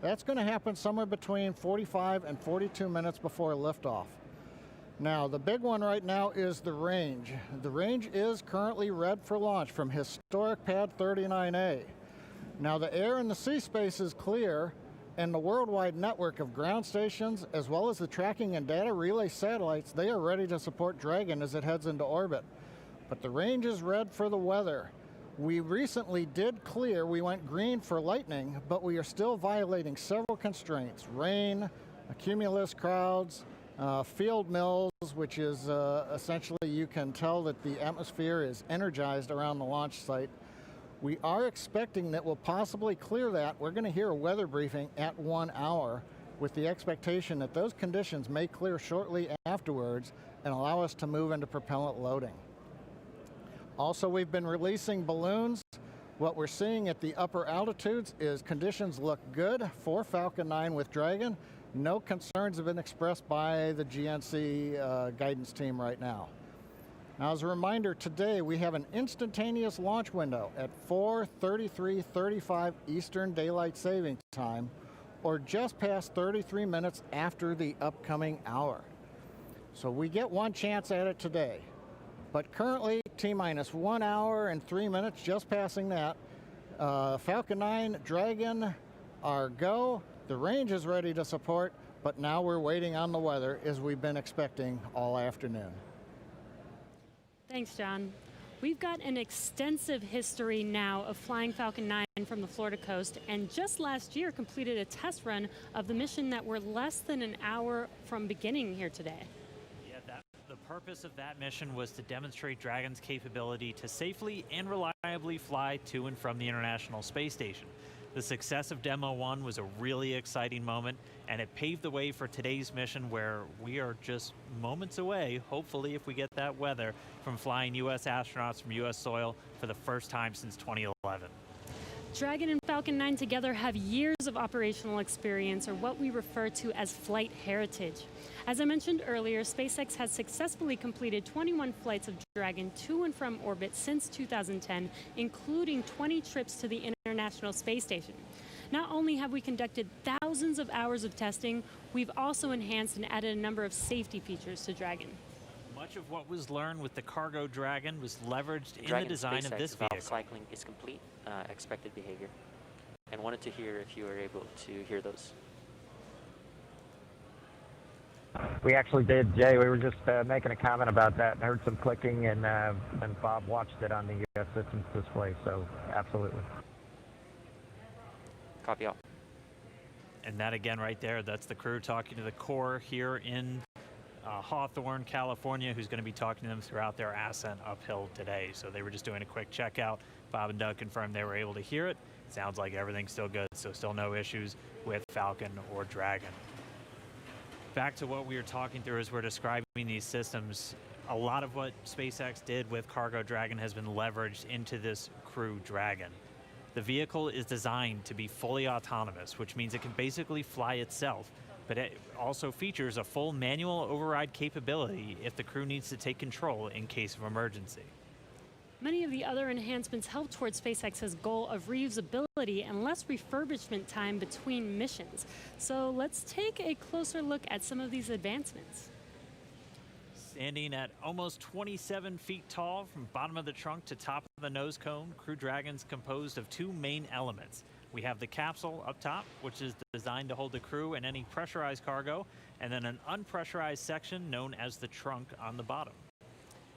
That's going to happen somewhere between 45 and 42 minutes before liftoff. Now, the big one right now is the range. The range is currently red for launch from historic pad 39A. Now, the air and the sea space is clear, and the worldwide network of ground stations, as well as the tracking and data relay satellites, they are ready to support Dragon as it heads into orbit. But the range is red for the weather. We recently did clear, we went green for lightning, but we are still violating several constraints: rain, cumulus crowds, field mills, which is essentially you can tell that the atmosphere is energized around the launch site. We are expecting that we'll possibly clear that. We're going to hear a weather briefing at 1 hour with the expectation that those conditions may clear shortly afterwards and allow us to move into propellant loading. Also, we've been releasing balloons. What we're seeing at the upper altitudes is conditions look good for Falcon 9 with Dragon. No concerns have been expressed by the GNC guidance team right now. Now, as a reminder, today we have an instantaneous launch window at 4:33:35 Eastern Daylight Savings Time, or just past 33 minutes after the upcoming hour. So we get one chance at it today. But currently, T-minus 1 hour and 3 minutes, just passing that. Falcon 9, Dragon are go. The range is ready to support, but now we're waiting on the weather as we've been expecting all afternoon. Thanks, John. We've got an extensive history now of flying Falcon 9 from the Florida coast, and just last year completed a test run of the mission that we're less than an hour from beginning here today. The purpose of that mission was to demonstrate Dragon's capability to safely and reliably fly to and from the International Space Station. The success of Demo 1 was a really exciting moment, and it paved the way for today's mission, where we are just moments away, hopefully if we get that weather, from flying U.S. astronauts from U.S. soil for the first time since 2011. Dragon and Falcon 9 together have years of operational experience, or what we refer to as flight heritage. As I mentioned earlier, SpaceX has successfully completed 21 flights of Dragon to and from orbit since 2010, including 20 trips to the International Space Station. Not only have we conducted thousands of hours of testing, we've also enhanced and added a number of safety features to Dragon. Much of what was learned with the cargo Dragon was leveraged in the design of this valve vehicle. Cycling is complete, expected behavior, and wanted to hear if you were able to hear those. We actually did, Jay. We were just making a comment about that and heard some clicking, and Bob watched it on the U.S. systems display, so absolutely. Copy all. And that again right there, that's the crew talking to the core here in Hawthorne, California, who's going to be talking to them throughout their ascent uphill today. So they were just doing a quick checkout, Bob and Doug confirmed they were able to hear it. Sounds like everything's still good, so still no issues with Falcon or Dragon. Back to what we were talking through as we're describing these systems, a lot of what SpaceX did with Cargo Dragon has been leveraged into this Crew Dragon. The vehicle is designed to be fully autonomous, which means it can basically fly itself, but it also features a full manual override capability if the crew needs to take control in case of emergency. Many of the other enhancements help towards SpaceX's goal of reusability and less refurbishment time between missions. So let's take a closer look at some of these advancements. Standing at almost 27 feet tall from bottom of the trunk to top of the nose cone, Crew Dragon's composed of two main elements. We have the capsule up top, which is designed to hold the crew and any pressurized cargo, and then an unpressurized section known as the trunk on the bottom.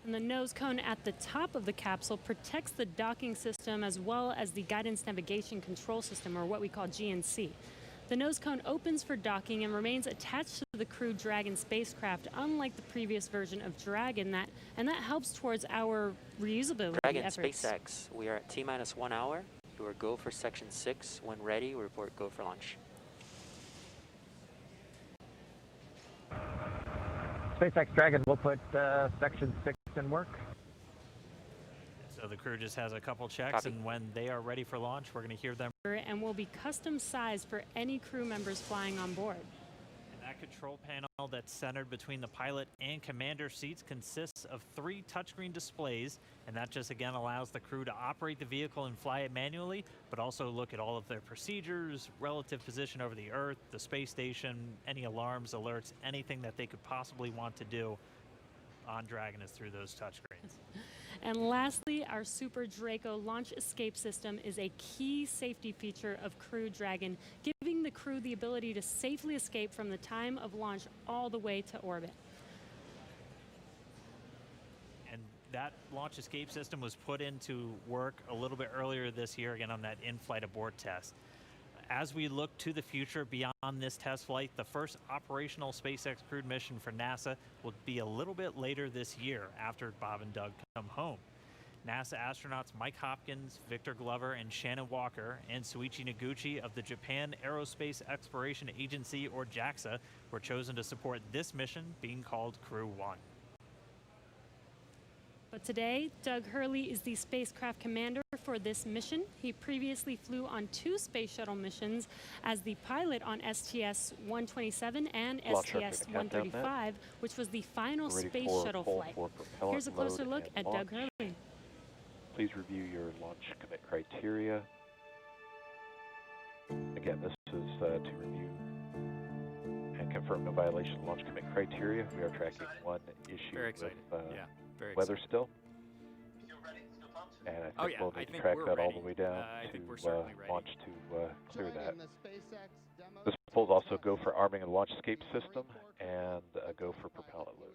And the nose cone at the top of the capsule protects the docking system as well as the guidance navigation control system, or what we call GNC. The nose cone opens for docking and remains attached to the Crew Dragon spacecraft, unlike the previous version of Dragon, and that helps towards our reusability Dragon efforts. SpaceX, we are at T-minus 1 hour. You are go for section 6. When ready, we report go for launch. SpaceX Dragon will put section 6 in work. So the crew just has a couple checks, Copy. and when they are ready for launch, we're going to hear them. And will be custom sized for any crew members flying on board. And that control panel that's centered between the pilot and commander seats consists of 3 touchscreen displays, and that just again allows the crew to operate the vehicle and fly it manually, but also look at all of their procedures, relative position over the Earth, the space station, any alarms, alerts, anything that they could possibly want to do on Dragon is through those touchscreens. And lastly, our Super Draco launch escape system is a key safety feature of Crew Dragon, giving the crew the ability to safely escape from the time of launch all the way to orbit. And that launch escape system was put into work a little bit earlier this year, again on that in-flight abort test. As we look to the future beyond this test flight, the first operational SpaceX crewed mission for NASA will be a little bit later this year after Bob and Doug come home. NASA astronauts Mike Hopkins, Victor Glover, and Shannon Walker, and Soichi Noguchi of the Japan Aerospace Exploration Agency, or JAXA, were chosen to support this mission, being called Crew 1. But today, Doug Hurley is the spacecraft commander for this mission. He previously flew on 2 space shuttle missions as the pilot on STS-127 and STS-135, which was the final space shuttle flight. Here's a closer look at Doug Hurley. Please review your launch commit criteria. Again, this is to review and confirm no violation of launch commit criteria. We are tracking one issue with weather still. And I think we'll need to track that all the way down to launch to clear that. This will also go for arming and launch escape system and a go for propellant load.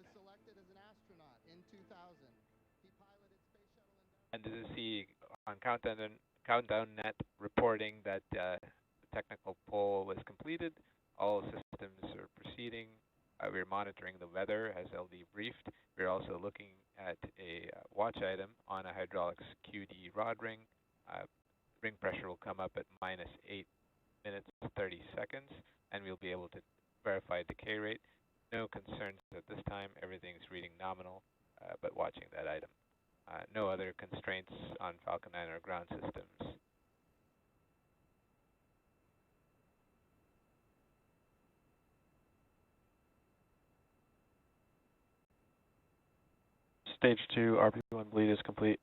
And this is the on Countdown Net reporting that the technical poll was completed. All systems are proceeding. We're monitoring the weather as LD briefed. We're also looking at a watch item on a hydraulics QD rod ring. Ring pressure will come up at -8 minutes 30 seconds, and we'll be able to verify decay rate. No concerns at this time. Everything's reading nominal, but watching that item. No other constraints on Falcon 9 or ground systems. Stage 2 RP1 bleed is complete.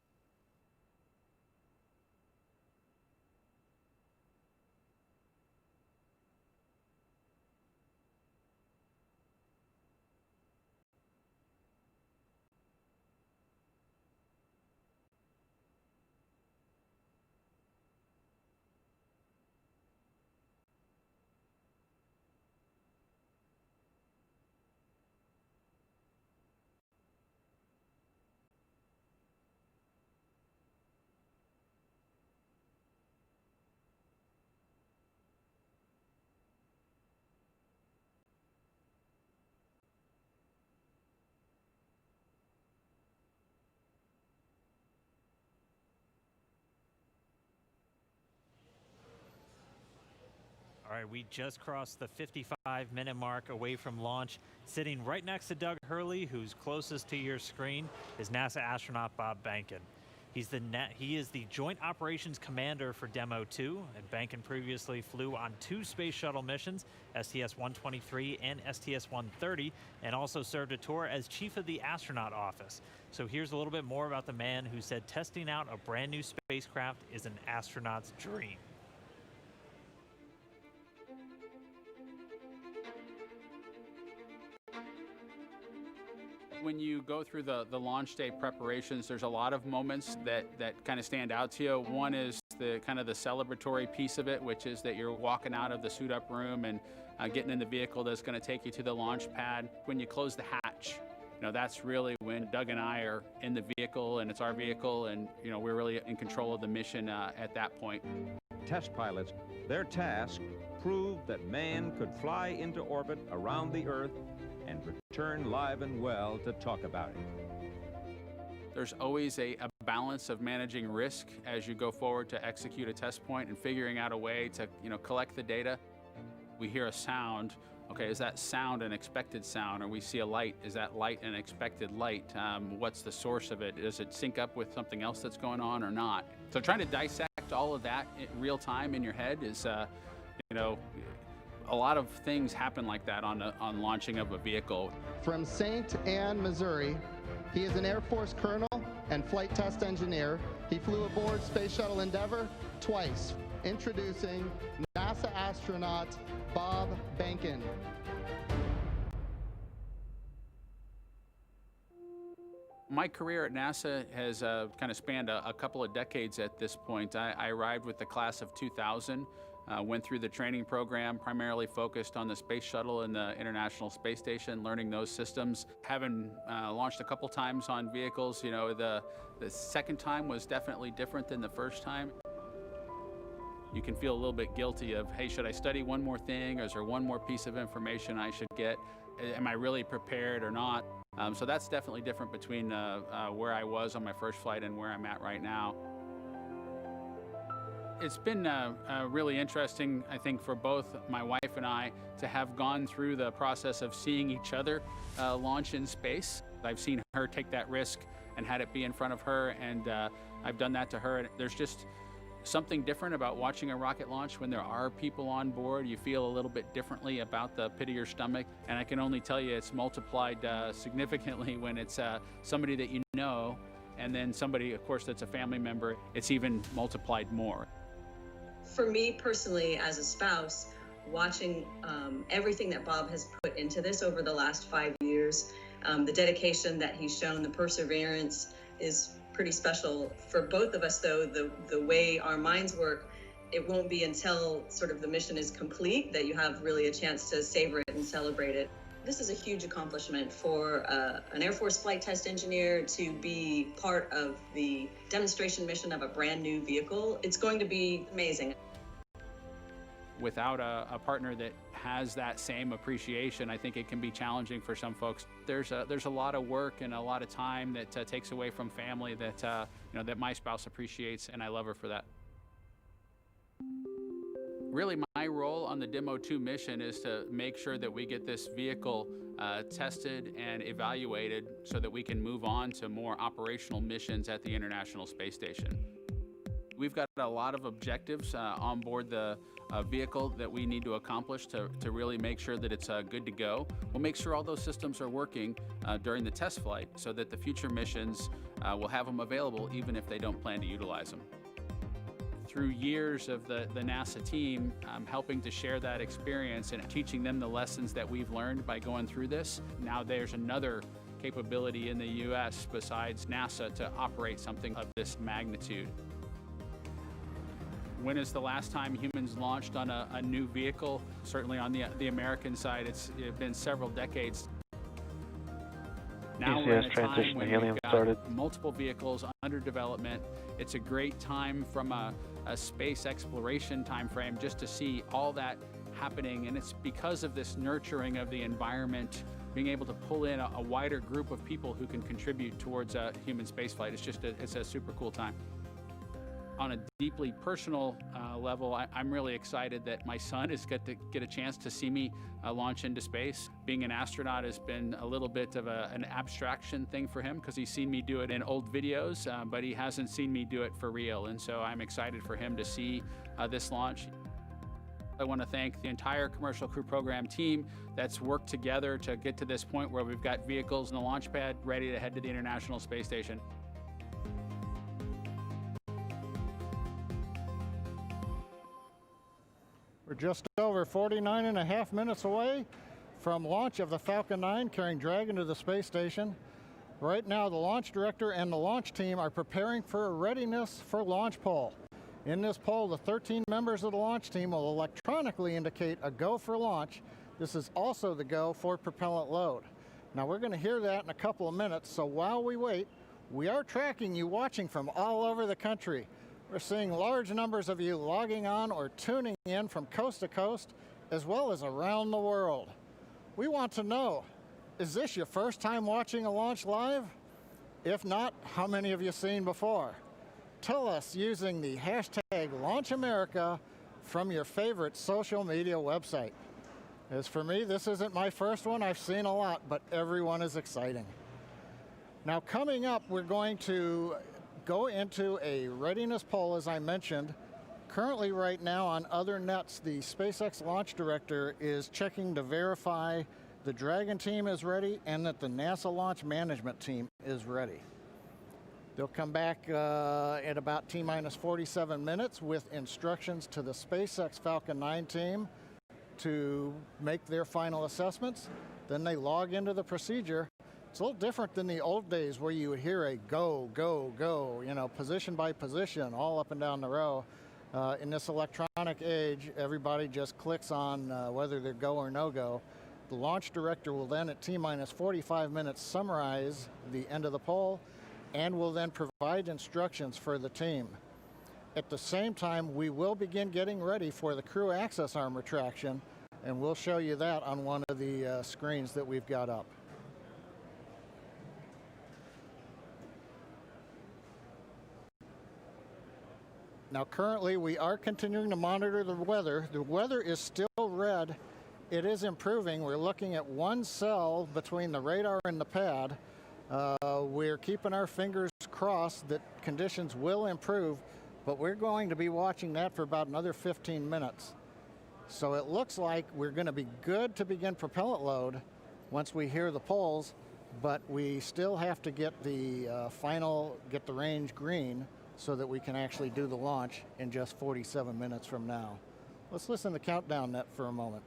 All right, we just crossed the 55-minute mark away from launch. Sitting right next to Doug Hurley, who's closest to your screen, is NASA astronaut Bob Behnken. He is the Joint Operations Commander for Demo-2, and Behnken previously flew on 2 space shuttle missions, STS-123 and STS-130, and also served a tour as Chief of the Astronaut Office. So here's a little bit more about the man who said testing out a brand new spacecraft is an astronaut's dream. When you go through the launch day preparations, there's a lot of moments that kind of stand out to you. One is the kind of the celebratory piece of it, which is that you're walking out of the suit up room and getting in the vehicle that's going to take you to the launch pad. When you close the hatch, that's really when Doug and I are in the vehicle, and it's our vehicle, and we're really in control of the mission at that point. Test pilots, their task proved that man could fly into orbit around the Earth and return live and well to talk about it. There's always a balance of managing risk as you go forward to execute a test point and figuring out a way to collect the data. We hear a sound. Okay, is that sound an expected sound? Or we see a light, is that light an expected light? What's the source of it? Does it sync up with something else that's going on or not? So trying to dissect all of that in real time in your head is, a lot of things happen like that on launching of a vehicle. From St. Anne, Missouri, he is an Air Force colonel and flight test engineer. He flew aboard Space Shuttle Endeavour twice. Introducing NASA astronaut Bob Behnken. My career at NASA has kind of spanned a couple of decades at this point. I arrived with the class of 2000. Went through the training program, primarily focused on the space shuttle and the International Space Station, learning those systems. Having launched a couple times on vehicles, the second time was definitely different than the first time. You can feel a little bit guilty of, hey, should I study one more thing, or is there one more piece of information I should get? Am I really prepared or not? So that's definitely different between where I was on my first flight and where I'm at right now. It's been really interesting, I think, for both my wife and I to have gone through the process of seeing each other launch in space. I've seen her take that risk and had it be in front of her, and I've done that to her. And there's just something different about watching a rocket launch when there are people on board. You feel a little bit differently about the pit of your stomach, and I can only tell you it's multiplied significantly when it's somebody that you know, and then somebody, of course, that's a family member. It's even multiplied more. For me personally, as a spouse, watching everything that Bob has put into this over the last 5 years, the dedication that he's shown, the perseverance is pretty special. For both of us, though, the way our minds work, it won't be until sort of the mission is complete that you have really a chance to savor it and celebrate it. This is a huge accomplishment for an Air Force flight test engineer to be part of the demonstration mission of a brand new vehicle. It's going to be amazing. Without a partner that has that same appreciation, I think it can be challenging for some folks. There's a lot of work and a lot of time that takes away from family that that my spouse appreciates, and I love her for that. Really, my role on the Demo-2 mission is to make sure that we get this vehicle tested and evaluated so that we can move on to more operational missions at the International Space Station. We've got a lot of objectives on board the vehicle that we need to accomplish to really make sure that it's good to go. We'll make sure all those systems are working during the test flight so that the future missions will have them available even if they don't plan to utilize them. Through years of the NASA team helping to share that experience and teaching them the lessons that we've learned by going through this, now there's another capability in the U.S. besides NASA to operate something of this magnitude. When is the last time humans launched on a new vehicle? Certainly on the American side, it's been several decades. Now we're in a time when we've got multiple vehicles under development. It's a great time from a space exploration time frame just to see all that happening, and it's because of this nurturing of the environment, being able to pull in a wider group of people who can contribute towards human spaceflight. It's a super cool time. On a deeply personal level, I'm really excited that my son is going to get a chance to see me launch into space. Being an astronaut has been a little bit of an abstraction thing for him because he's seen me do it in old videos, but he hasn't seen me do it for real. And so I'm excited for him to see this launch. I want to thank the entire Commercial Crew Program team that's worked together to get to this point where we've got vehicles in the launch pad ready to head to the International Space Station. We're just over 49 and a half minutes away from launch of the Falcon 9 carrying Dragon to the space station. Right now, the launch director and the launch team are preparing for a readiness for launch poll. In this poll, the 13 members of the launch team will electronically indicate a go for launch. This is also the go for propellant load. Now, we're going to hear that in a couple of minutes, so while we wait, we are tracking you watching from all over the country. We're seeing large numbers of you logging on or tuning in from coast to coast, as well as around the world. We want to know, is this your first time watching a launch live? If not, how many have you seen before? Tell us using the hashtag LaunchAmerica from your favorite social media website. As for me, this isn't my first one. I've seen a lot, but everyone is exciting. Now, coming up, we're going to go into a readiness poll, as I mentioned. Currently, right now, on other nets, the SpaceX launch director is checking to verify the Dragon team is ready and that the NASA launch management team is ready. They'll come back at about T-minus 47 minutes with instructions to the SpaceX Falcon 9 team to make their final assessments. Then they log into the procedure. It's a little different than the old days where you would hear a go, go, go, you know, position by position, all up and down the row. In this electronic age, everybody just clicks on whether they're go or no go. The launch director will then, at T-minus 45 minutes, summarize the end of the poll and will then provide instructions for the team. At the same time, we will begin getting ready for the crew access arm retraction, and we'll show you that on one of the screens that we've got up. Now, currently, we are continuing to monitor the weather. The weather is still red. It is improving. We're looking at one cell between the radar and the pad. We're keeping our fingers crossed that conditions will improve, but we're going to be watching that for about another 15 minutes. So it looks like we're going to be good to begin propellant load once we hear the polls, but we still have to get the get the range green so that we can actually do the launch in just 47 minutes from now. Let's listen to the countdown net for a moment.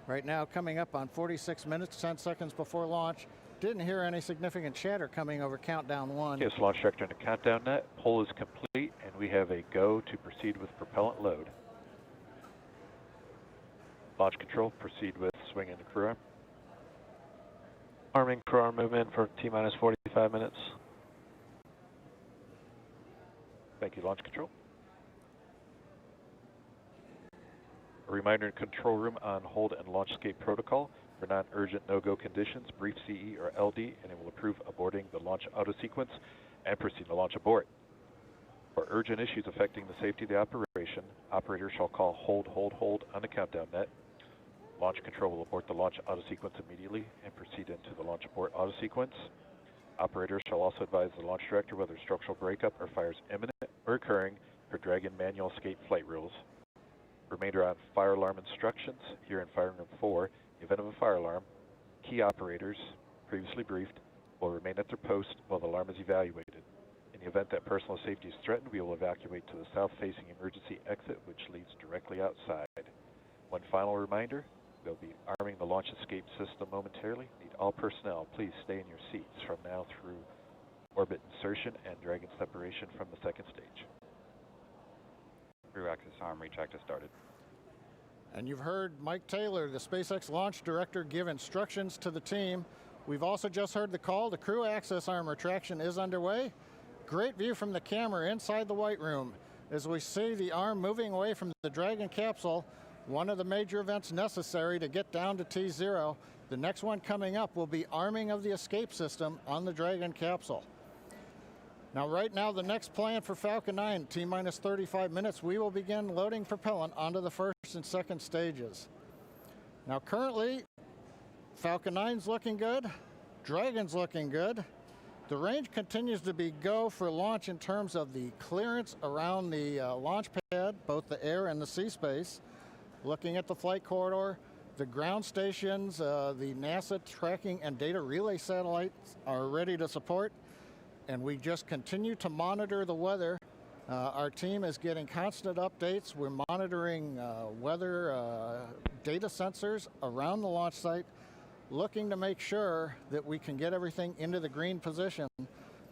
Right now, coming up on 46 minutes, 10 seconds before launch. Didn't hear any significant chatter coming over countdown one. Yes, launch director in the countdown net. Poll is complete, and we have a go to proceed with propellant load. Launch control, proceed with swing in the crew arm. Arming crew arm movement for T-minus 45 minutes. Thank you, launch control. A reminder in control room on hold and launch escape protocol. For non-urgent no-go conditions, brief CE or LD, and it will approve aborting the launch auto sequence and proceed to launch abort. For urgent issues affecting the safety of the operation, operators shall call hold on the countdown net. Launch control will abort the launch auto sequence immediately and proceed into the launch abort auto sequence. Operators shall also advise the launch director whether structural breakup or fire is imminent or occurring per Dragon manual escape flight rules. Remainder on fire alarm instructions. Here in Fire Room 4, in the event of a fire alarm, key operators, previously briefed, will remain at their post while the alarm is evaluated. In the event that personal safety is threatened, we will evacuate to the south-facing emergency exit, which leads directly outside. One final reminder, we'll be arming the launch escape system momentarily. Need all personnel, please stay in your seats from now through orbit insertion and Dragon separation from the second stage. Crew access arm retract has started. And you've heard Mike Taylor, the SpaceX launch director, give instructions to the team. We've also just heard the call. The crew access arm retraction is underway. Great view from the camera inside the White Room as we see the arm moving away from the Dragon capsule, one of the major events necessary to get down to T0. The next one coming up will be arming of the escape system on the Dragon capsule. Now, right now, the next plan for Falcon 9, T-minus 35 minutes, we will begin loading propellant onto the first and second stages. Now, currently, Falcon 9's looking good, Dragon's looking good. The range continues to be go for launch in terms of the clearance around the launch pad, both the air and the sea space. Looking at the flight corridor, the ground stations, the NASA tracking and data relay satellites are ready to support, and we just continue to monitor the weather. Our team is getting constant updates. We're monitoring weather data sensors around the launch site, looking to make sure that we can get everything into the green position.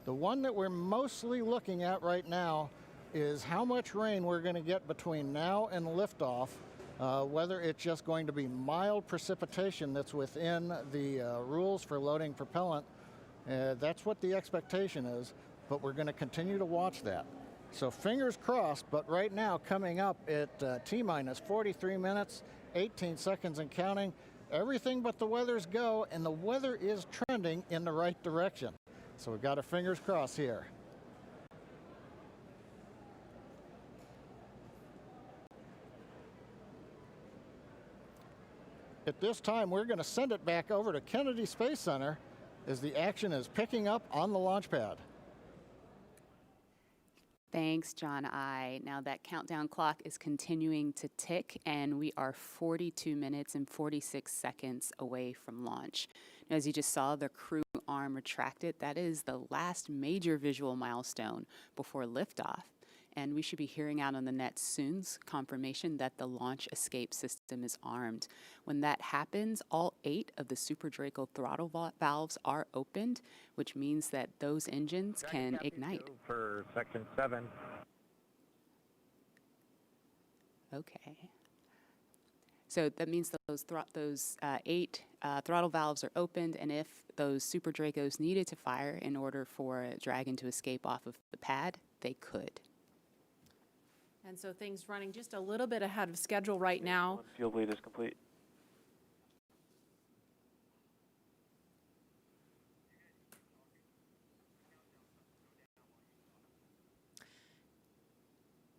The one that we're mostly looking at right now is how much rain we're going to get between now and liftoff, whether it's just going to be mild precipitation that's within the rules for loading propellant. That's what the expectation is, but we're going to continue to watch that. So fingers crossed, but right now coming up at T-minus 43 minutes, 18 seconds and counting, everything but the weather's go, and the weather is trending in the right direction. So we've got our fingers crossed here. At this time, we're going to send it back over to Kennedy Space Center as the action is picking up on the launch pad. Thanks, John I. Now that countdown clock is continuing to tick, and we are 42 minutes and 46 seconds away from launch. Now, as you just saw, the crew arm retracted. That is the last major visual milestone before liftoff. And we should be hearing out on the net soon confirmation that the launch escape system is armed. When that happens, all 8 of the Super Draco throttle valves are opened, which means that those engines can ignite. For section 7. Okay. So that means that those 8 throttle valves are opened, and if those Super Dracos needed to fire in order for Dragon to escape off of the pad, they could. And so things running just a little bit ahead of schedule right now. Field lead is complete.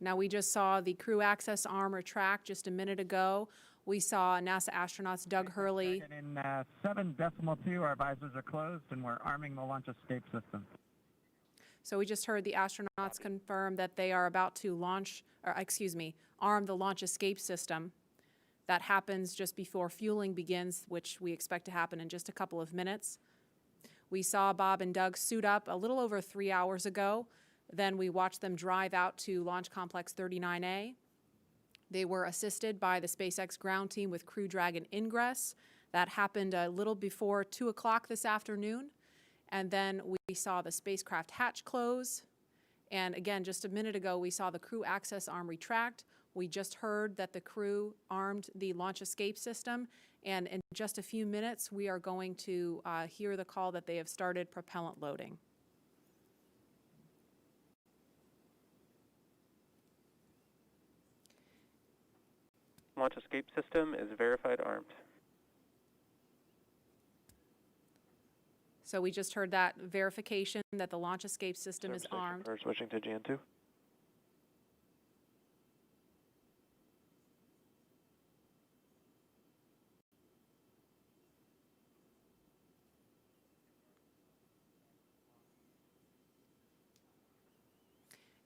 Now, we just saw the crew access arm retract just a minute ago. We saw NASA astronauts Doug Hurley. In 7.2, our visors are closed, and we're arming the launch escape system. So we just heard the astronauts confirm that they are about to arm the launch escape system. That happens just before fueling begins, which we expect to happen in just a couple of minutes. We saw Bob and Doug suit up a little over 3 hours ago. Then we watched them drive out to Launch Complex 39A. They were assisted by the SpaceX ground team with Crew Dragon ingress. That happened a little before 2 o'clock this afternoon. And then we saw the spacecraft hatch close. And again, just a minute ago, we saw the crew access arm retract. We just heard that the crew armed the launch escape system. And in just a few minutes, we are going to hear the call that they have started propellant loading. Launch escape system is verified armed. So we just heard that verification that the launch escape system is armed. Switching to GN2.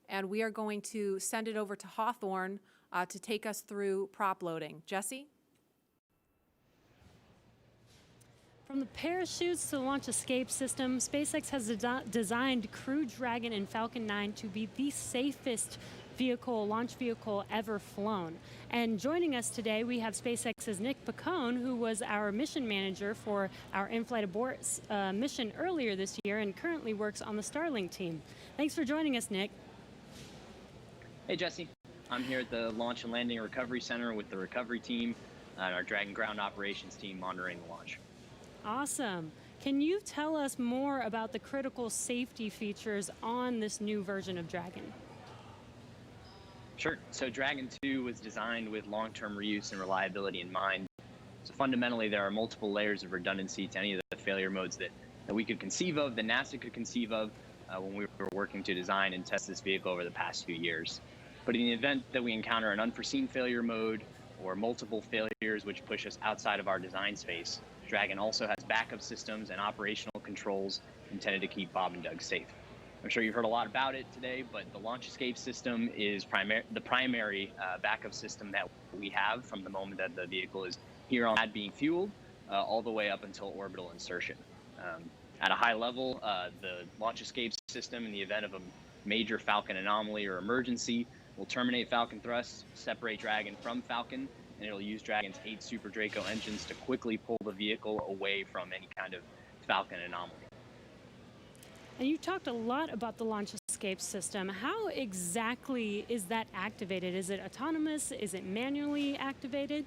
And we are going to send it over to Hawthorne to take us through prop loading. Jesse? From the parachutes to the launch escape system, SpaceX has designed Crew Dragon and Falcon 9 to be the safest launch vehicle ever flown. And joining us today, we have SpaceX's Nick Picone, who was our mission manager for our in-flight abort mission earlier this year and currently works on the Starlink team. Thanks for joining us, Nick. Hey, Jesse. I'm here at the Launch and Landing Recovery Center with the recovery team and our Dragon ground operations team monitoring the launch. Awesome. Can you tell us more about the critical safety features on this new version of Dragon? Sure. So Dragon 2 was designed with long-term reuse and reliability in mind. So fundamentally, there are multiple layers of redundancy to any of the failure modes that we could conceive of, that NASA could conceive of when we were working to design and test this vehicle over the past few years. But in the event that we encounter an unforeseen failure mode or multiple failures which push us outside of our design space, Dragon also has backup systems and operational controls intended to keep Bob and Doug safe. I'm sure you've heard a lot about it today, but the launch escape system is the primary backup system that we have from the moment that the vehicle is here on pad being fueled all the way up until orbital insertion. At a high level, the launch escape system, in the event of a major Falcon anomaly or emergency, will terminate Falcon thrust, separate Dragon from Falcon, and it'll use Dragon's 8 Super Draco engines to quickly pull the vehicle away from any kind of Falcon anomaly. And you talked a lot about the launch escape system. How exactly is that activated? Is it autonomous? Is it manually activated?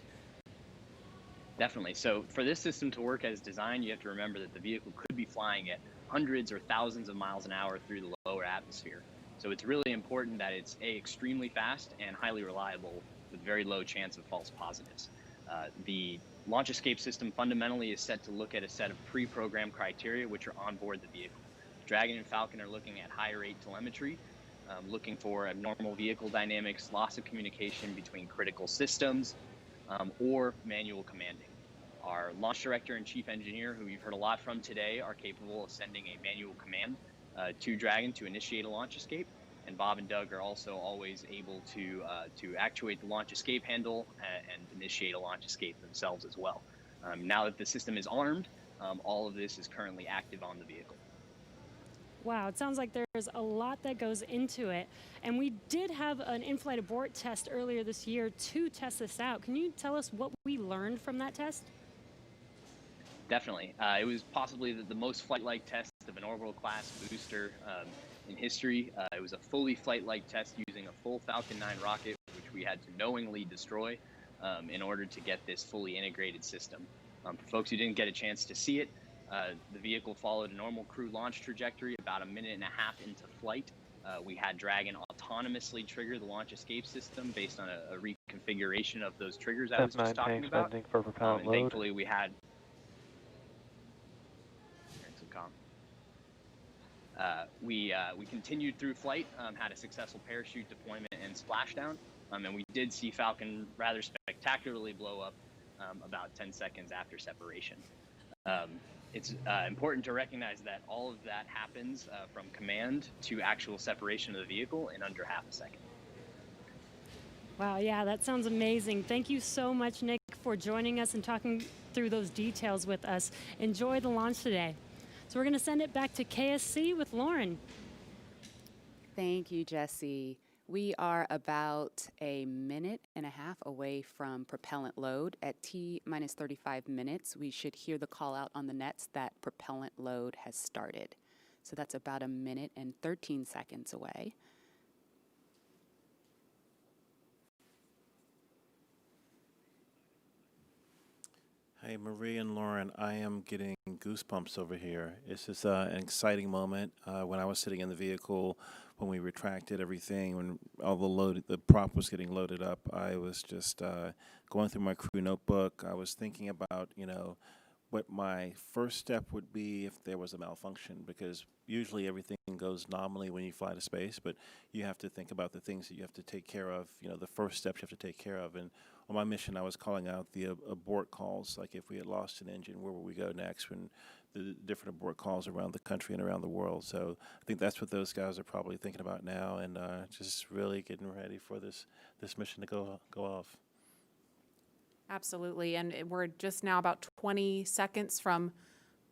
Definitely. So for this system to work as designed, you have to remember that the vehicle could be flying at hundreds or thousands of miles an hour through the lower atmosphere. So it's really important that it's extremely fast and highly reliable with very low chance of false positives. The launch escape system fundamentally is set to look at a set of pre-programmed criteria which are on board the vehicle. Dragon and Falcon are looking at high rate telemetry, looking for abnormal vehicle dynamics, loss of communication between critical systems, or manual commanding. Our launch director and chief engineer, who you've heard a lot from today, are capable of sending a manual command to Dragon to initiate a launch escape. And Bob and Doug are also always able to actuate the launch escape handle and initiate a launch escape themselves as well. Now that the system is armed, all of this is currently active on the vehicle. Wow, it sounds like there's a lot that goes into it. And we did have an in-flight abort test earlier this year to test this out. Can you tell us what we learned from that test? Definitely. It was possibly the most flight-like test of an orbital class booster in history. It was a fully flight-like test using a full Falcon 9 rocket, which we had to knowingly destroy in order to get this fully integrated system. For folks who didn't get a chance to see it, the vehicle followed a normal crew launch trajectory. About a minute and a half into flight, we had Dragon autonomously trigger the launch escape system based on a reconfiguration of those triggers I was just talking about. For propellant And load. thankfully, we had we continued through flight, had a successful parachute deployment and splashdown, and we did see Falcon rather spectacularly blow up about 10 seconds after separation. It's important to recognize that all of that happens from command to actual separation of the vehicle in under half a second. Wow, yeah, that sounds amazing. Thank you so much, Nick, for joining us and talking through those details with us. Enjoy the launch today. So we're going to send it back to KSC with Lauren. Thank you, Jesse. We are about a minute and a half away from propellant load. At T-minus 35 minutes, we should hear the call out on the nets that propellant load has started. So that's about a minute and 13 seconds away. Hey, Marie and Lauren, I am getting goosebumps over here. It's just an exciting moment. When I was sitting in the vehicle, when we retracted everything, when all the prop was getting loaded up, I was just going through my crew notebook. I was thinking about, what my first step would be if there was a malfunction, because usually everything goes nominally when you fly to space, but you have to think about the things that you have to take care of, the first steps you have to take care of. And on my mission, I was calling out the abort calls, like if we had lost an engine, where would we go next, when the different abort calls around the country and around the world. So I think that's what those guys are probably thinking about now, and just really getting ready for this mission to go off. Absolutely, and we're just now about 20 seconds from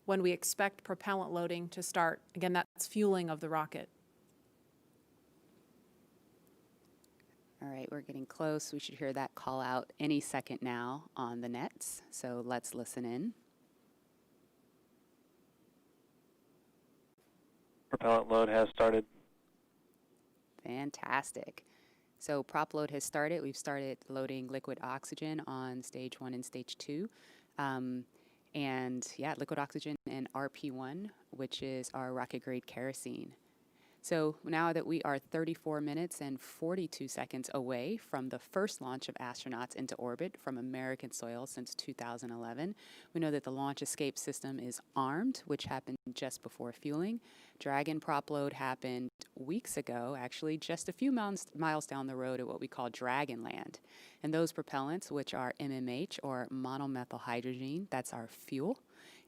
when we expect propellant loading to start. Again, that's fueling of the rocket. All right, we're getting close. We should hear that call out any second now on the nets. So let's listen in. Propellant load has started. Fantastic. So prop load has started. We've started loading liquid oxygen on stage 1 and stage 2. And yeah, liquid oxygen and RP1, which is our rocket grade kerosene. So now that we are 34 minutes and 42 seconds away from the first launch of astronauts into orbit from American soil since 2011, we know that the launch escape system is armed, which happened just before fueling. Dragon prop load happened weeks ago, actually just a few miles down the road at what we call Dragon Land. And those propellants, which are MMH or monomethylhydrazine, that's our fuel,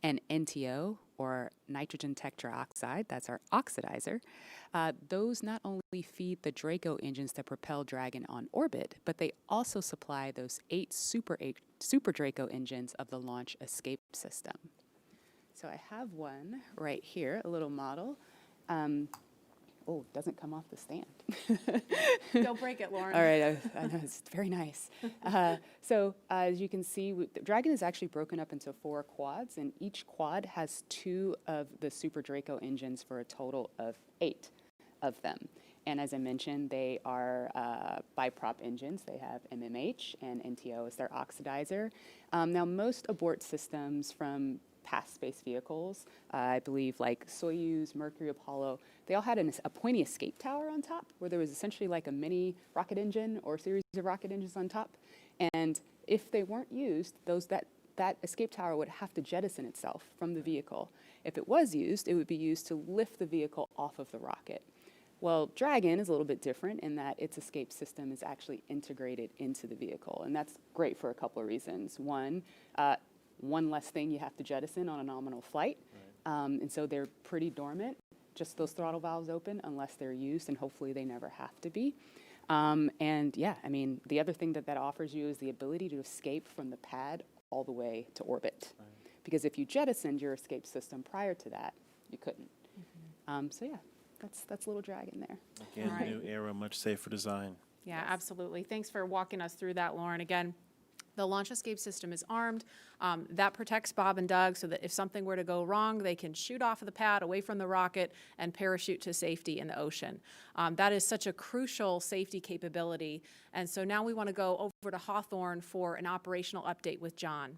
and NTO, or nitrogen tetroxide, that's our oxidizer. Those not only feed the Draco engines that propel Dragon on orbit, but they also supply those 8 Super Draco engines of the launch escape system. So I have one right here, a little model. Oh, it doesn't come off the stand. Don't break it, Lauren. All right, I know, it's very nice. So as you can see, Dragon is actually broken up into 4 quads, and each quad has 2 of the Super Draco engines for a total of 8 of them. And as I mentioned, they are biprop engines. They have MMH and NTO as their oxidizer. Now, most abort systems from past space vehicles, I believe like Soyuz, Mercury, Apollo, they all had a pointy escape tower on top where there was essentially like a mini rocket engine or a series of rocket engines on top. And if they weren't used, that escape tower would have to jettison itself from the vehicle. If it was used, it would be used to lift the vehicle off of the rocket. Well, Dragon is a little bit different in that its escape system is actually integrated into the vehicle, and that's great for a couple of reasons. One less thing you have to jettison on a nominal flight, and so they're pretty dormant, just those throttle valves open unless they're used, and hopefully they never have to be. And yeah, I mean, the other thing that offers you is the ability to escape from the pad all the way to orbit. Because if you jettisoned your escape system prior to that, you couldn't. So yeah, that's little Dragon there. Again, new era, much safer design. Yeah, absolutely. Thanks for walking us through that, Lauren. Again, the launch escape system is armed. That protects Bob and Doug so that if something were to go wrong, they can shoot off of the pad away from the rocket and parachute to safety in the ocean. That is such a crucial safety capability. And so now we want to go over to Hawthorne for an operational update with John.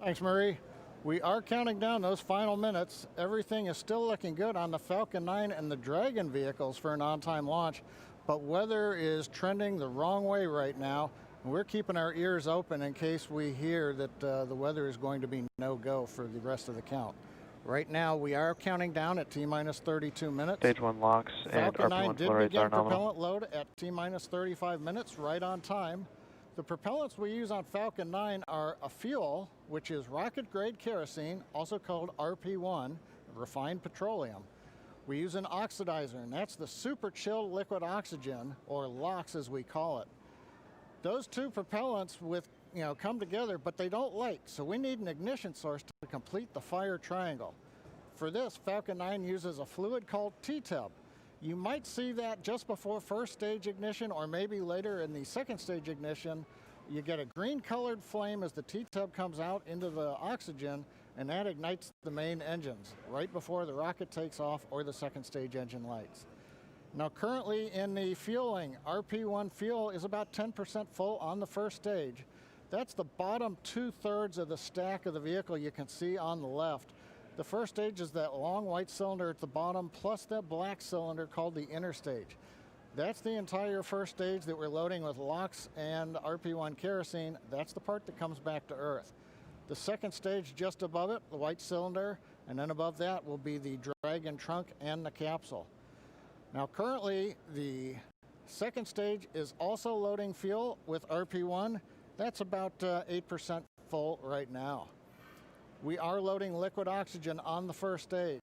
Thanks, Marie. We are counting down those final minutes. Everything is still looking good on the Falcon 9 and the Dragon vehicles for an on-time launch, but weather is trending the wrong way right now. And we're keeping our ears open in case we hear that the weather is going to be no-go for the rest of the count. Right now, we are counting down at T-minus 32 minutes. Stage 1 locks and Falcon 9 RP1 did flow rates begin are nominal. propellant load at T-minus 35 minutes, right on time. The propellants we use on Falcon 9 are a fuel, which is rocket-grade kerosene, also called RP1, refined petroleum. We use an oxidizer, and that's the super chilled liquid oxygen, or LOX as we call it. Those two propellants come together, but they don't light, so we need an ignition source to complete the fire triangle. For this, Falcon 9 uses a fluid called T-tub. You might see that just before first stage ignition, or maybe later in the second stage ignition. You get a green colored flame as the T-tub comes out into the oxygen, and that ignites the main engines right before the rocket takes off or the second stage engine lights. Now currently in the fueling, RP1 fuel is about 10% full on the first stage. That's the bottom 2/3 of the stack of the vehicle you can see on the left. The first stage is that long white cylinder at the bottom, plus that black cylinder called the inner stage. That's the entire first stage that we're loading with LOX and RP1 kerosene. That's the part that comes back to Earth. The second stage just above it, the white cylinder, and then above that will be the Dragon trunk and the capsule. Now currently, the second stage is also loading fuel with RP1. That's about 8% full right now. We are loading liquid oxygen on the first stage.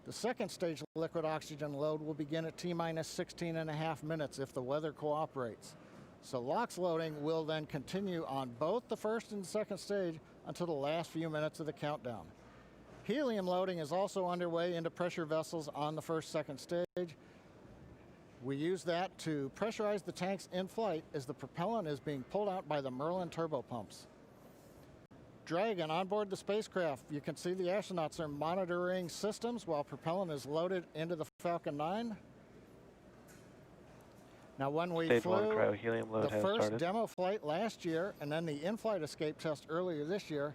The second stage liquid oxygen load will begin at T-minus 16.5 minutes if the weather cooperates. So LOX loading will then continue on both the first and second stage until the last few minutes of the countdown. Helium loading is also underway into pressure vessels on the second stage. We use that to pressurize the tanks in flight as the propellant is being pulled out by the Merlin turbopumps. Dragon on board the spacecraft. You can see the astronauts are monitoring systems while propellant is loaded into the Falcon 9. Now, when we Stage flew one cryo-helium load the has first started. demo flight last year and then the in-flight escape test earlier this year,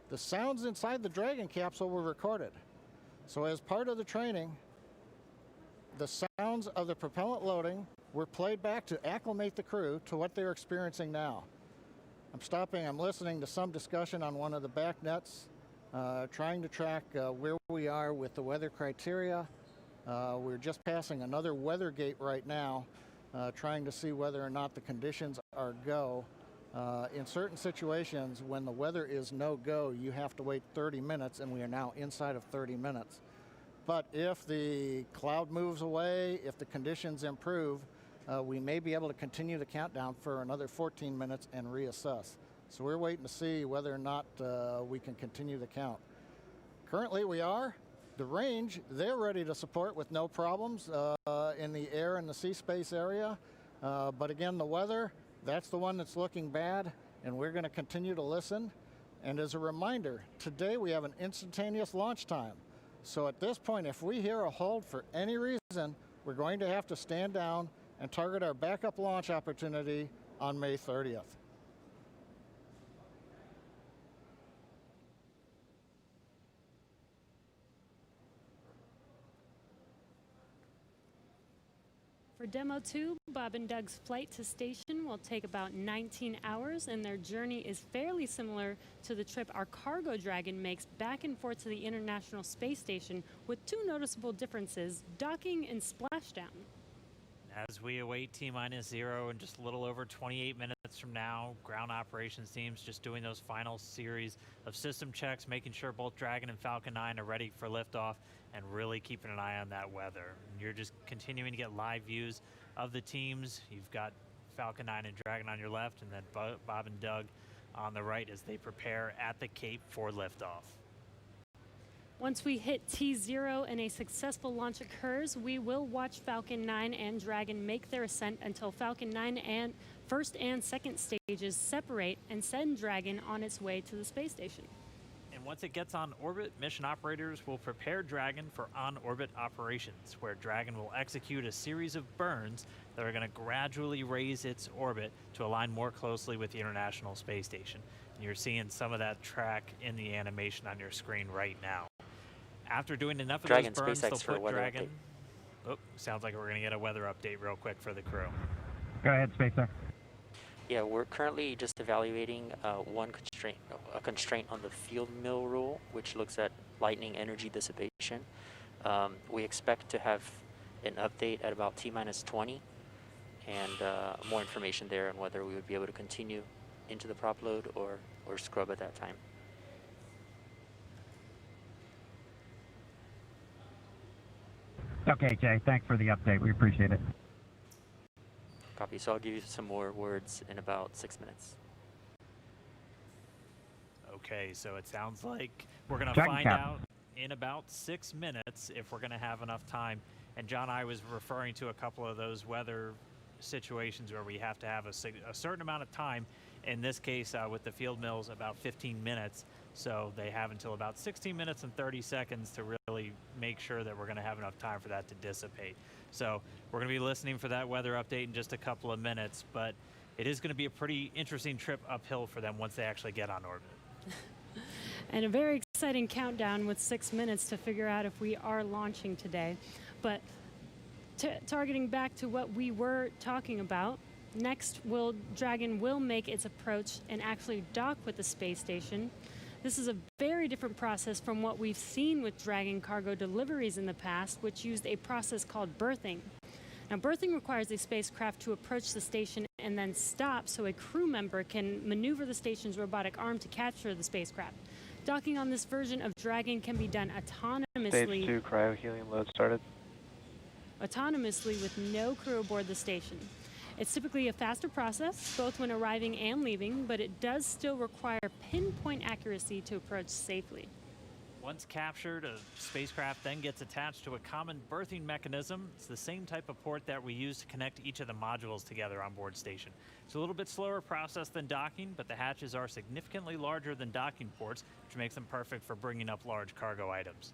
the sounds inside the Dragon capsule were recorded. So as part of the training, the sounds of the propellant loading were played back to acclimate the crew to what they're experiencing now. I'm listening to some discussion on one of the back nets, trying to track where we are with the weather criteria. We're just passing another weather gate right now, trying to see whether or not the conditions are go. In certain situations, when the weather is no-go, you have to wait 30 minutes, and we are now inside of 30 minutes. But if the cloud moves away, if the conditions improve, we may be able to continue the countdown for another 14 minutes and reassess. So we're waiting to see whether or not we can continue the count. Currently we are. The range, they're ready to support with no problems in the air and the sea space area. But again, the weather, that's the one that's looking bad, and we're going to continue to listen. And as a reminder, today we have an instantaneous launch time. So at this point, if we hear a hold for any reason, we're going to have to stand down and target our backup launch opportunity on May 30th. For Demo 2, Bob and Doug's flight to station will take about 19 hours, and their journey is fairly similar to the trip our cargo Dragon makes back and forth to the International Space Station, with two noticeable differences: docking and splashdown. As we await T-0 in just a little over 28 minutes from now, ground operations teams just doing those final series of system checks, making sure both Dragon and Falcon 9 are ready for liftoff, and really keeping an eye on that weather. And you're just continuing to get live views of the teams. You've got Falcon 9 and Dragon on your left, and then Bob and Doug on the right as they prepare at the Cape for liftoff. Once we hit T0 and a successful launch occurs, we will watch Falcon 9 and Dragon make their ascent until Falcon 9 and first and second stages separate and send Dragon on its way to the space station. And once it gets on orbit, mission operators will prepare Dragon for on-orbit operations, where Dragon will execute a series of burns that are going to gradually raise its orbit to align more closely with the International Space Station. And you're seeing some of that track in the animation on your screen right now. After doing enough of those burns, they'll put Dragon... Oh, sounds like we're going to get a weather update real quick for the crew. Go ahead, Spacex. Yeah, we're currently just evaluating a constraint on the field mill rule, which looks at lightning energy dissipation. We expect to have an update at about T-20 and more information there on whether we would be able to continue into the prop load or scrub at that time. Okay, Jay, thanks for the update. We appreciate it. Copy. So I'll give you some more words in about 6 minutes. Okay, so it sounds like we're going to find out in about 6 minutes if we're going to have enough time. And John, I was referring to a couple of those weather situations where we have to have a certain amount of time. In this case, with the field mills, about 15 minutes. So they have until about 16 minutes and 30 seconds to really make sure that we're going to have enough time for that to dissipate. So we're going to be listening for that weather update in just a couple of minutes, but it is going to be a pretty interesting trip uphill for them once they actually get on orbit. And a very exciting countdown with 6 minutes to figure out if we are launching today. But targeting back to what we were talking about, next Dragon will make its approach and actually dock with the space station. This is a very different process from what we've seen with Dragon cargo deliveries in the past, which used a process called berthing. Now, berthing requires a spacecraft to approach the station and then stop so a crew member can maneuver the station's robotic arm to capture the spacecraft. Docking on this version of Dragon can be done autonomously. Stage 2 cryo-helium load started. Autonomously with no crew aboard the station. It's typically a faster process, both when arriving and leaving, but it does still require pinpoint accuracy to approach safely. Once captured, a spacecraft then gets attached to a common berthing mechanism. It's the same type of port that we use to connect each of the modules together on board station. It's a little bit slower process than docking, but the hatches are significantly larger than docking ports, which makes them perfect for bringing up large cargo items.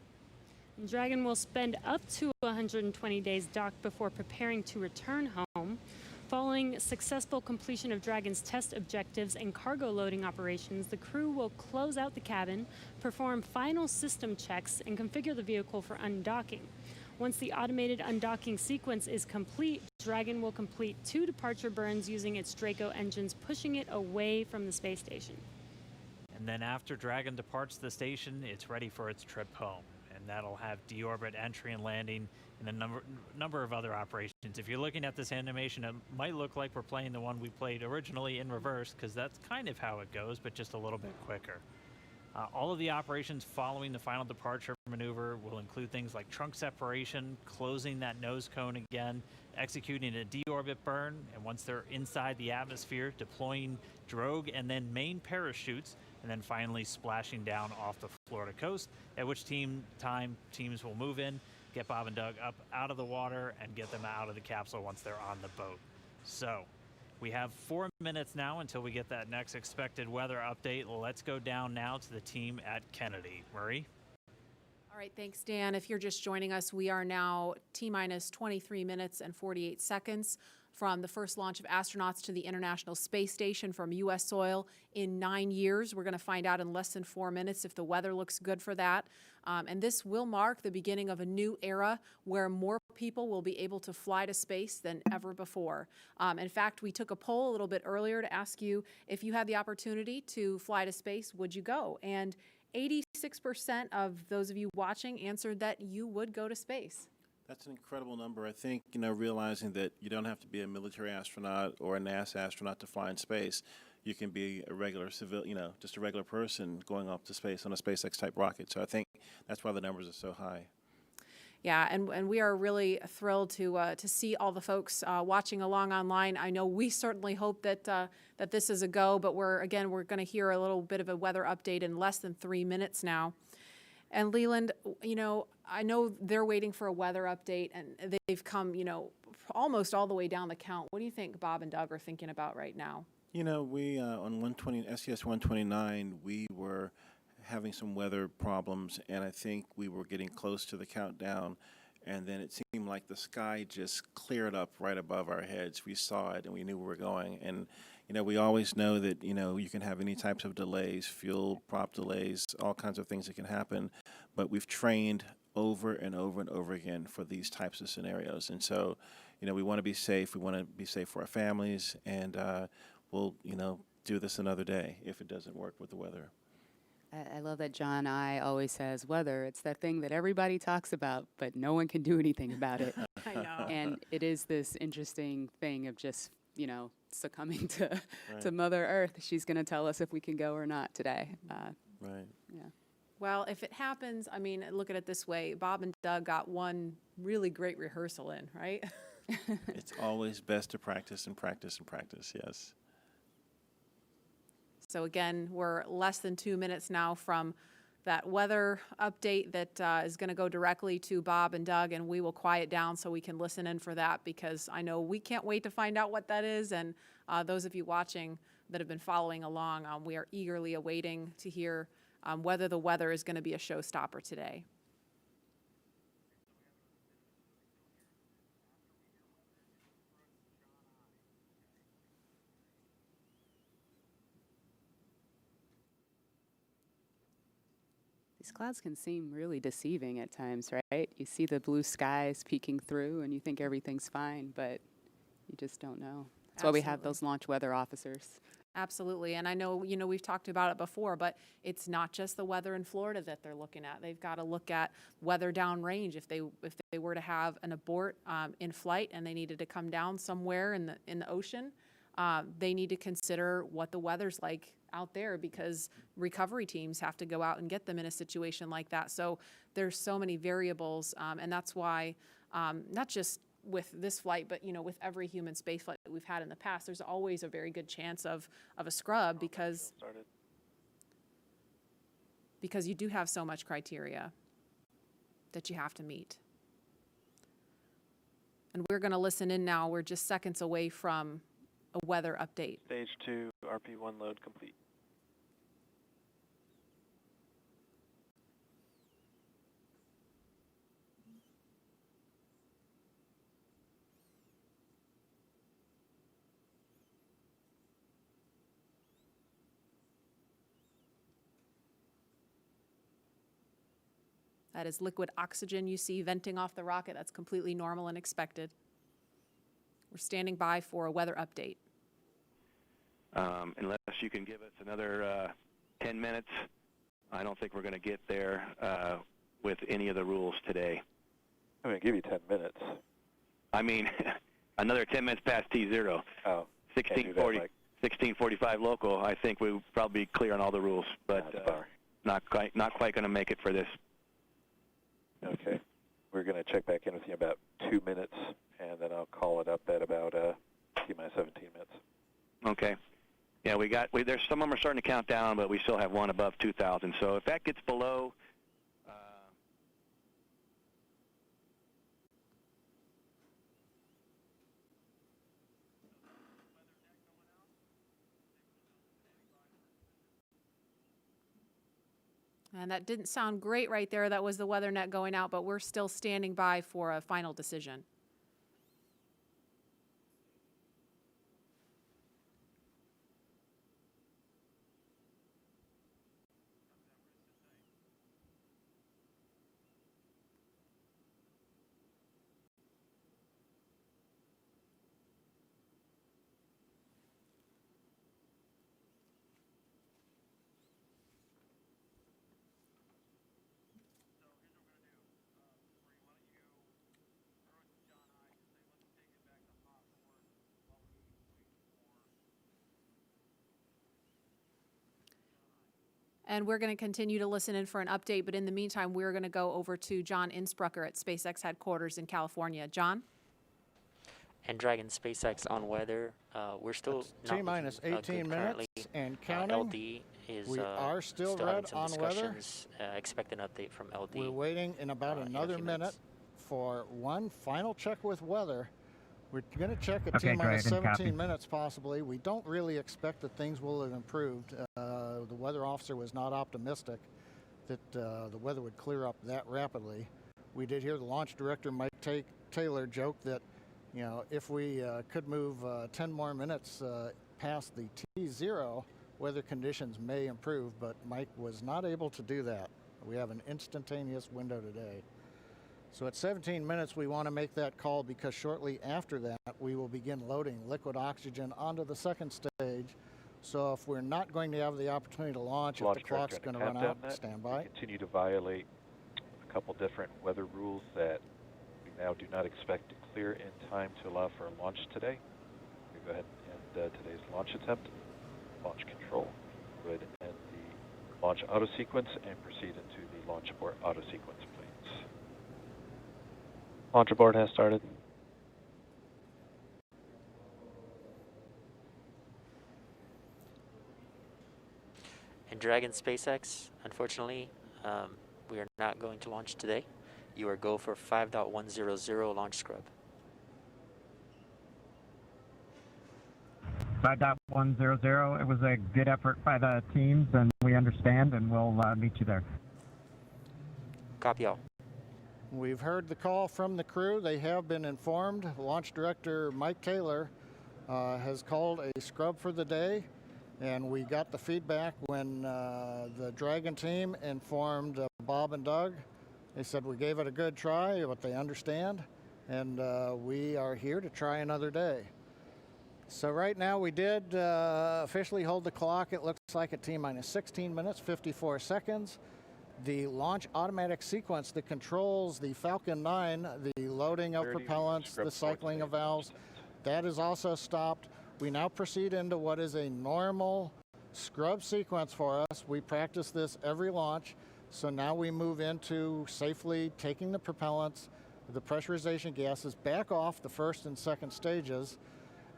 Dragon will spend up to 120 days docked before preparing to return home. Following successful completion of Dragon's test objectives and cargo loading operations, the crew will close out the cabin, perform final system checks, and configure the vehicle for undocking. Once the automated undocking sequence is complete, Dragon will complete 2 departure burns using its Draco engines, pushing it away from the space station. And then after Dragon departs the station, it's ready for its trip home. And that'll have deorbit entry and landing and a number of other operations. If you're looking at this animation, it might look like we're playing the one we played originally in reverse, because that's kind of how it goes, but just a little bit quicker. All of the operations following the final departure maneuver will include things like trunk separation, closing that nose cone again, executing a deorbit burn, and once they're inside the atmosphere, deploying drogue and then main parachutes, and then finally splashing down off the Florida coast, at which teams will move in, get Bob and Doug up out of the water, and get them out of the capsule once they're on the boat. So we have 4 minutes now until we get that next expected weather update. Let's go down now to the team at Kennedy. Murray? All right, thanks, Dan. If you're just joining us, we are now T-minus 23 minutes and 48 seconds from the first launch of astronauts to the International Space Station from U.S. soil in 9 years. We're going to find out in less than 4 minutes if the weather looks good for that. And this will mark the beginning of a new era where more people will be able to fly to space than ever before. In fact, we took a poll a little bit earlier to ask you if you had the opportunity to fly to space, would you go? And 86% of those of you watching answered that you would go to space. That's an incredible number. I think, realizing that you don't have to be a military astronaut or a NASA astronaut to fly in space. You can be a regular just a regular person going up to space on a SpaceX type rocket. So I think that's why the numbers are so high. Yeah, and we are really thrilled to see all the folks watching along online. I know we certainly hope that that this is a go, but we're going to hear a little bit of a weather update in less than 3 minutes now. And Leland, I know they're waiting for a weather update, and they've come, almost all the way down the count. What do you think Bob and Doug are thinking about right now? We on SES 129, we were having some weather problems, and I think we were getting close to the countdown, and then it seemed like the sky just cleared up right above our heads. We saw it, and we knew where we were going. And we always know that you can have any types of delays, fuel prop delays, all kinds of things that can happen, but we've trained over and over and over again for these types of scenarios. And so we want to be safe. We want to be safe for our families, and we'll do this another day if it doesn't work with the weather. I love that John I always says weather. It's that thing that everybody talks about, but no one can do anything about it. I know. And it is this interesting thing of just, succumbing to Mother Earth. She's going to tell us if we can go or not today. Right. Yeah. Well, if it happens, look at it this way. Bob and Doug got one really great rehearsal in, right? It's always best to practice and practice and practice, yes. So again, we're less than 2 minutes now from that weather update that is going to go directly to Bob and Doug, and we will quiet down so we can listen in for that, because I know we can't wait to find out what that is. And those of you watching that have been following along, we are eagerly awaiting to hear whether the weather is going to be a showstopper today. These clouds can seem really deceiving at times, right? You see the blue skies peeking through and you think everything's fine, but you just don't know. That's why we have those launch weather officers. Absolutely. And I know, we've talked about it before, but it's not just the weather in Florida that they're looking at. They've got to look at weather downrange. If they were to have an abort in flight and they needed to come down somewhere in the ocean, they need to consider what the weather's like out there, because recovery teams have to go out and get them in a situation like that. So there's so many variables, and that's why not just with this flight, but with every human space flight that we've had in the past, there's always a very good chance of a scrub because you do have so much criteria that you have to meet. And we're going to listen in now. We're just seconds away from a weather update. Stage 2, RP1 load complete. That is liquid oxygen you see venting off the rocket. That's completely normal and expected. We're standing by for a weather update. Unless you can give us another 10 minutes, I don't think we're going to get there with any of the rules today. I'm going to give you 10 minutes. I mean, another 10 minutes past T0. Oh, 1645 local, I think we'll probably be clear on all the rules, but not quite going to make it for this. Okay. We're going to check back in with you in about 2 minutes, and then I'll call it up at about T-minus 17 minutes. Okay. Yeah, there's some of them are starting to count down, but we still have one above 2,000. So if that gets below, And that didn't sound great right there. That was the weather net going out, but we're still standing by for a final decision. And we're going to continue to listen in for an update, but in the meantime, we're going to go over to John Insprucker at SpaceX headquarters in California. John? And Dragon SpaceX on weather. We're still T-minus 18 minutes and counting. LD is we are still having red some on weather. Expect an update from LD. We're waiting in about another minute for one final check with weather. We're going to check at T-minus 17 minutes possibly. We don't really expect that things will have improved. The weather officer was not optimistic that the weather would clear up that rapidly. We did hear the launch director, Mike Taylor, joke that, if we could move 10 more minutes past the T0, weather conditions may improve, but Mike was not able to do that. We have an instantaneous window today. So at 17 minutes, we want to make that call because shortly after that, we will begin loading liquid oxygen onto the second stage. So if we're not going to have the opportunity to launch, if the clock's going to run out, stand by. We continue to violate a couple different weather rules that we now do not expect to clear in time to allow for a launch today. We go ahead and end today's launch attempt. Launch control. Go ahead and end the launch auto sequence and proceed into the launch abort auto sequence, please. Launch abort has started. And Dragon SpaceX, unfortunately, we are not going to launch today. You are go for 5.100 launch scrub. 5.100. It was a good effort by the teams, and we understand, and we'll meet you there. Copy all. We've heard the call from the crew. They have been informed. Launch director Mike Taylor has called a scrub for the day, and we got the feedback when the Dragon team informed Bob and Doug. They said we gave it a good try, but they understand, and we are here to try another day. So right now we did officially hold the clock. It looks like at T-minus 16 minutes, 54 seconds. The launch automatic sequence that controls the Falcon 9, the loading of propellants, the cycling of valves, that is also stopped. We now proceed into what is a normal scrub sequence for us. We practice this every launch. So now we move into safely taking the propellants, the pressurization gases back off the first and second stages.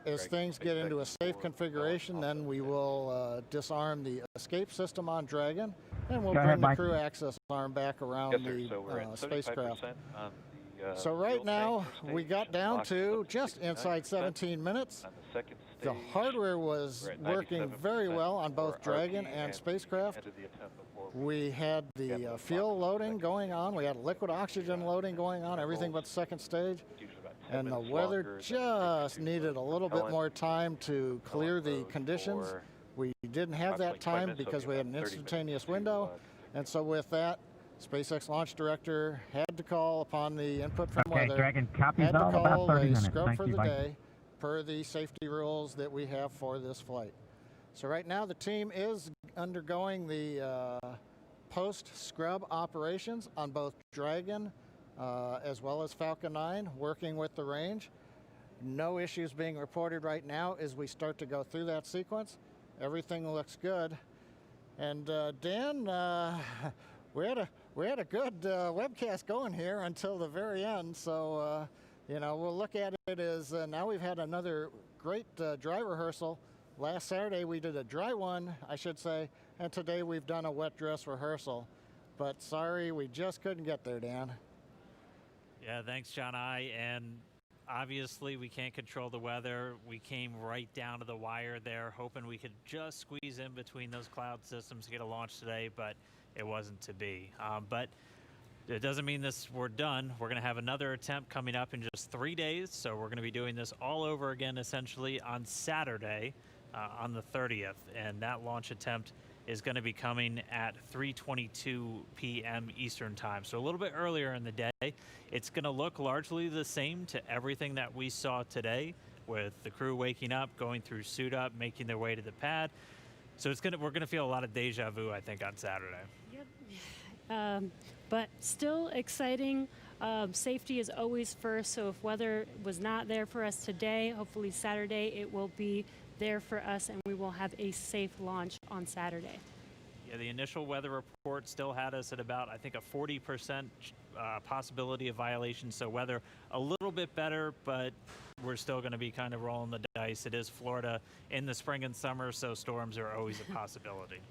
As Greg, things get into a safe SpaceX configuration, then we will disarm the escape system on Dragon, and we'll Go bring ahead, the Mike. crew access arm back around Yes, sir. the So we're at 75% spacecraft. on the So right fuel now, tank we stage, got down locked to up just inside 69%. 17 minutes. On the second The stage, hardware was we're at working very 97% well on both for Dragon RP, and we spacecraft. ended the attempt before We had the began fuel clock. loading going on. We had liquid oxygen loading going on, everything but the second stage. Usually about 10 And the minutes weather longer than just needed a little bit propellant. more time to clear the rode conditions. for We didn't have that approximately 20 time minutes, so because it'll we be had an about 30 instantaneous minutes window. And so with that, SpaceX launch director had to call upon the input from Okay, weather, Dragon, copies had to all, call about 30 a minutes. scrub Thank for you, the Mike. day per the safety rules that we have for this flight. So right now the team is undergoing the post-scrub operations on both Dragon as well as Falcon 9, working with the range. No issues being reported right now as we start to go through that sequence. Everything looks good. And Dan, we had a good webcast going here until the very end. So you know, we'll look at it as now we've had another great dry rehearsal. Last Saturday we did a dry one, I should say, and today we've done a wet dress rehearsal. But sorry, we just couldn't get there, Dan. Yeah, thanks, John I. And obviously, we can't control the weather. We came right down to the wire there, hoping we could just squeeze in between those cloud systems to get a launch today, but it wasn't to be. But it doesn't mean we're done. We're going to have another attempt coming up in just 3 days, so we're going to be doing this all over again, essentially, on Saturday, on the 30th, and that launch attempt is going to be coming at 3:22 p.m. Eastern Time, so a little bit earlier in the day. It's going to look largely the same to everything that we saw today, with the crew waking up, going through suit up, making their way to the pad. So we're going to feel a lot of deja vu, I think, on Saturday. Yep. But still exciting. Safety is always first, so if weather was not there for us today, hopefully Saturday it will be there for us and we will have a safe launch on Saturday. Yeah, the initial weather report still had us at about, I think, a 40% possibility of violation. So weather a little bit better, but we're still going to be kind of rolling the dice. It is Florida in the spring and summer, so storms are always a possibility.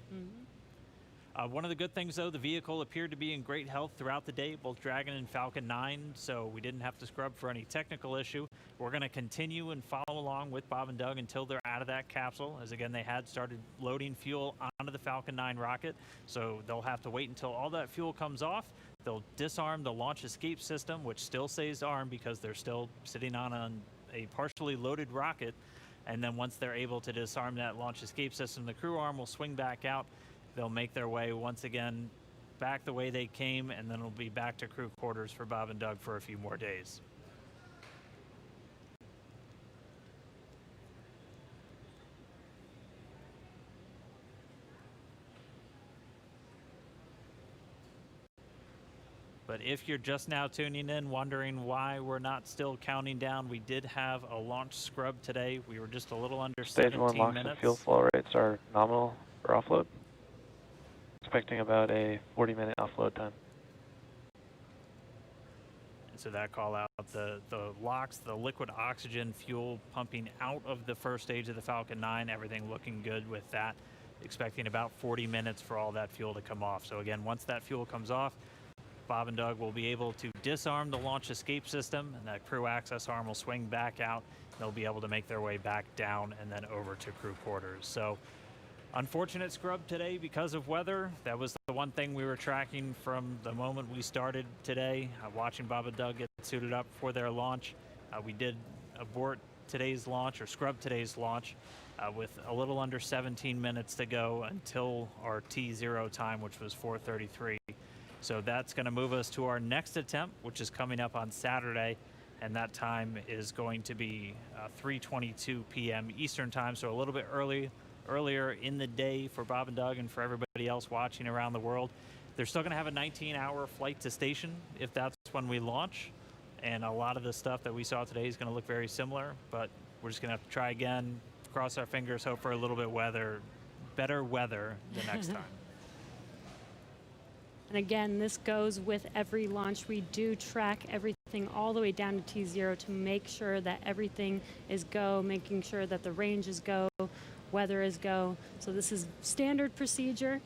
One of the good things, though, the vehicle appeared to be in great health throughout the day, both Dragon and Falcon 9, so we didn't have to scrub for any technical issue. We're going to continue and follow along with Bob and Doug until they're out of that capsule, as again, they had started loading fuel onto the Falcon 9 rocket, so they'll have to wait until all that fuel comes off. They'll disarm the launch escape system, which still stays armed because they're still sitting on a partially loaded rocket, and then once they're able to disarm that launch escape system, the crew arm will swing back out. They'll make their way once again back the way they came, and then it'll be back to crew quarters for Bob and Doug for a few more days. But if you're just now tuning in, wondering why we're not still counting down, we did have a launch scrub today. We were just a little under 17 minutes. Stage 1 LOX and fuel flow rates are nominal for offload. Expecting about a 40-minute offload time. And so that call out, the LOX, the liquid oxygen fuel pumping out of the first stage of the Falcon 9, everything looking good with that. Expecting about 40 minutes for all that fuel to come off. So again, once that fuel comes off, Bob and Doug will be able to disarm the launch escape system, and that crew access arm will swing back out. They'll be able to make their way back down and then over to crew quarters. So unfortunate scrub today because of weather. That was the one thing we were tracking from the moment we started today, watching Bob and Doug get suited up for their launch. We did abort today's launch, or scrub today's launch, with a little under 17 minutes to go until our T0 time, which was 4:33. So that's going to move us to our next attempt, which is coming up on Saturday, and that time is going to be 3:22 p.m. Eastern Time, so a little bit earlier in the day for Bob and Doug and for everybody else watching around the world. They're still going to have a 19-hour flight to station if that's when we launch, and a lot of the stuff that we saw today is going to look very similar, but we're just going to have to try again, cross our fingers, hope for a little bit better weather the next time. And again, this goes with every launch. We do track everything all the way down to T0 to make sure that everything is go, making sure that the range is go, weather is go. So this is standard procedure.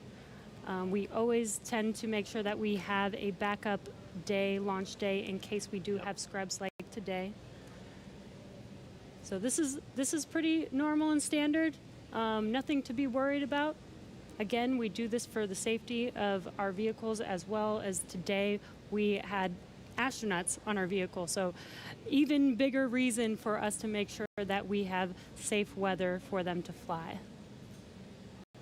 We always tend to make sure that we have a backup day, launch day, in case we do have scrubs like today. So this is pretty normal and standard. Nothing to be worried about. Again, we do this for the safety of our vehicles, as well as today we had astronauts on our vehicle. So even bigger reason for us to make sure that we have safe weather for them to fly.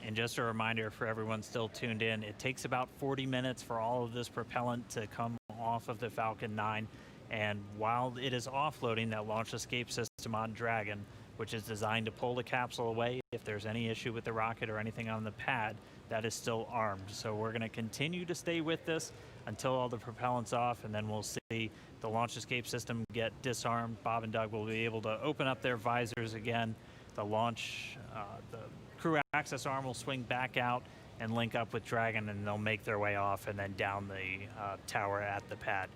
And just a reminder for everyone still tuned in, it takes about 40 minutes for all of this propellant to come off of the Falcon 9. And while it is offloading that launch escape system on Dragon, which is designed to pull the capsule away if there's any issue with the rocket or anything on the pad, that is still armed. So we're going to continue to stay with this until all the propellant's off, and then we'll see the launch escape system get disarmed. Bob and Doug will be able to open up their visors again. The crew access arm will swing back out and link up with Dragon, and they'll make their way off and then down the tower at the pad.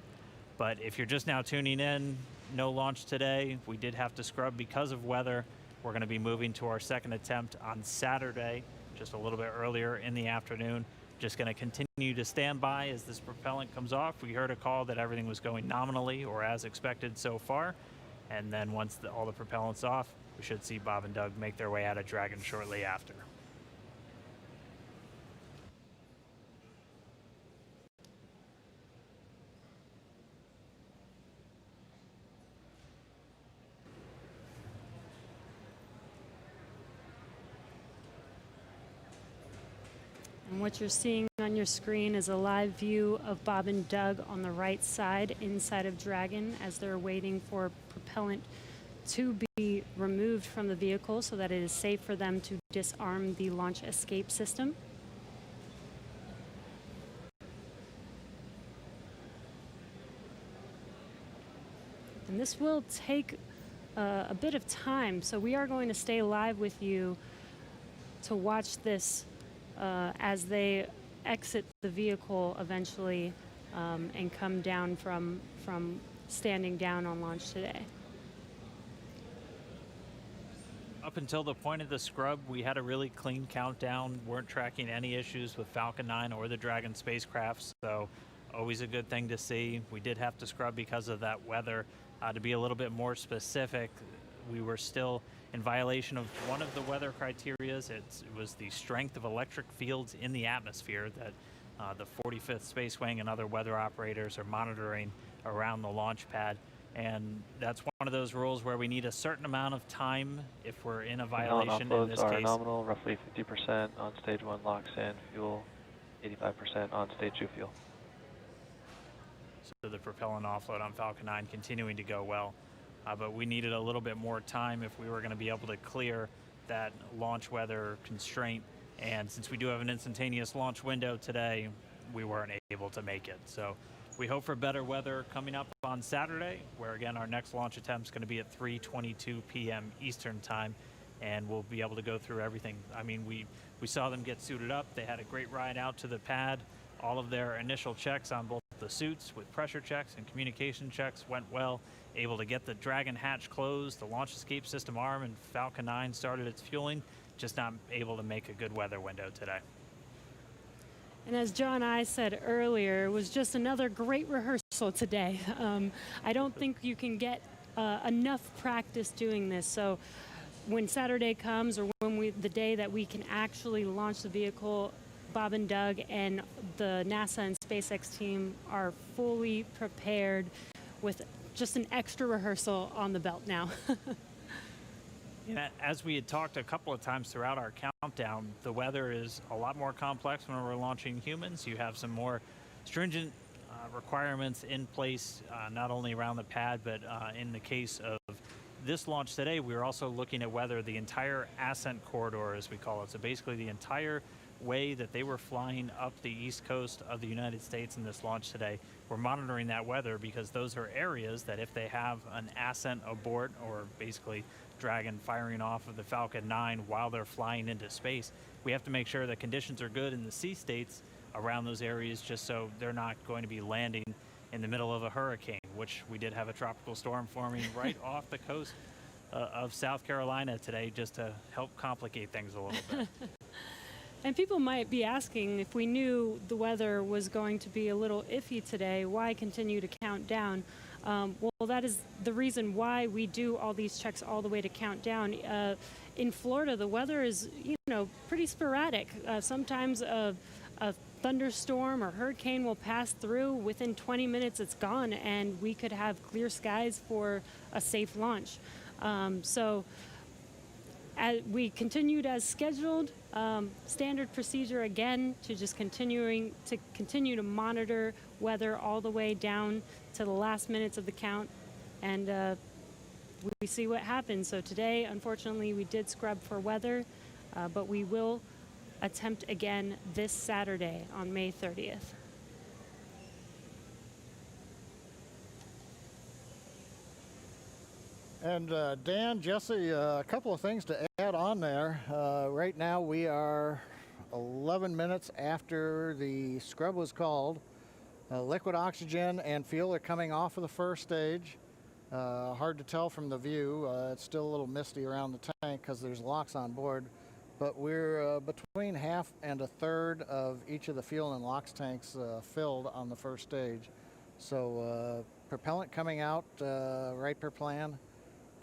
But if you're just now tuning in, no launch today. We did have to scrub because of weather. We're going to be moving to our second attempt on Saturday, just a little bit earlier in the afternoon. Just going to continue to stand by as this propellant comes off. We heard a call that everything was going nominally or as expected so far. And then once all the propellant's off, we should see Bob and Doug make their way out of Dragon shortly after. And what you're seeing on your screen is a live view of Bob and Doug on the right side inside of Dragon as they're waiting for propellant to be removed from the vehicle so that it is safe for them to disarm the launch escape system. And this will take a bit of time, so we are going to stay live with you to watch this as they exit the vehicle eventually and come down from standing down on launch today. Up until the point of the scrub, we had a really clean countdown, weren't tracking any issues with Falcon 9 or the Dragon spacecraft, so always a good thing to see. We did have to scrub because of that weather. To be a little bit more specific, we were still in violation of one of the weather criterias. It was the strength of electric fields in the atmosphere that the 45th Space Wing and other weather operators are monitoring around the launch pad. And that's one of those rules where we need a certain amount of time if we're in a violation. In this are case, nominal, roughly 50% on stage 1 locks in, fuel 85% on stage 2 fuel. so the propellant offload on Falcon 9 continuing to go well. But we needed a little bit more time if we were going to be able to clear that launch weather constraint. And since we do have an instantaneous launch window today, we weren't able to make it. So we hope for better weather coming up on Saturday, where again our next launch attempt is going to be at 3:22 p.m. Eastern time, and we'll be able to go through everything. I mean, we saw them get suited up. They had a great ride out to the pad. All of their initial checks on both the suits with pressure checks and communication checks went well. Able to get the Dragon hatch closed, the launch escape system arm, and Falcon 9 started its fueling. Just not able to make a good weather window today. And as John and I said earlier, it was just another great rehearsal today. I don't think you can get enough practice doing this. So when Saturday comes, or when the day that we can actually launch the vehicle, Bob and Doug and the NASA and SpaceX team are fully prepared with just an extra rehearsal on the belt now. Yeah, as we had talked a couple of times throughout our countdown, the weather is a lot more complex when we're launching humans. You have some more stringent requirements in place, not only around the pad, but in the case of this launch today, we were also looking at whether the entire ascent corridor, as we call it, so basically the entire way that they were flying up the east coast of the United States in this launch today, we're monitoring that weather because those are areas that if they have an ascent abort, or basically Dragon firing off of the Falcon 9 while they're flying into space, we have to make sure that conditions are good in the sea states around those areas, just so they're not going to be landing in the middle of a hurricane, which we did have a tropical storm forming right off the coast of South Carolina today, just to help complicate things a little bit. And people might be asking, if we knew the weather was going to be a little iffy today, why continue to count down? Well, that is the reason why we do all these checks all the way to countdown. In Florida, the weather is, pretty sporadic. Sometimes a thunderstorm or hurricane will pass through. Within 20 minutes, it's gone, and we could have clear skies for a safe launch. We continued as scheduled. Standard procedure again to just continue to monitor weather all the way down to the last minutes of the count, and we see what happens. So today, unfortunately, we did scrub for weather, but we will attempt again this Saturday on May 30th. And Dan, Jesse, a couple of things to add on there. Right now we are 11 minutes after the scrub was called. Liquid oxygen and fuel are coming off of the first stage. Hard to tell from the view. It's still a little misty around the tank because there's locks on board. But we're between half and a third of each of the fuel and LOX tanks filled on the first stage. So propellant coming out right per plan.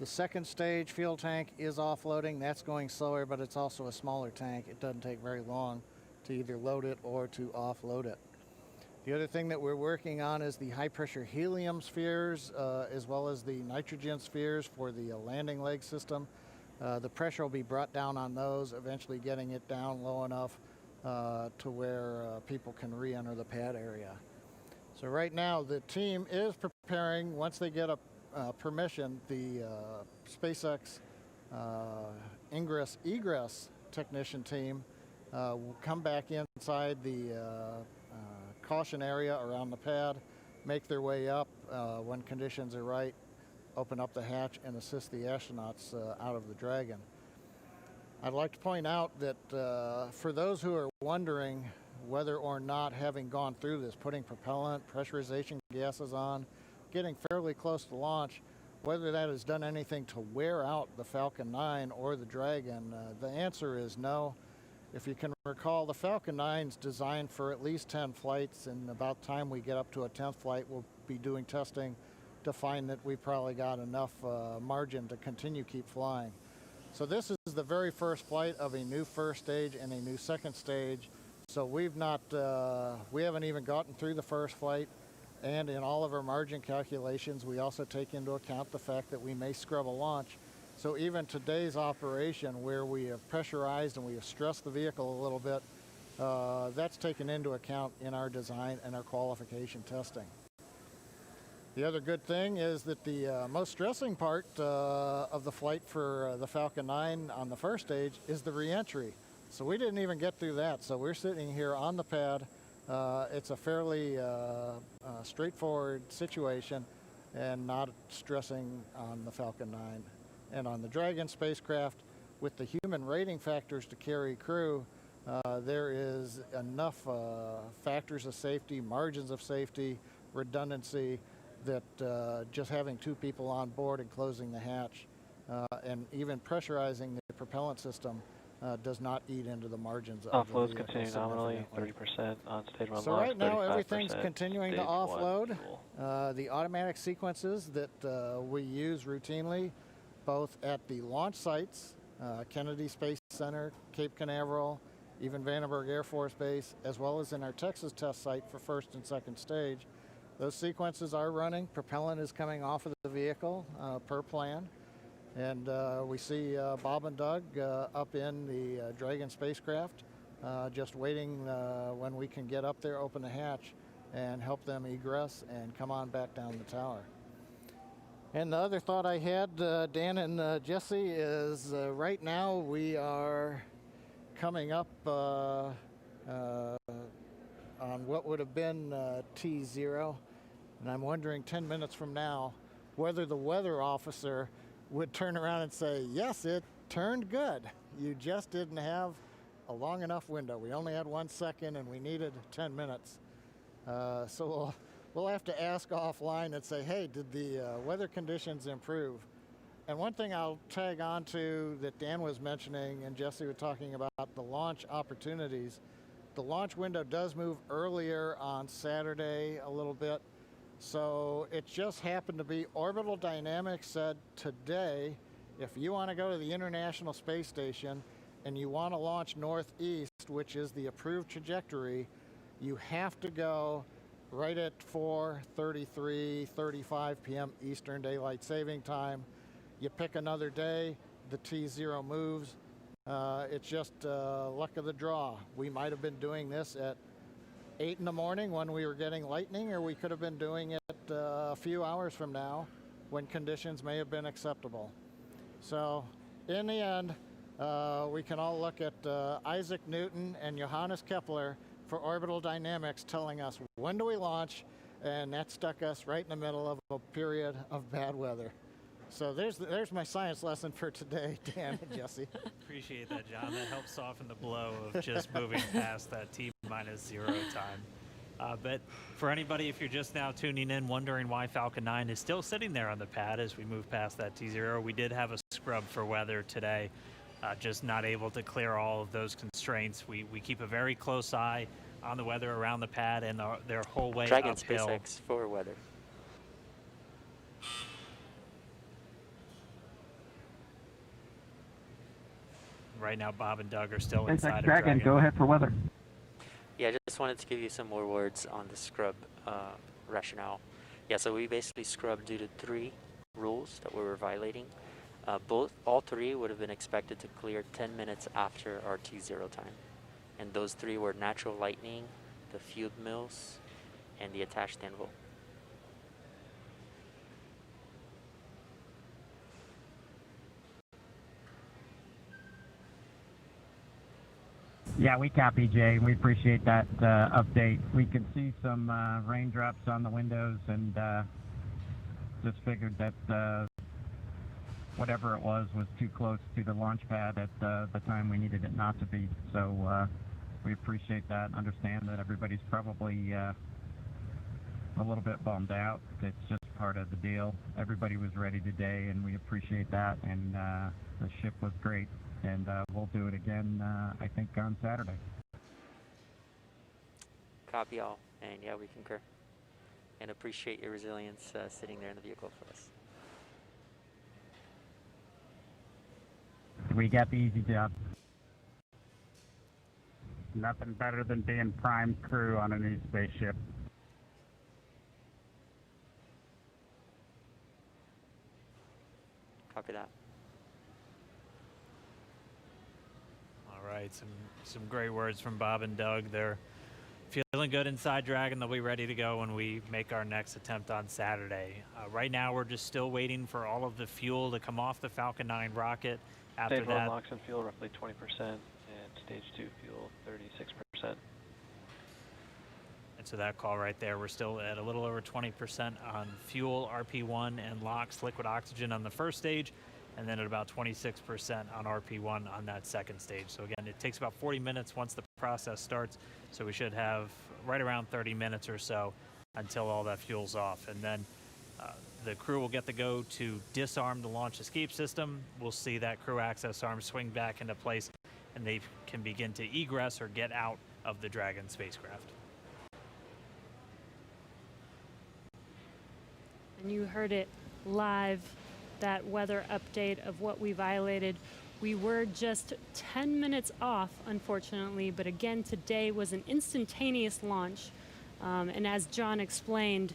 The second stage fuel tank is offloading. That's going slower, but it's also a smaller tank. It doesn't take very long to either load it or to offload it. The other thing that we're working on is the high pressure helium spheres, as well as the nitrogen spheres for the landing leg system. The pressure will be brought down on those, eventually getting it down low enough to where people can re-enter the pad area. So right now the team is preparing, once they get a permission, the SpaceX ingress-egress technician team will come back inside the caution area around the pad, make their way up when conditions are right, open up the hatch and assist the astronauts out of the Dragon. I'd like to point out that for those who are wondering whether or not, having gone through this, putting propellant, pressurization gases on, getting fairly close to launch, whether that has done anything to wear out the Falcon 9 or the Dragon, the answer is no. If you can recall, the Falcon 9's designed for at least 10 flights, and about time we get up to a 10th flight, we'll be doing testing to find that we probably got enough margin to continue keep flying. So this is the very first flight of a new first stage and a new second stage. So we haven't even gotten through the first flight. And in all of our margin calculations, we also take into account the fact that we may scrub a launch. So even today's operation, where we have pressurized and we have stressed the vehicle a little bit, that's taken into account in our design and our qualification testing. The other good thing is that the most stressing part of the flight for the Falcon 9 on the first stage is the re-entry. So we didn't even get through that. So we're sitting here on the pad. It's a fairly straightforward situation and not stressing on the Falcon 9. And on the Dragon spacecraft, with the human rating factors to carry crew, there is enough factors of safety, margins of safety, redundancy, that just having 2 people on board and closing the hatch and even pressurizing the propellant system does not eat into the margins of the vehicle. Offloads continue nominally, 30% on stage 1 so launch, right now 35% everything's continuing to stage offload. 1 The automatic sequences that we use routinely, both at the launch sites, Kennedy Space Center, Cape Canaveral, even Vandenberg Air Force Base, as well as in our Texas test site for first and second stage. Those sequences are running. Propellant is coming off of the vehicle per plan. And we see Bob and Doug up in the Dragon spacecraft, just waiting when we can get up there, open the hatch, and help them egress and come on back down the tower. And the other thought I had, Dan and Jesse, is right now we are coming up on what would have been T0. And I'm wondering 10 minutes from now whether the weather officer would turn around and say, yes, it turned good. You just didn't have a long enough window. We only had 1 second and we needed 10 minutes. So we'll have to ask offline and say, hey, did the weather conditions improve? And one thing I'll tag on to that Dan was mentioning and Jesse was talking about, the launch opportunities. The launch window does move earlier on Saturday a little bit. So it just happened to be Orbital Dynamics said today, if you want to go to the International Space Station and you want to launch northeast, which is the approved trajectory, you have to go right at 4:35 p.m. Eastern Daylight Saving Time. You pick another day, the T0 moves. It's just luck of the draw. We might have been doing this at 8 in the morning when we were getting lightning, or we could have been doing it a few hours from now when conditions may have been acceptable. So in the end, we can all look at Isaac Newton and Johannes Kepler for orbital dynamics telling us when do we launch, and that stuck us right in the middle of a period of bad weather. So there's my science lesson for today, Dan and Jesse. Appreciate that, John. That helps soften the blow of just moving past that T-0 time. But for anybody, if you're just now tuning in, wondering why Falcon 9 is still sitting there on the pad as we move past that T0, we did have a scrub for weather today, just not able to clear all of those constraints. We keep a very close eye on the weather around the pad and their whole way Dragon uphill. SpaceX for weather. Right now, Bob and Doug are still SpaceX inside of Dragon, Dragon. go ahead for weather. Yeah, I just wanted to give you some more words on the scrub rationale. Yeah, so we basically scrubbed due to 3 rules that we were violating. All 3 would have been expected to clear 10 minutes after our T0 time. And those 3 were natural lightning, the fuel mills, and the attached anvil. Yeah, we copy, Jay. We appreciate that update. We can see some raindrops on the windows, and just figured that whatever it was too close to the launch pad at the time we needed it not to be. So we appreciate that and understand that everybody's probably a little bit bummed out. It's just part of the deal. Everybody was ready today, and we appreciate that, and the ship was great. And we'll do it again, I think, on Saturday. Copy all, and yeah, we concur. And appreciate your resilience sitting there in the vehicle for us. We got the easy job. Nothing better than being prime crew on a new spaceship. Copy that. All right, some great words from Bob and Doug. They're feeling good inside Dragon. They'll be ready to go when we make our next attempt on Saturday. Right now, we're just still waiting for all of the fuel to come off the Falcon 9 rocket. After Stage 1 that, LOX and fuel roughly 20%, and Stage 2 fuel 36%. And so that call right there, we're still at a little over 20% on fuel, RP1, and LOX, liquid oxygen on the first stage, and then at about 26% on RP1 on that second stage. So again, it takes about 40 minutes once the process starts, so we should have right around 30 minutes or so until all that fuel's off. And then the crew will get the go to disarm the launch escape system. We'll see that crew access arm swing back into place, and they can begin to egress or get out of the Dragon spacecraft. And you heard it live, that weather update of what we violated. We were just 10 minutes off, unfortunately, but again, today was an instantaneous launch. And as John explained,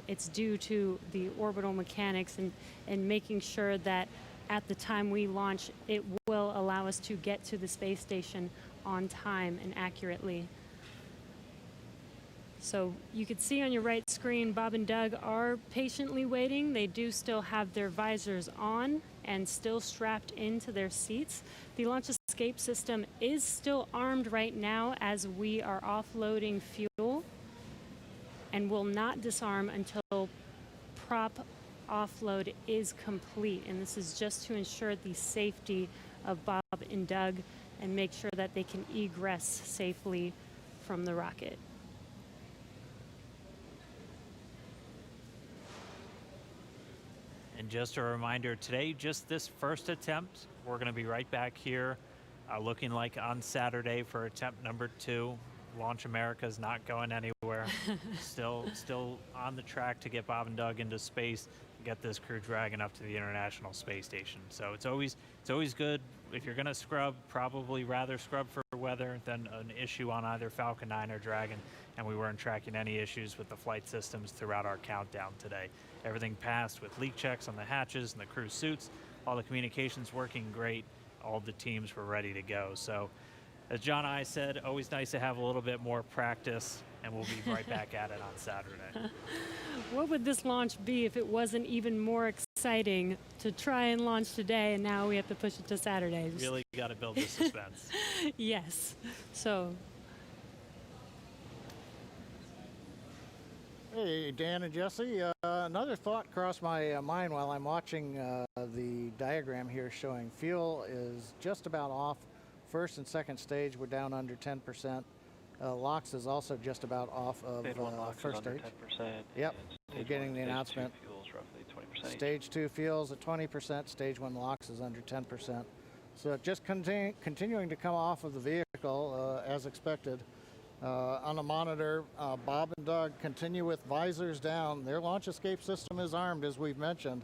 it's due to the orbital mechanics and making sure that at the time we launch, it will allow us to get to the space station on time and accurately. So you can see on your right screen, Bob and Doug are patiently waiting. They do still have their visors on and still strapped into their seats. The launch escape system is still armed right now as we are offloading fuel, and will not disarm until prop offload is complete. And this is just to ensure the safety of Bob and Doug and make sure that they can egress safely from the rocket. And just a reminder, today, just this first attempt, we're going to be right back here looking like on Saturday for attempt number 2. Launch America is not going anywhere. still on the track to get Bob and Doug into space, get this Crew Dragon up to the International Space Station. So it's always good. If you're going to scrub, probably rather scrub for weather than an issue on either Falcon 9 or Dragon. And we weren't tracking any issues with the flight systems throughout our countdown today. Everything passed with leak checks on the hatches and the crew suits. All the communications working great. All the teams were ready to go. So as John and I said, always nice to have a little bit more practice, and we'll be right back at it on Saturday. What would this launch be if it wasn't even more exciting to try and launch today, and now we have to push it to Saturday? Really got to build the suspense. Yes. So. Hey, Dan and Jesse. Another thought crossed my mind while I'm watching the diagram here showing fuel is just about off. First and second stage, we're down under 10%. LOX is also just about off of first stage. 10%. Yep, we're getting the announcement. Fuels roughly 20%. Stage 2 fuels at 20%. Stage 1 LOX is under 10%. So just continuing to come off of the vehicle as expected. On the monitor, Bob and Doug continue with visors down. Their launch escape system is armed, as we've mentioned.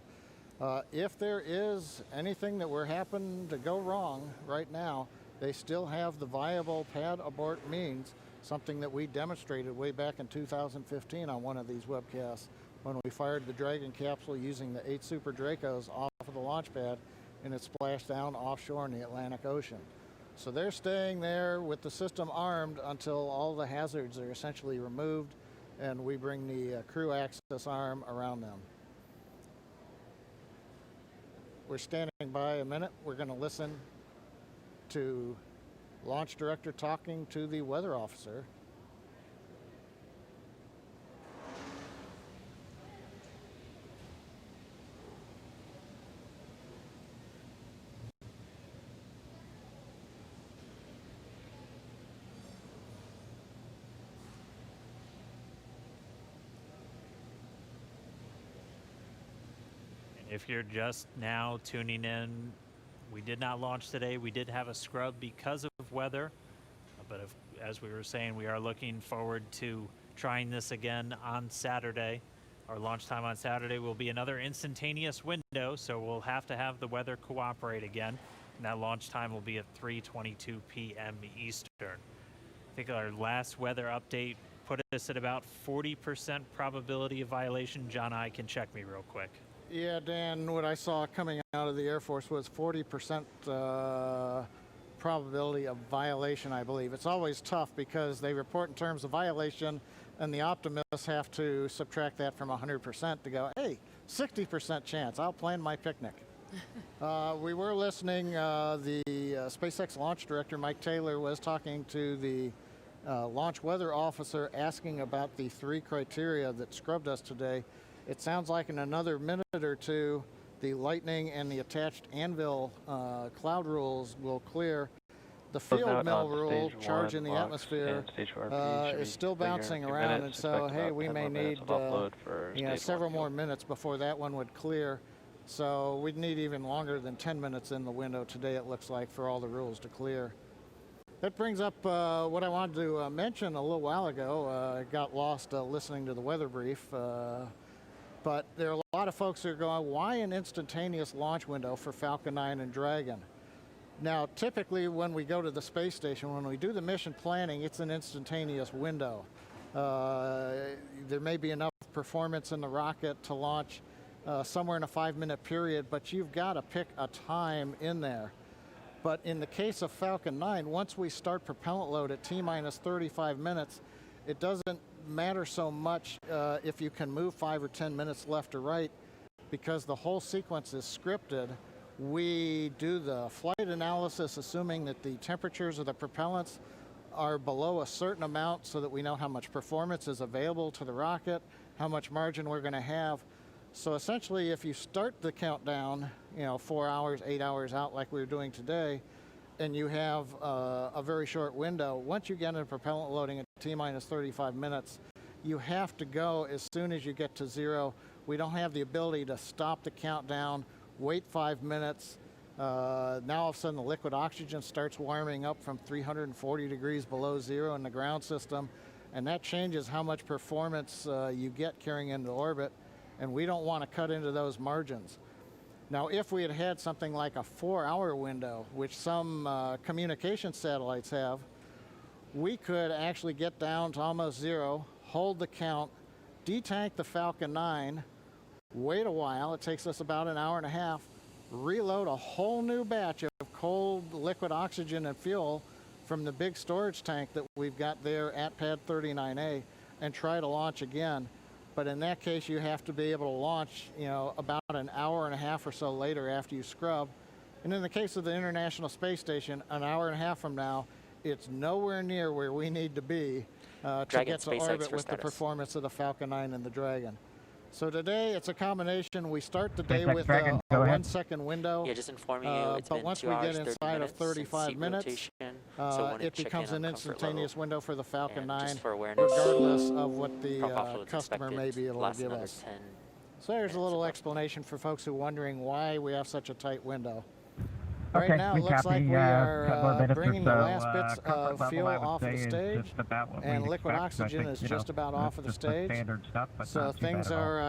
If there is anything that were happen to go wrong right now, they still have the viable pad abort means, something that we demonstrated way back in 2015 on one of these webcasts when we fired the Dragon capsule using the 8 Super Dracos off of the launch pad and it splashed down offshore in the Atlantic Ocean. So they're staying there with the system armed until all the hazards are essentially removed and we bring the crew access arm around them. We're standing by a minute. We're going to listen to launch director talking to the weather officer. If you're just now tuning in, we did not launch today. We did have a scrub because of weather, but as we were saying, we are looking forward to trying this again on Saturday. Our launch time on Saturday will be another instantaneous window, so we'll have to have the weather cooperate again, and that launch time will be at 3:22 p.m. Eastern. I think our last weather update put us at about 40% probability of violation. John and I can check me real quick. Yeah, Dan, what I saw coming out of the Air Force was 40% probability of violation, I believe. It's always tough because they report in terms of violation, and the optimists have to subtract that from 100% to go, hey, 60% chance, I'll plan my picnic. We were listening, the SpaceX launch director, Mike Taylor, was talking to the launch weather officer asking about the 3 criteria that scrubbed us today. It sounds like in another minute or two, the lightning and the attached anvil cloud rules will clear. The field mill rule, charge in the atmosphere, is still bouncing around, and so, hey, we may need several more minutes before that one would clear. So we'd need even longer than 10 minutes in the window today, it looks like, for all the rules to clear. That brings up what I wanted to mention a little while ago. I got lost listening to the weather brief. But there are a lot of folks who are going, why an instantaneous launch window for Falcon 9 and Dragon? Now, typically when we go to the space station, when we do the mission planning, it's an instantaneous window. There may be enough performance in the rocket to launch somewhere in a 5-minute period, but you've got to pick a time in there. But in the case of Falcon 9, once we start propellant load at T-minus 35 minutes, it doesn't matter so much if you can move 5 or 10 minutes left or right, because the whole sequence is scripted. We do the flight analysis assuming that the temperatures of the propellants are below a certain amount so that we know how much performance is available to the rocket, how much margin we're going to have. So essentially, if you start the countdown, 4 hours, 8 hours out like we were doing today, and you have a very short window, once you get into propellant loading at T-minus 35 minutes, you have to go as soon as you get to 0 We don't have the ability to stop the countdown, wait 5 minutes. Now all of a sudden the liquid oxygen starts warming up from 340 degrees below zero in the ground system, and that changes how much performance you get carrying into orbit, and we don't want to cut into those margins. Now, if we had had something like a 4-hour window, which some communication satellites have, we could actually get down to almost zero, hold the count, detank the Falcon 9, wait a while, it takes us about an hour and a half, reload a whole new batch of cold liquid oxygen and fuel from the big storage tank that we've got there at Pad 39A, and try to launch again. But in that case, you have to be able to launch, you know, about an hour and a half or so later after you scrub. And in the case of the International Space Station, an hour and a half from now, it's nowhere near where we need to be to get to orbit with the performance of the Falcon 9 and the Dragon. So today, it's a combination. We start the day with a 1 second window. Yeah, just informing you, it's but been once 2 we hours, get 30 inside of minutes 35 since minutes, rotation, so it becomes an instantaneous window for the Falcon 9, just for awareness, regardless of what the customer may be able to give us. So there's a little explanation for folks who are wondering why we have such a tight window. Okay, Right now, it looks like we are bringing the so, last bits of fuel off of the stage, and and liquid oxygen is just about off of the stage. Stuff, but so things are